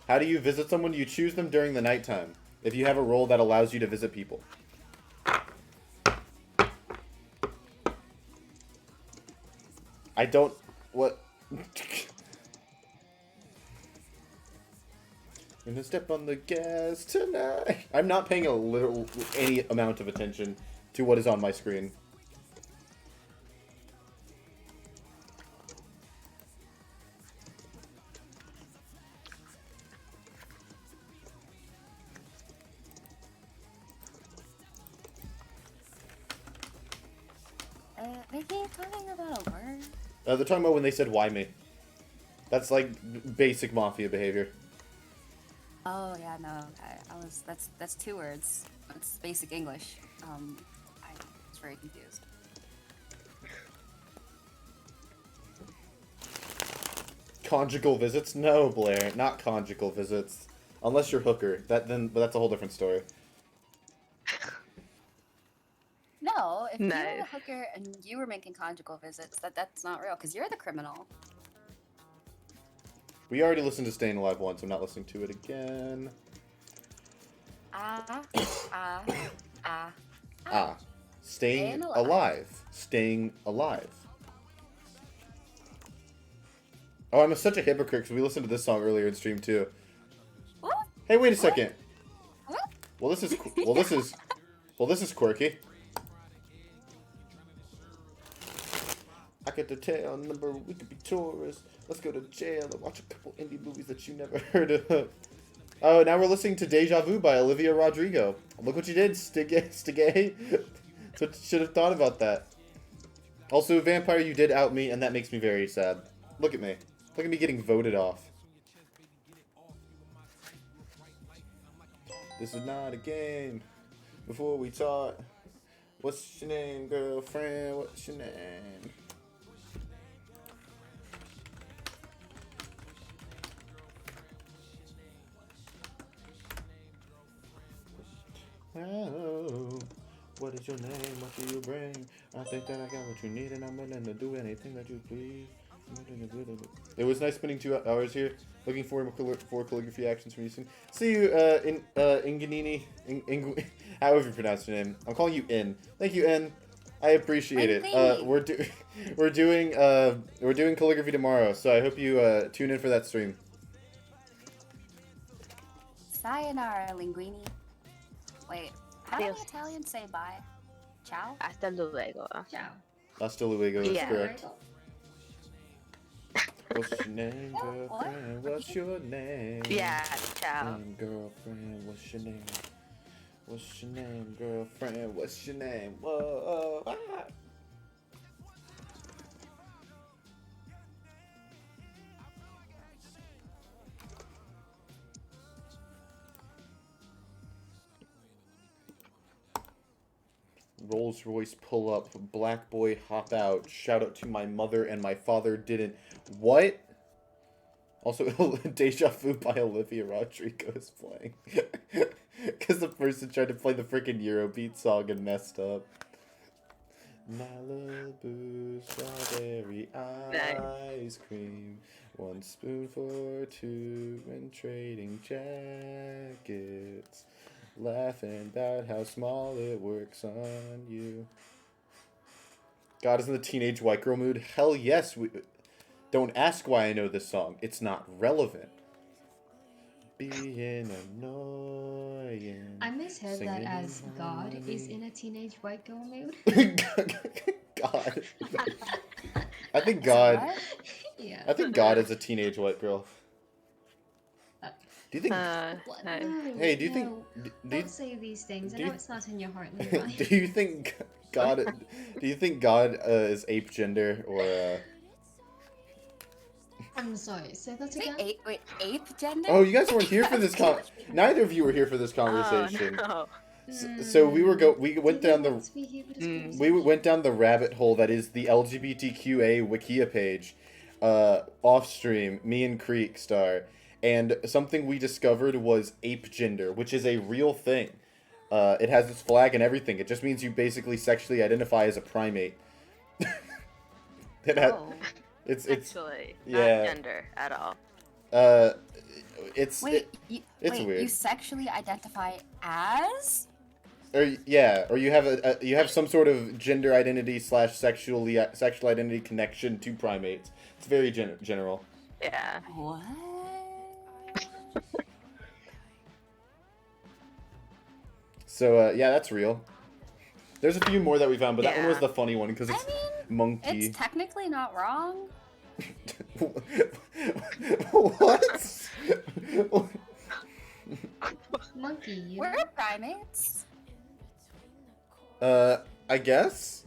How do you visit someone? You choose them during the nighttime. If you have a role that allows you to visit people. I don't... What? Gonna step on the gas tonight. I'm not paying any amount of attention to what is on my screen. They keep talking about a word. They're talking about when they said, why me? That's like basic Mafia behavior. Oh yeah, no, that's 2 words. It's basic English. I was very confused. Conjugal visits? No, Blair, not conjugal visits. Unless you're hooker. But that's a whole different story. No, if you were Nice. a hooker and you were making conjugal visits, that's not real, because you're the criminal. We already listened to Staying Alive once. I'm not listening to it again. Staying alive. Staying alive. Oh, I'm such a hypocrite because we listened to this song earlier in stream too. What? Hey, wait a second. What? Well, this is quirky. I get the tail number. We could be tourists. Let's go to jail and watch a couple indie movies that you never heard of. Oh, now we're listening to Deja Vu by Olivia Rodrigo. Look what you did, Stigay. So should have thought about that. Also, Vampire, you did out me, and that makes me very sad. Look at me. Look at me getting voted off. This is not a game. Before we talk, what's your name, girlfriend? What's your name? What is your name? What do you bring? I think that I got what you need, and I'm willing to do anything that you please. It was nice spending 2 hours here. Looking forward for calligraphy actions from you soon. See you, Inganini. However you pronounce your name. I'm calling you In. Thank you, In. I appreciate it. We're doing calligraphy tomorrow, so I hope you tune in for that stream. Sayonara, linguini. Wait, how do Adios. the Italians say bye? Ciao? Hasta luego. Ciao. Hasta luego, that's Yeah. correct. What's your name, girlfriend? What's your name? Yeah, ciao. Girlfriend, what's your name? What's your name, girlfriend? What's your name? Whoa, ah. Rolls Royce pull up, black boy hop out, shout out to my mother and my father didn't. What? Also, Deja Vu by Olivia Rodrigo is playing. Because the person tried to play the freaking Eurobeat song and messed up. Malibu strawberry ice cream. 1 spoon for 2 and trading jackets. Laughing about how small it works on you. God is in the teenage white girl mood. Hell yes. Don't ask why I know this song. It's not relevant. Being annoying. I misheard that singing as God harmony. is in a teenage white girl mood. God. I think God. What? Yeah. I think God is a teenage white girl. Do you think? What? No. No, Hey, do you think? no. Do you, Don't say these things. I do know you- it's not in your heart and mind. do you think God? Do you think God is ape gender or? I'm sorry. Say that Say again. ape gender? Oh, you guys weren't here for this Neither of you were here for this conversation. Oh, no. So we went Do down they the want to be here for this Mm. conversation? we went down the rabbit hole that is the LGBTQA Wikia page, off stream. Me and Creek Star, and something we discovered was ape gender, which is a real thing. It has its flag and everything. It just means you basically sexually identify as a primate. Oh, It's actually, yeah. not gender at all. It's Wait, it's wait, weird. you sexually identify as? Or you have you have some sort of gender identity / sexual identity connection to primates. It's very general. Yeah. What? So yeah, that's real. There's a few more that we found, but that one was Yeah. the funny one because it's monkey. It's technically not wrong. What? Monkey. You We're know? primates. I guess,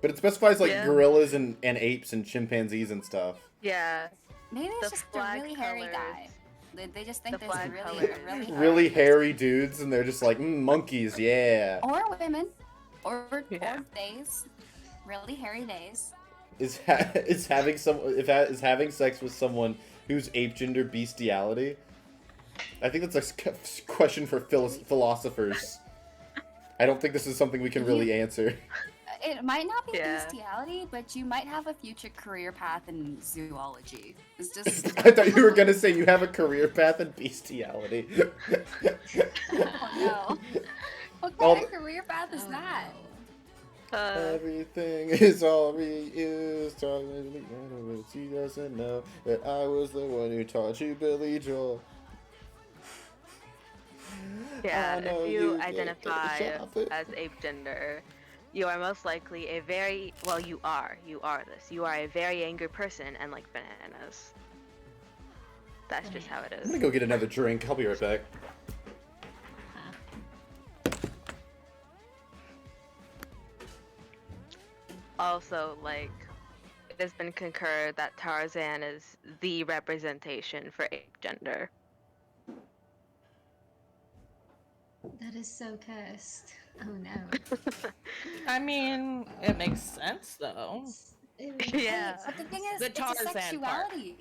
but it specifies like Yeah. gorillas and apes and chimpanzees and stuff. Yeah. Maybe it's The just a flag really hairy colors. guy. They just think The there's flag really, colors. really, Really hairy dudes, and they're just like monkeys, yeah. or women, or Yeah. days, really hairy days. Is having having sex with someone who's ape gender bestiality? I think that's a question for philosophers. I don't think this is something we can really answer. It might not be Yeah. bestiality, but you might have a future career path in zoology. It's just I thought you were gonna say you have a career path in bestiality. oh no. What All kind of career path is that? Everything is all reused. She doesn't know that I was the one who taught you Billy Joel. Yeah, I know if you you get identify shut off it. as ape gender, you are most likely a very you are a very angry person and like bananas. That's just how it I'm is. gonna go get another drink. I'll be right back. Also, like, it has been concurred that Tarzan is the representation for ape gender. That is so cursed. Oh no. I mean, it makes sense though. Yeah. But the thing is, The it's a Tarzan part. sexuality.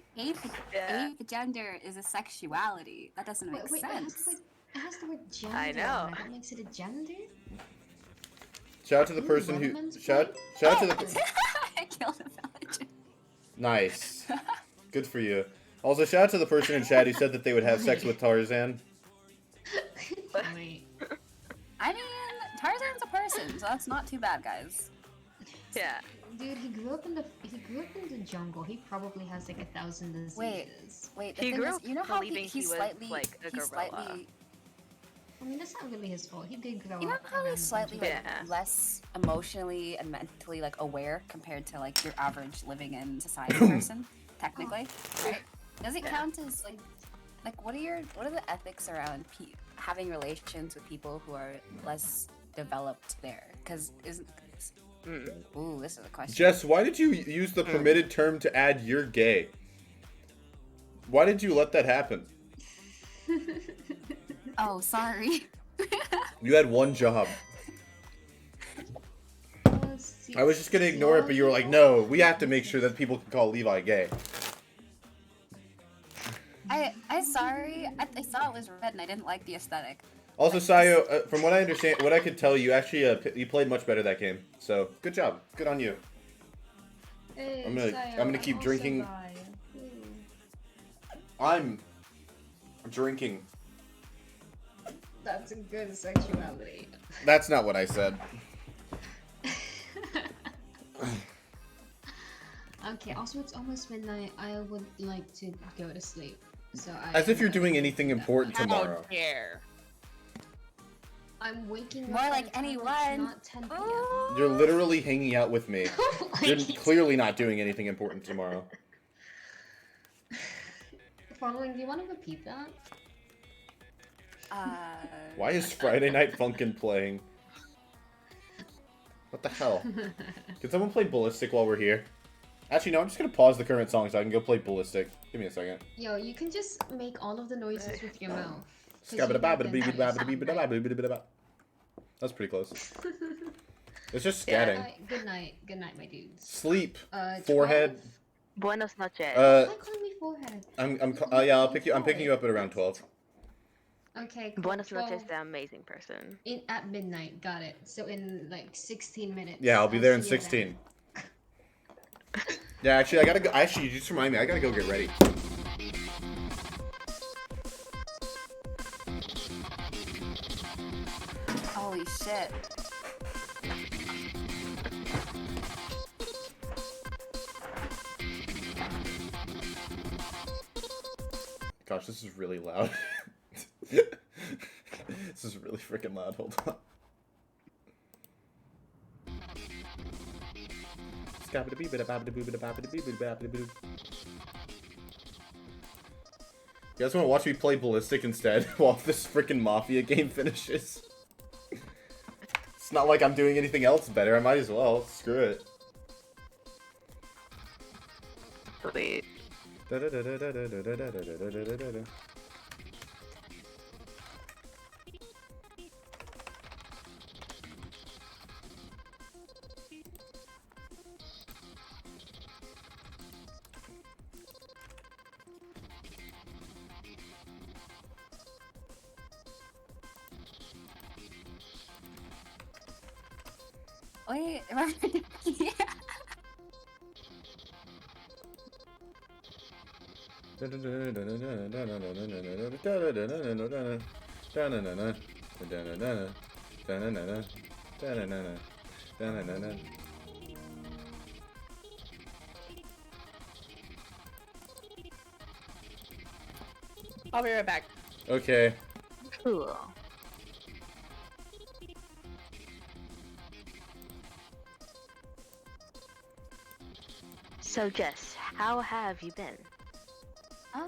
Yeah. Ape gender is a sexuality. That doesn't make Wait, sense. it has the word gender. I know. on it. That makes it a gender? Shout out to the Ooh, person who Waterman's shout plate? out to the I killed a villager. nice. Good for you. Also, shout out to the person in chat who said that they would have sex with Tarzan. Wait. I mean, Tarzan's a person, so that's not too bad, guys. Yeah. Dude, he grew up in the jungle. He probably has like 1,000 diseases. Wait. The He thing grew is, up you know how believing he he's was, slightly, like, a he's gorilla. slightly. I mean, that's not really his fault. He did grow You know up. how around he's slightly the like Yeah. less emotionally and mentally like aware compared to like your average living in society person, technically, right? Does it count as like what are the ethics around having relations with people who are less developed there? Because isn't ooh, this is a question. Jess, why did you use the permitted term to add "you're gay"? Why did you let that happen? Oh, sorry. You had one job. I was just gonna ignore it, but you were like, "No, we have to make sure that people can call Levi gay." I'm sorry. I saw it was red and I didn't like the aesthetic. Also, Sayo, from what I understand, what I could tell, you actually you played much better that game. So good job, good on you. Hey, I'm gonna keep also drinking. bi. Ooh. I'm drinking. That's a good sexuality. That's not what I said. Okay, also it's almost midnight. I would like to go to sleep. So As if you're doing anything important tomorrow. dare. I'm waking More up. at like a time it's anyone. Not 10 p.m. You're literally hanging out with me. You're Like, clearly not doing anything important tomorrow. Following, do you want to repeat that? Why is Friday Night Funkin' playing? What the hell? Can someone play Ballistic while we're here? Actually, no, I'm just gonna pause the current song so I can go play Ballistic. Give me a second. Yo, you can just make all of the noises with your mouth. 'Cause you make them very sound That's pretty close. It's just Yeah. scatting. Good night, my dudes. Sleep. 12? Forehead. Buenos noches. Why calling me forehead? Yeah, I'm picking you up at around 12. Okay, cool. Buenos noches, 12 the amazing person. at midnight. Got it. So in like 16 minutes. Yeah, I'll be there in see you 16. Yeah, actually, I gotta go. Actually, you just remind me. I gotta go get ready. holy shit. Gosh, this is really loud. This is really freaking loud. Hold on. You guys want to watch me play Ballistic instead while this freaking Mafia game finishes? It's not like I'm doing anything else better. I might as well. Screw it. Sweet. Wait, remember? Yeah. I'll be right back. Okay. Cool. So, Jess, how have you been? Uh,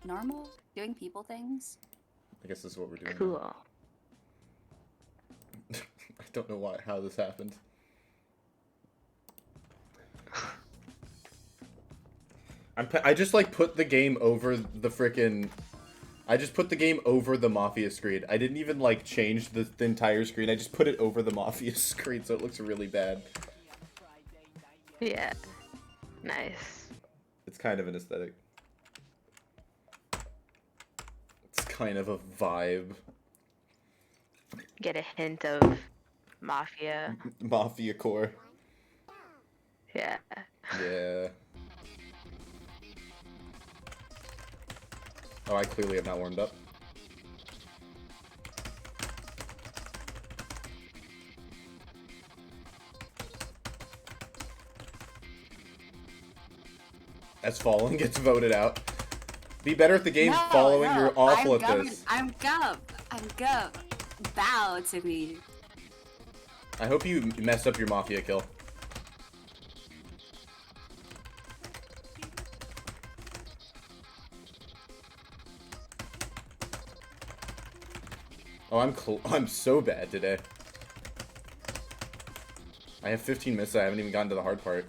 normal? Doing people things? I guess this is what we're doing. Cool. I don't know how this happened. I just like put the game over the frickin'. I just put the game over the Mafia screen. I didn't even like change the entire screen. I just put it over the Mafia screen so it looks really bad. Yeah. Nice. It's kind of an aesthetic. It's kind of a vibe. Get a hint of Mafia. Mafia core. Yeah. Yeah. Oh, I clearly have not warmed up. As Fallen gets voted out. Be better at the game, following. No, You're awful I'm at gov. this. I'm gov. I'm gov. Bow to me. I hope you mess up your Mafia kill. Oh, I'm so bad today. I have 15 misses. I haven't even gotten to the hard part.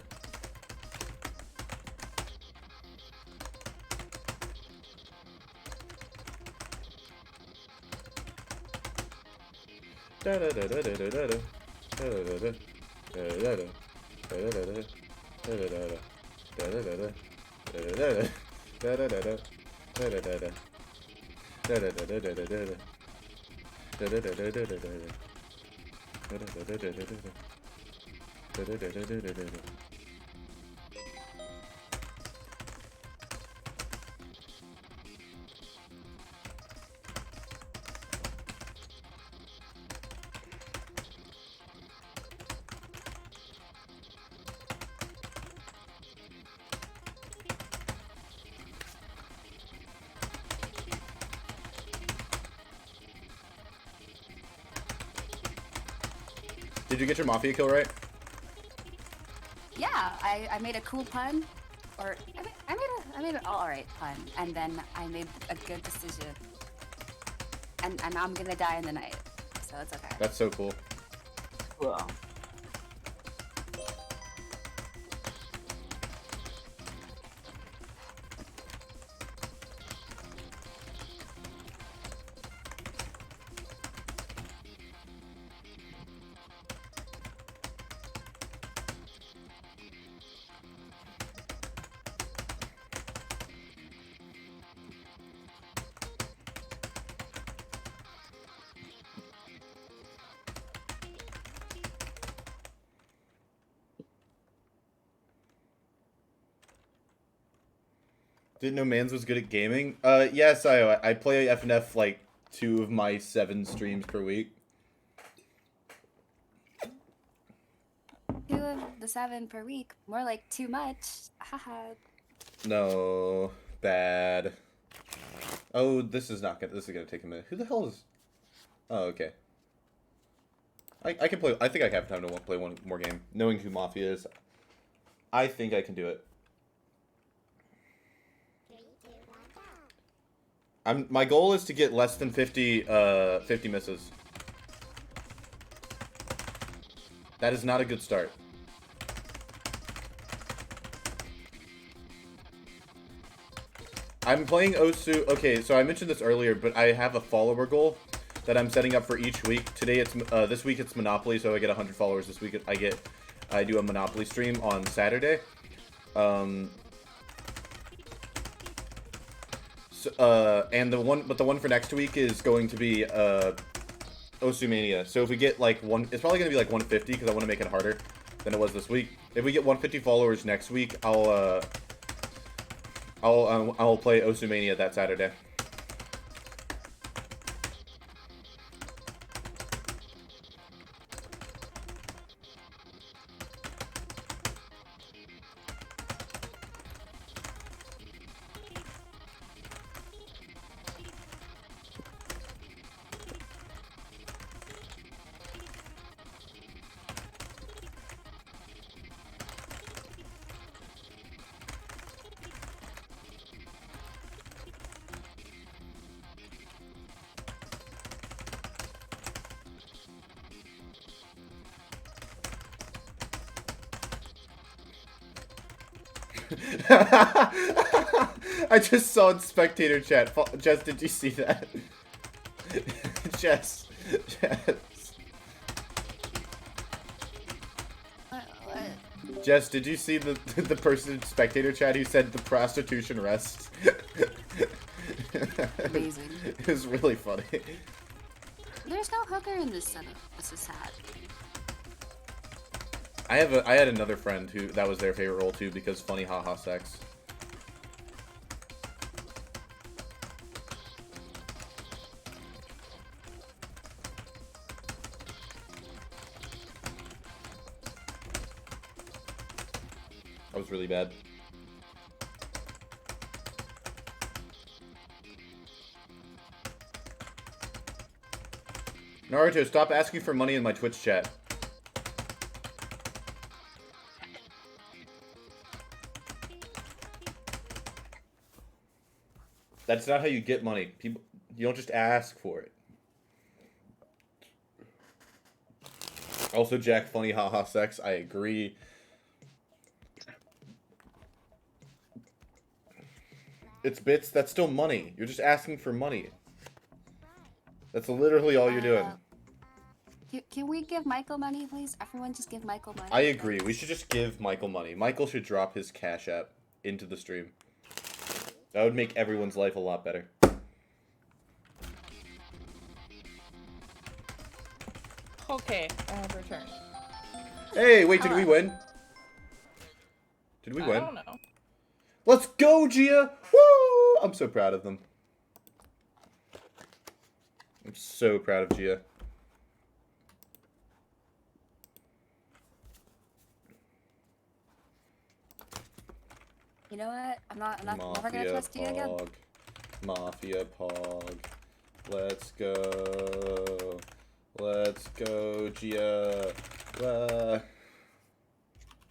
Did you get your Mafia kill right? Yeah, I made a cool pun, or I made an all right pun, and then I made a good decision, and I'm gonna die in the night, so it's okay. That's so cool. Cool. Didn't know Mans was good at gaming. Yes, I play FNF like 2 of my 7 streams per week. 2 of the 7 per week, more like too much. Haha. No, bad. Oh, this is not gonna. This is gonna take a minute. Who the hell is? Oh, okay. I can play. I think I have time to play one more game. Knowing who Mafia is, I think I can do it. My goal is to get less than 50 misses. That is not a good start. I'm playing Osu. Okay, so I mentioned this earlier, but I have a follower goal that I'm setting up for each week. Today it's this week it's Monopoly, so I get 100 followers. This week I do a Monopoly stream on Saturday. And the one for next week is going to be Osumania. So if we get like it's probably gonna be like 150 because I want to make it harder than it was this week. If we get 150 followers next week, I'll play Osumania that Saturday. I just saw in spectator chat. Jess, did you see that? Jess. What? Jess, did you see the person in spectator chat who said the prostitution rests? Amazing. It was really funny. There's no hooker in this setup. This is sad. I had another friend who that was their favorite role too because funny haha sex. That was really bad. Naruto, stop asking for money in my Twitch chat. That's not how you get money. People, you don't just ask for it. Also, Jack, funny haha sex. I agree. It's bits. That's still money. You're just asking for money. That's literally all you're doing. Can we give Michael money, please? Everyone just give Michael money. I agree. We should just give Michael money. Michael should drop his Cash App into the stream. That would make everyone's life a lot better. Okay, I have returned. Hey, wait, did we win? Did we I win? don't know. Let's go, Gia! Woo! I'm so proud of them. I'm so proud of Gia. You know what? I'm never gonna trust you again. Mafia Pog. Let's go. Let's go, Gia.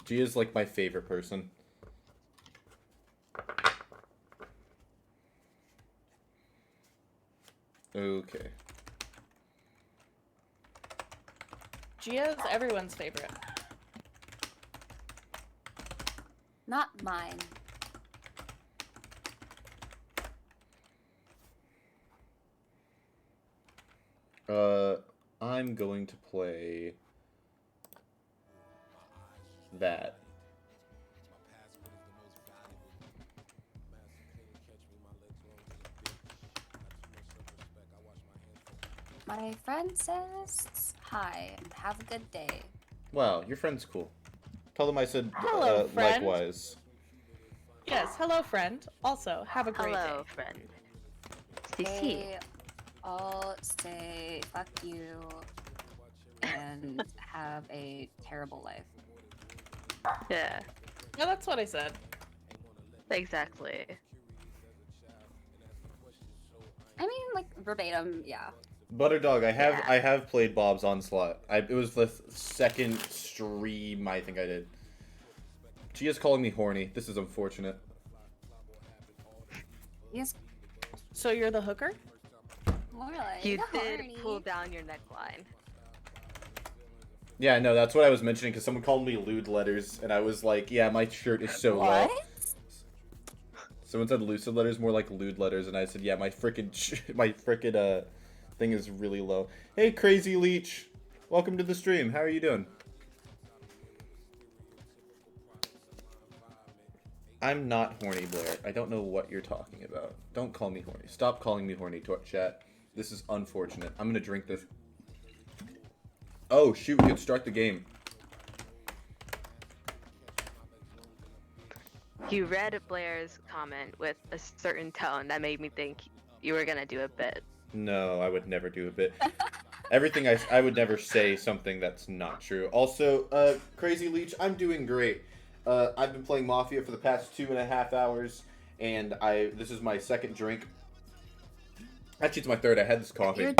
Gia's like my favorite person. Okay. Gia's everyone's favorite. Not mine. I'm going to play that. My friend says hi and have a good day. Wow, your friend's cool. Tell them I said Hello, friend. likewise. Yes, hello, friend. Also, have a great Hello, day. friend. They all say fuck you and have a terrible life. Yeah, Yeah, that's what I said. exactly. I mean, like verbatim, yeah. Butterdog, I Yeah. have played Bob's Onslaught. It was the second stream I think I did. Gia's calling me horny. This is unfortunate. Yes, So you're the hooker? more like You horny. did pull down your neckline. Yeah, no, that's what I was mentioning because someone called me lewd letters, and I was like, yeah, my shirt is so low. What? Someone said lucid letters, more like lewd letters, and I said, yeah, my frickin' thing is really low. Hey, Crazy Leech, welcome to the stream. How are you doing? I'm not horny, Blair. I don't know what you're talking about. Don't call me horny. Stop calling me horny, chat. This is unfortunate. I'm gonna drink this. Oh, shoot, we could start the game. You read Blair's comment with a certain tone that made me think you were gonna do a bit. No, I would never do a bit. Everything I would never say something that's not true. Also, Crazy Leech, I'm doing great. I've been playing Mafia for the past 2.5 hours, and this is my second drink. Actually, it's my third. I had this coffee.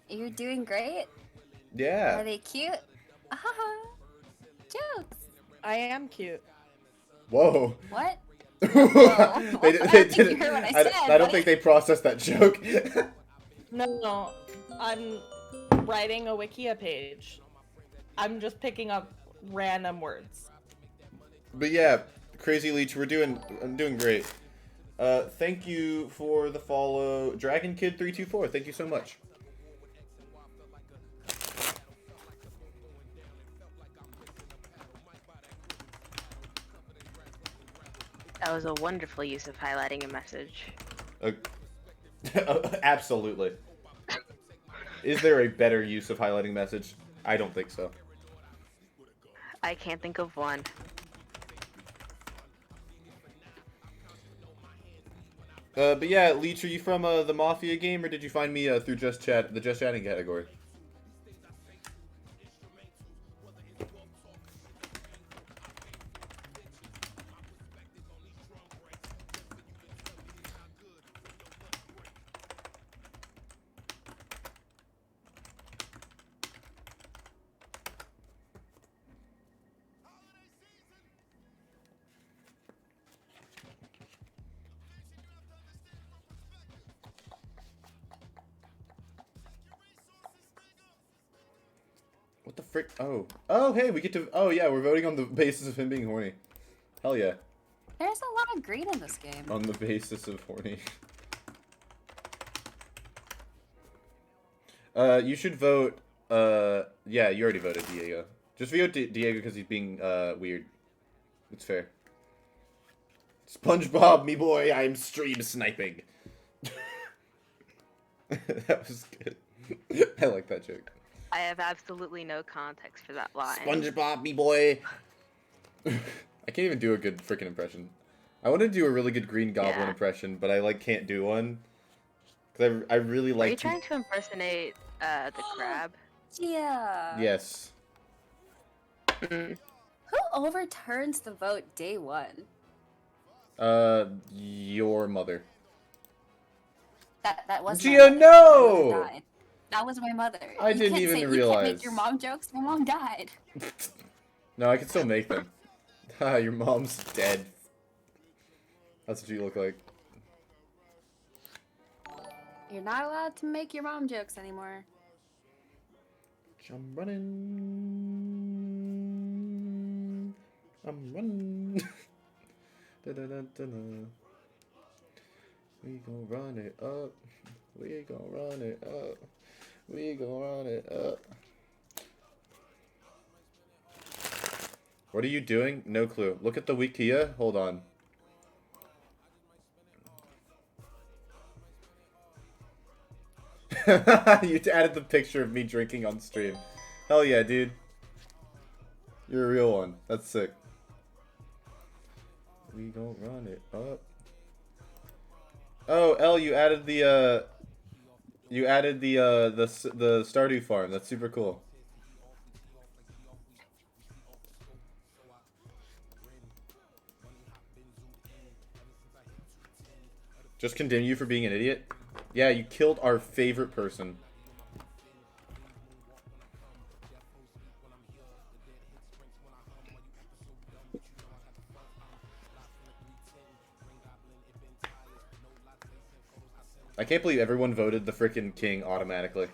You're doing great. Yeah. Are they cute? Jokes. I am cute. Whoa. What? they think you didn't. heard what I said, I don't buddy. think they processed that joke. No, I'm writing a Wikia page. I'm just picking up random words. But yeah, Crazy Leech, I'm doing great. Thank you for the follow, Dragon Kid 324. Thank you so much. That was a wonderful use of highlighting a message. Absolutely. Is there a better use of highlighting message? I don't think so. I can't think of one. But yeah, Leech, are you from the Mafia game, or did you find me through the Just Chatting category? What the frick? Oh. Oh, hey, we get to... Oh, yeah, we're voting on the basis of him being horny. Hell yeah. There's a lot of green in this game. On the basis of horny. You should vote... Yeah, you already voted Diego. Just vote Diego because he's being, weird. It's fair. SpongeBob, me boy, I'm stream sniping. That was good. I like that joke. I have absolutely no context for that line. SpongeBob, me boy. I can't even do a good freaking impression. I want to do a really good Green Goblin impression, but I like can't do one because I really like. Are you trying to impersonate the crab? Yeah. Yes. Who overturns the vote day one? Your mother. That was Gia, my mother. no! My mother died. That was my mother. I didn't can't even say, realize. You can't make your mom jokes. My mom died. No, I can still make them. Ha, your mom's dead. That's what you look like. You're not allowed to make your mom jokes anymore. I'm running. I'm running. Da, da, da, da, da. We gon' run it up. We gon' run it up. We gon' run it up. What are you doing? No clue. Look at the Wikia. Hold on. You added the picture of me drinking on stream. Hell yeah, dude. You're a real one. That's sick. We gon' run it up. Oh, L, you added the the Stardew farm. That's super cool. Just condemn you for being an idiot? Yeah, you killed our favorite person. I can't believe everyone voted the frickin' king automatically.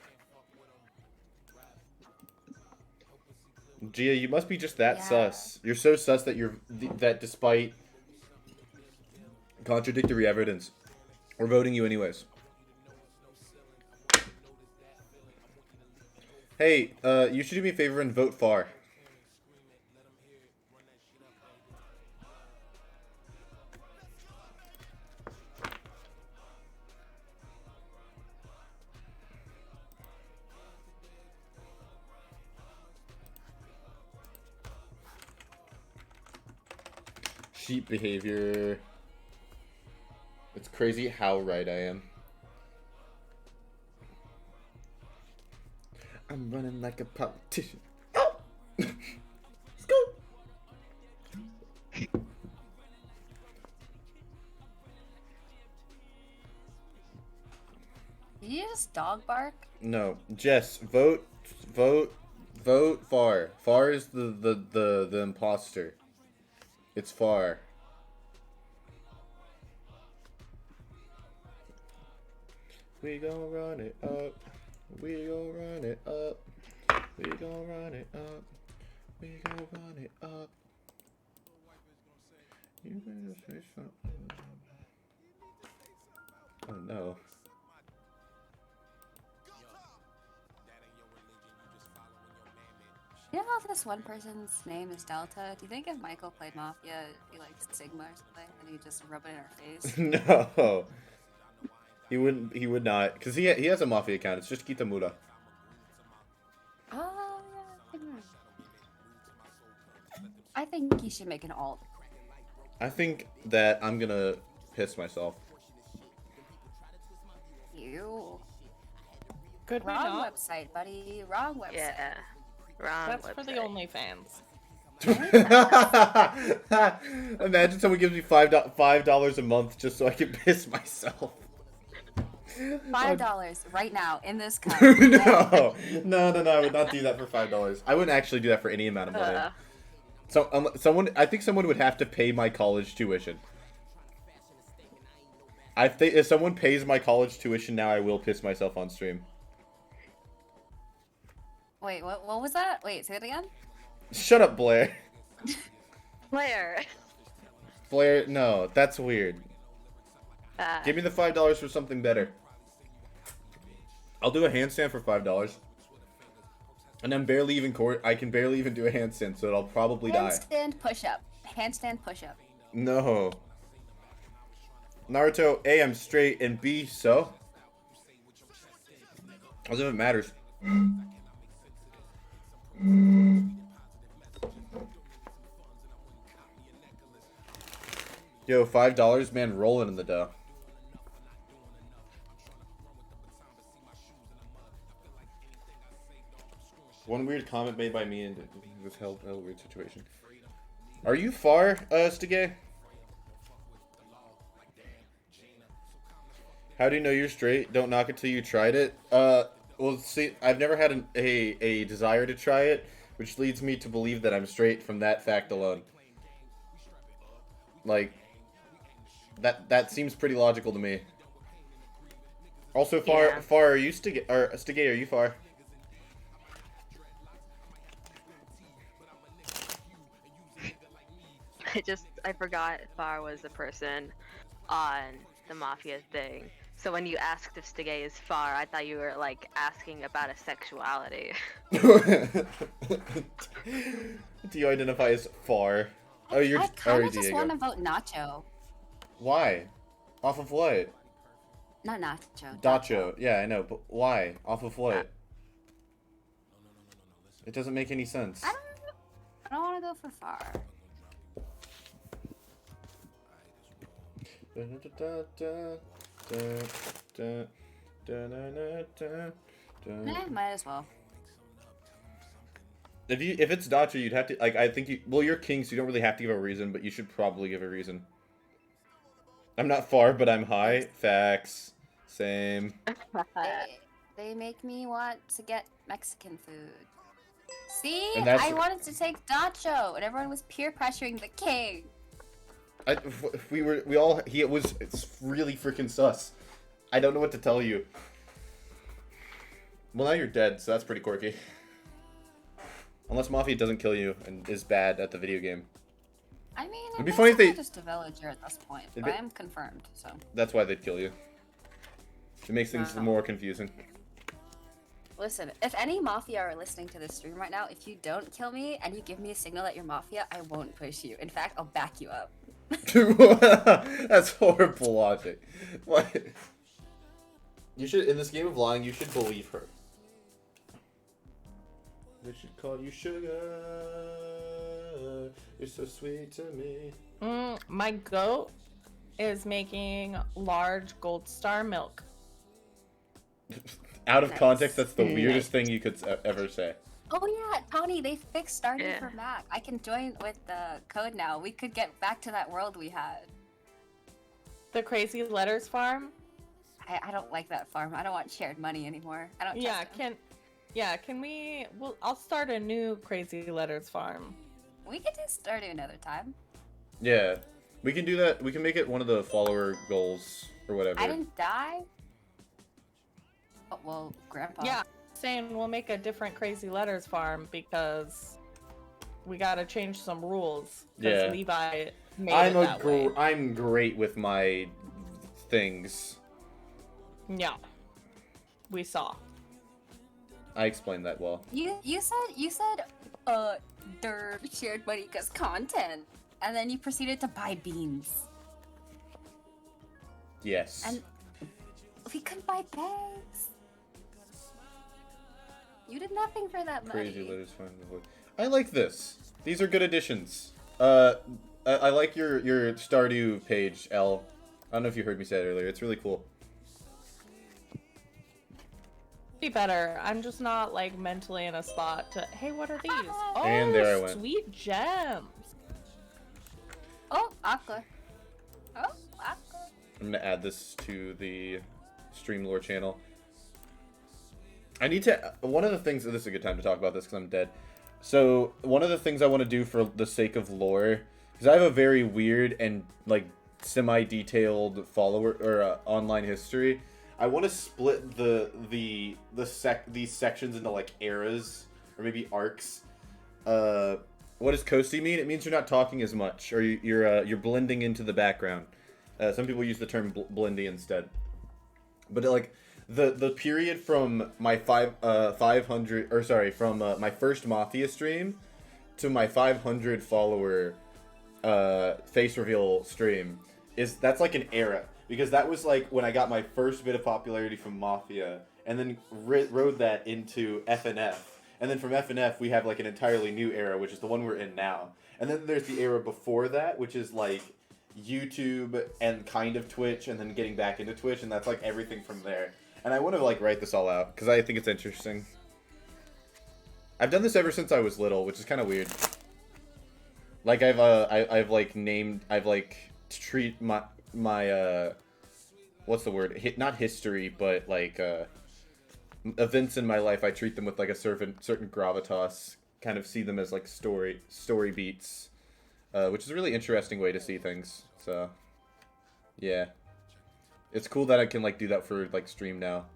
Gia, you must be just that sus. You're so sus that that despite contradictory evidence, we're voting you anyways. Hey, you should do me a favor and vote far. Sheep behavior. It's crazy how right I am. I'm running like a politician. Oh! Scoop! Did you just dog bark? No, Jess, vote far. Far is the imposter. It's far. We gon' run it up. We gon' run it up. We gon' run it up. We gon' run it up. You better say something. Oh no. You know if this one person's name is Delta? Do you think if Michael played Mafia, it'd be like Sigma or something, and he'd just rub it in our face? No. He wouldn't. He would not, because he has a Mafia account. It's just Kitamura. Oh, yeah. think you should make an alt. I think that I'm gonna piss myself. You. Could we Wrong not? website, buddy. Wrong website. Yeah. Wrong That's website. for the OnlyFans. Imagine someone gives me $5 a month just so I can piss myself. $5 right now in this cup. No, I would not do that for $5. I wouldn't actually do that for any amount of money. So, I think someone would have to pay my college tuition. I think if someone pays my college tuition now, I will piss myself on stream. Wait, what was that? Wait, say it again? Shut up, Blair. Blair. Blair, no, that's weird. Give me the $5 for something better. I'll do a handstand for $5. And I'm barely even I can barely even do a handstand, so I'll probably die. Handstand push-up. Handstand push-up. No. Naruto, A, I'm straight, and B, so? As if it matters. Yo, $5, man, rolling in the dough. One weird comment made by me and this hell weird situation. Are you far, Stige? How do you know you're straight? Don't knock it till you tried it. Well, see, I've never had a desire to try it, which leads me to believe that I'm straight from that fact alone. Like, that seems pretty logical to me. Also, far, are you Stige? Or Stige, are you far? I forgot Far was the person on the Mafia thing. So when you asked if Stige is Far, I thought you were like asking about a sexuality. Do you identify as Far? Oh, you're I kind of just Diego. want to vote Nacho. Why? Off of what? Not Nacho. Dacho. Yeah, I know, but why? Off of what? It doesn't make any sense. I don't want to go for Far. Might as well. If it's Dacho, you'd have to I think you're king, so you don't really have to give a reason, but you should probably give a reason. I'm not far, but I'm high. Facts. Same. They make me want to get Mexican food. See, And that's- I wanted to take Dacho, and everyone was peer pressuring the king. It's really freaking sus. I don't know what to tell you. Well, now you're dead, so that's pretty quirky. Unless Mafia doesn't kill you and is bad at the video game. I mean, It'd be funny if they- just a villager at this point, It'd but be- I am confirmed, so. That's why they'd kill you. It makes things Wow. more confusing. Listen, if any Mafia are listening to this stream right now, if you don't kill me and you give me a signal that you're Mafia, I won't push you. In fact, I'll back you up. That's horrible logic. What? You should, in this game of lying, you should believe her. They should call you sugar. You're so sweet to me. My goat is making large gold star milk. Out of Nice. context, that's the weirdest thing you could ever say. Oh yeah, Tawny, they fixed Stardew Yeah. for Mac. I can join with the code now. We could get back to that world we had. The Crazy Letters farm. I don't like that farm. I don't want shared money anymore. I don't trust them. Can we? Well, I'll start a new Crazy Letters farm. We could do Stardew another time. Yeah, we can do that. We can make it one of the follower goals or whatever. I didn't die. Oh, well, Grandpa. Yeah, saying we'll make a different Crazy Letters farm because we gotta change some rules. 'Cause Yeah. Levi made I'm it that way. I'm great with my things. Yeah. We saw. I explained that well. You said shared money because content, and then you proceeded to buy beans, Yes. and we couldn't buy bags. You did nothing for that money. Crazy letters find the void. I like this. These are good additions. I like your Stardew page, L. I don't know if you heard me say it earlier. It's really cool. Be better. I'm just not like mentally in a spot to. Hey, what are these? Oh, And there I went. Sweet gems. Oh, Aqua. Oh, Aqua. I'm gonna add this to the Stream Lore channel. I need to. One of the things. This is a good time to talk about this because I'm dead. So one of the things I want to do for the sake of lore, because I have a very weird and like semi-detailed follower or online history. I want to split these sections into like eras or maybe arcs. What does coasty mean? It means you're not talking as much, or you're blending into the background. Some people use the term blendy instead. But like the period from my my first Mafia stream to my 500 follower face reveal stream that's like an era, because that was like when I got my first bit of popularity from Mafia, and then rode that into FNF. And then from FNF, we have like an entirely new era, which is the one we're in now. And then there's the era before that, which is like YouTube and kind of Twitch, and then getting back into Twitch, and that's like everything from there. And I want to like write this all out because I think it's interesting. I've done this ever since I was little, which is kind of weird. Like I've treat my what's the word? Not history, but like events in my life. I treat them with like a certain gravitas. Kind of see them as like story beats, which is a really interesting way to see things. So, yeah, it's cool that I can like do that for like stream now.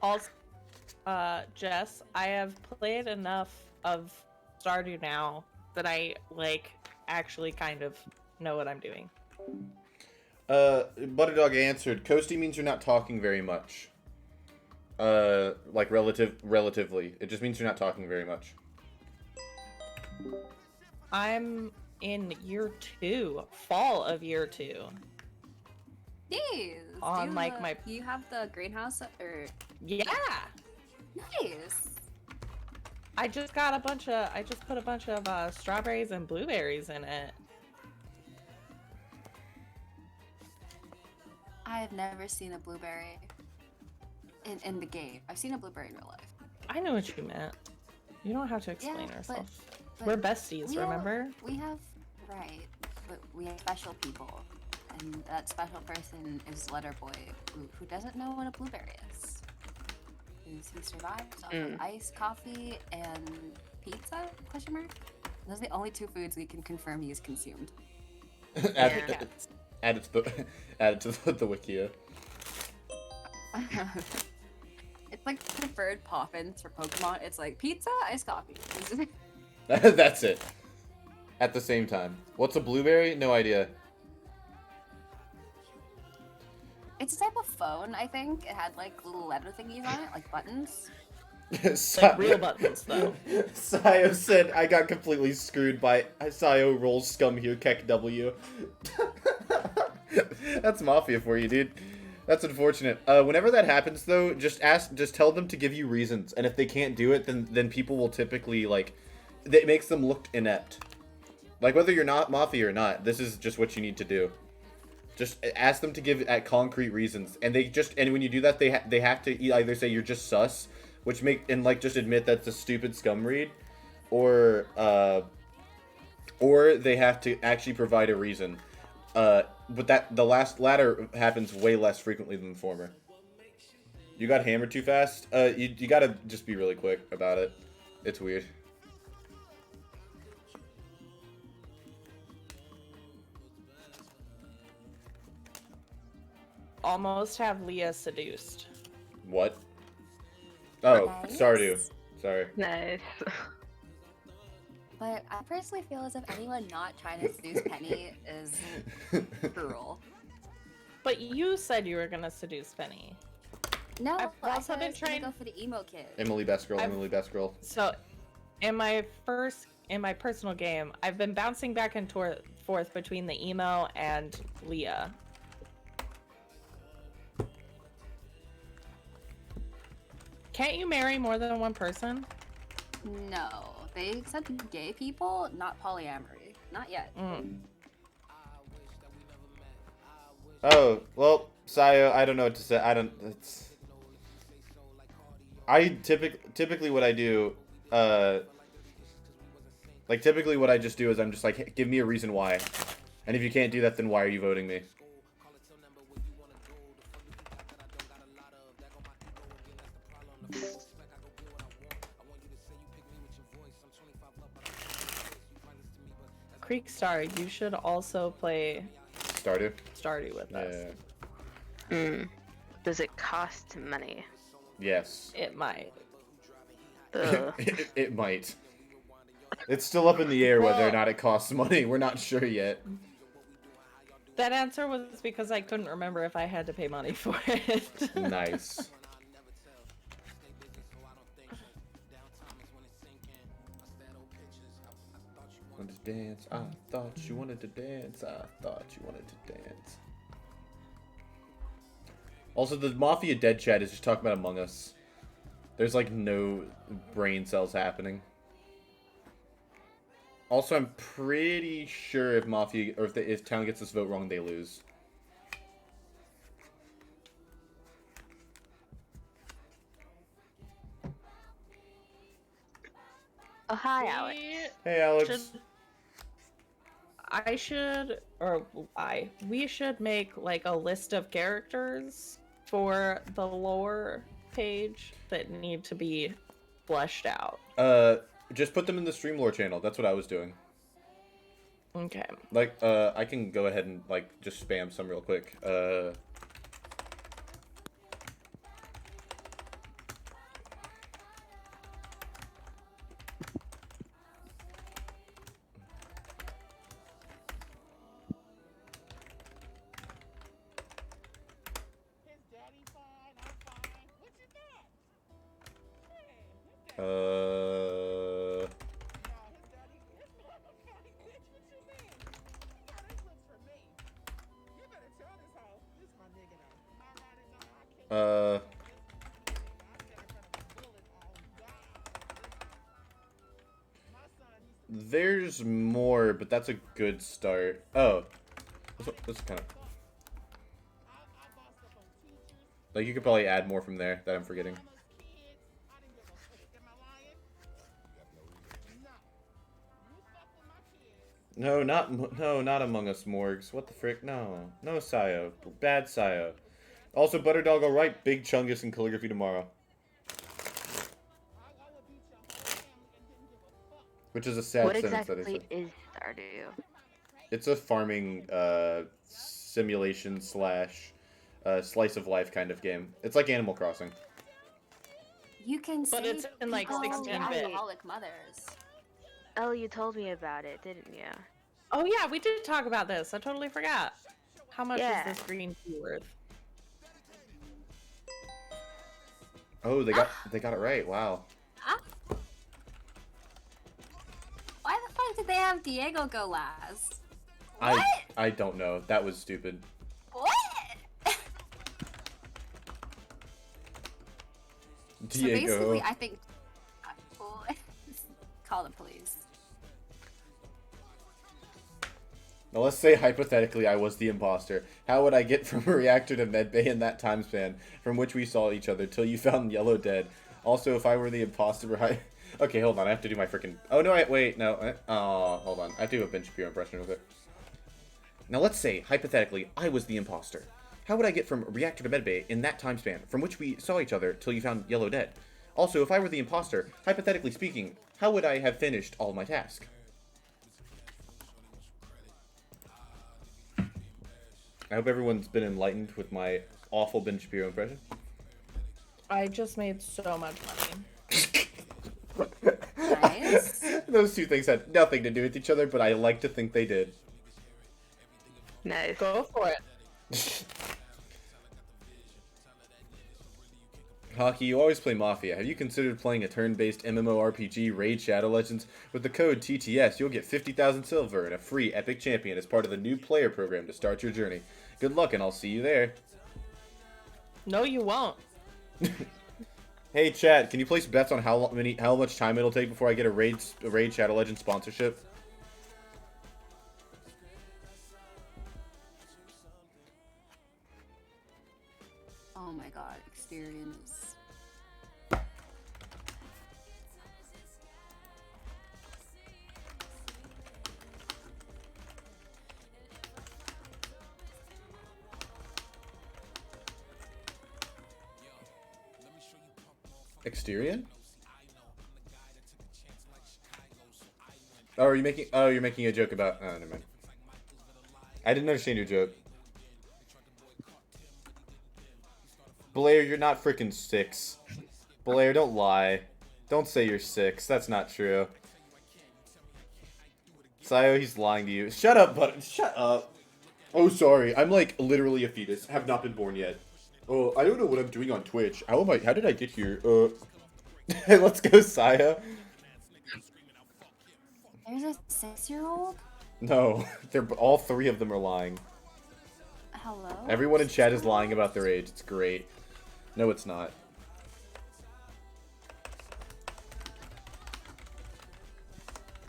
Also, Jess, I have played enough of Stardew now that I like actually kind of know what I'm doing. Butterdog answered, coasty means you're not talking very much. Like relatively. It just means you're not talking very much. I'm in year 2, fall of year 2. Jeez. On like my. You have the greenhouse or? Yeah. Nice. I just put a bunch of strawberries and blueberries in it. I have never seen a blueberry in the game. I've seen a blueberry in real life. I know what you meant. You don't have to explain Yeah, ourselves. but We're besties, remember? We have, right, but we have special people. And that special person is Letterboy, who doesn't know what a blueberry is. He survives off of iced coffee and pizza, question mark? Those are the only 2 foods we can confirm he's consumed. Add it to the Wikia. It's like preferred poppins for Pokemon. It's like pizza, iced coffee. That's it. At the same time. What's a blueberry? No idea. It's a type of phone, I think. It had like little letter thingies on it, like buttons. Like real buttons, though. Sayo said, I got completely screwed by Sayo rolls scum here, Keck W. That's Mafia for you, dude. That's unfortunate. Whenever that happens, though, just tell them to give you reasons. And if they can't do it, then people will typically, like, it makes them look inept. Like, whether you're not Mafia or not, this is just what you need to do. Just ask them to give concrete reasons, and when you do that, they have to either say you're just sus, just admit that's a stupid scum read, or they have to actually provide a reason. But the latter happens way less frequently than the former. You got hammered too fast. You gotta just be really quick about it. It's weird. Almost have Leah seduced. What? Oh, Nice. Stardew. Sorry. Nice. But I personally feel as if anyone not trying to seduce Penny is cruel. But you said you were gonna seduce Penny. No, I've I also said I been was gonna trying- go for the emo kid. Emily Best Girl. Emily Best Girl. So, in my personal game, I've been bouncing back and forth between the emo and Leah. Can't you marry more than one person? No, they accept gay people, not polyamory. Not yet. Oh, well, Sayo, I don't know what to say. Typically what I do, typically what I just do is I'm just like, hey, give me a reason why. And if you can't do that, then why are you voting me? Creek Star, you should also play Stardew with us. Yeah. Does it cost money? Yes. It might. It might. It's still up in the air whether or not it costs money. We're not sure yet. That answer was because I couldn't remember if I had to pay money for it. Nice. Wanted to dance. I thought you wanted to dance. I thought you wanted to dance. Also, the Mafia dead chat is just talking about Among Us. There's like no brain cells happening. Also, I'm pretty sure if Mafia or if Town gets this vote wrong, they lose. Oh, hi, Alex. Hey, Alex. We should make like a list of characters for the lore page that need to be fleshed out. Just put them in the stream lore channel. That's what I was doing. Okay. Like, I can go ahead and like just spam some real quick. There's more, but that's a good start. Oh, this is kind of like you could probably add more from there that I'm forgetting. No, not Among Us Morgs. What the frick? No, Sayo. Bad Sayo. Also, Butterdog, all right. Big Chungus and calligraphy tomorrow. Which is a sad What sentence that I exactly said. is Stardew? It's a farming simulation slash slice of life kind of game. It's like Animal Crossing. You can But it's in like people 16-bit. alcoholic mothers. Oh, you told me about it, didn't you? Oh yeah, we did talk about this. I totally forgot. How much Yeah. is this green tea worth? Oh, they got it right. Wow. Why the fuck did they have Diego go last? I don't know. That was stupid. What? So Diego. basically, I think call the police. Now let's say hypothetically I was the imposter. How would I get from a reactor to medbay in that time span from which we saw each other till you found Yellow dead? Also, if I were the imposter, okay, hold on. I have to do my freaking. Oh no! Wait, no. Hold on. I have to do a Ben Shapiro impression real quick. Now let's say hypothetically I was the imposter. How would I get from reactor to medbay in that time span from which we saw each other till you found Yellow dead? Also, if I were the imposter, hypothetically speaking, how would I have finished all my tasks? I hope everyone's been enlightened with my awful Ben Shapiro impression. I just made so much money. Nice. Those two things had nothing to do with each other, but I like to think they did. Nice. Go for it. Hockey, you always play Mafia. Have you considered playing a turn-based MMORPG, Raid Shadow Legends? With the code TTS, you'll get 50,000 silver and a free Epic Champion as part of the new player program to start your journey. Good luck, and I'll see you there. No, you won't. Hey, chat, can you place bets on how much time it'll take before I get a Raid Shadow Legend sponsorship? Oh my god, experience. Exterior? Oh, are you making? Oh, you're making a joke about. Oh, never mind. I didn't understand your joke. Blair, you're not freaking 6. Blair, don't lie. Don't say you're 6. That's not true. Sayo, he's lying to you. Shut up, bud. Shut up. Oh, sorry. I'm like literally a fetus. Have not been born yet. Oh, I don't know what I'm doing on Twitch. How did I get here? Let's go, Saya. There's a 6-year-old? No, all 3 of them are lying. Hello? Everyone in chat is lying about their age. It's great. No, it's not.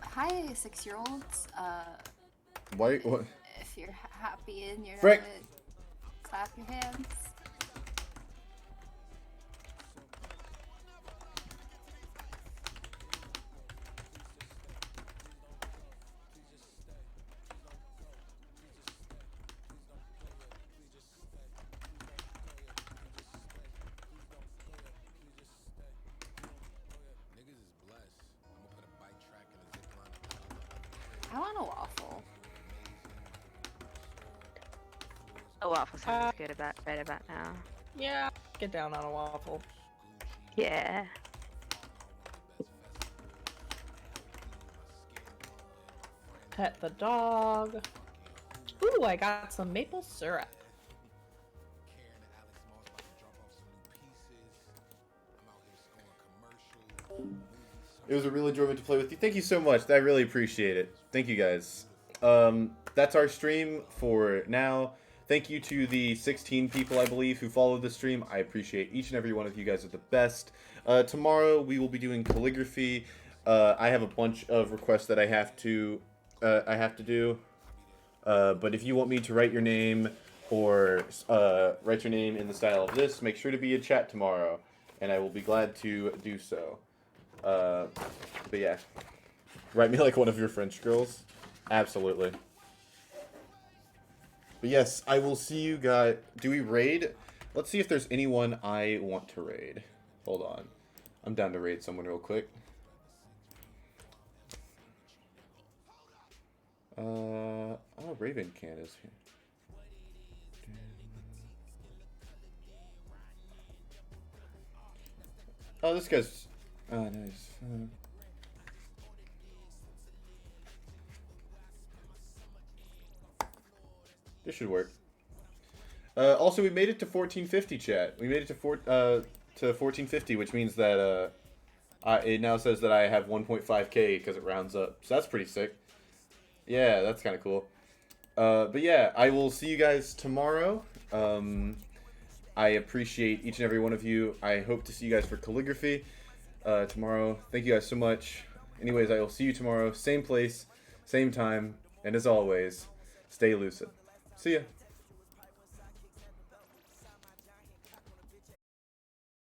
Hi, 6-year-olds. Why? What? If you're happy and you're Frick. clap your hands. I want a waffle. A waffle sounds good right about now. Yeah, get down on a waffle. Yeah. Pet the dog. Ooh, I got some maple syrup. It was a real enjoyment to play with you. Thank you so much. I really appreciate it. Thank you guys. That's our stream for now. Thank you to the 16 people, I believe, who followed the stream. I appreciate each and every one of you guys are the best. Tomorrow we will be doing calligraphy. I have a bunch of requests that I have to do. But if you want me to write your name or write your name in the style of this, make sure to be in chat tomorrow, and I will be glad to do so. But yeah, write me like one of your French girls. Absolutely. But yes, I will see you guys. Do we raid? Let's see if there's anyone I want to raid. Hold on. I'm down to raid someone real quick. Oh, Raven Can is here. Oh, this guy's... Oh, nice. This should work. Also, we made it to 1450, chat. We made it to 1450, which means that it now says that I have 1.5k because it rounds up. So that's pretty sick. Yeah, that's kind of cool. But yeah, I will see you guys tomorrow. I appreciate each and every one of you. I hope to see you guys for calligraphy tomorrow. Thank you guys so much. Anyways, I will see you tomorrow. Same place, same time. And as always, stay lucid. See ya.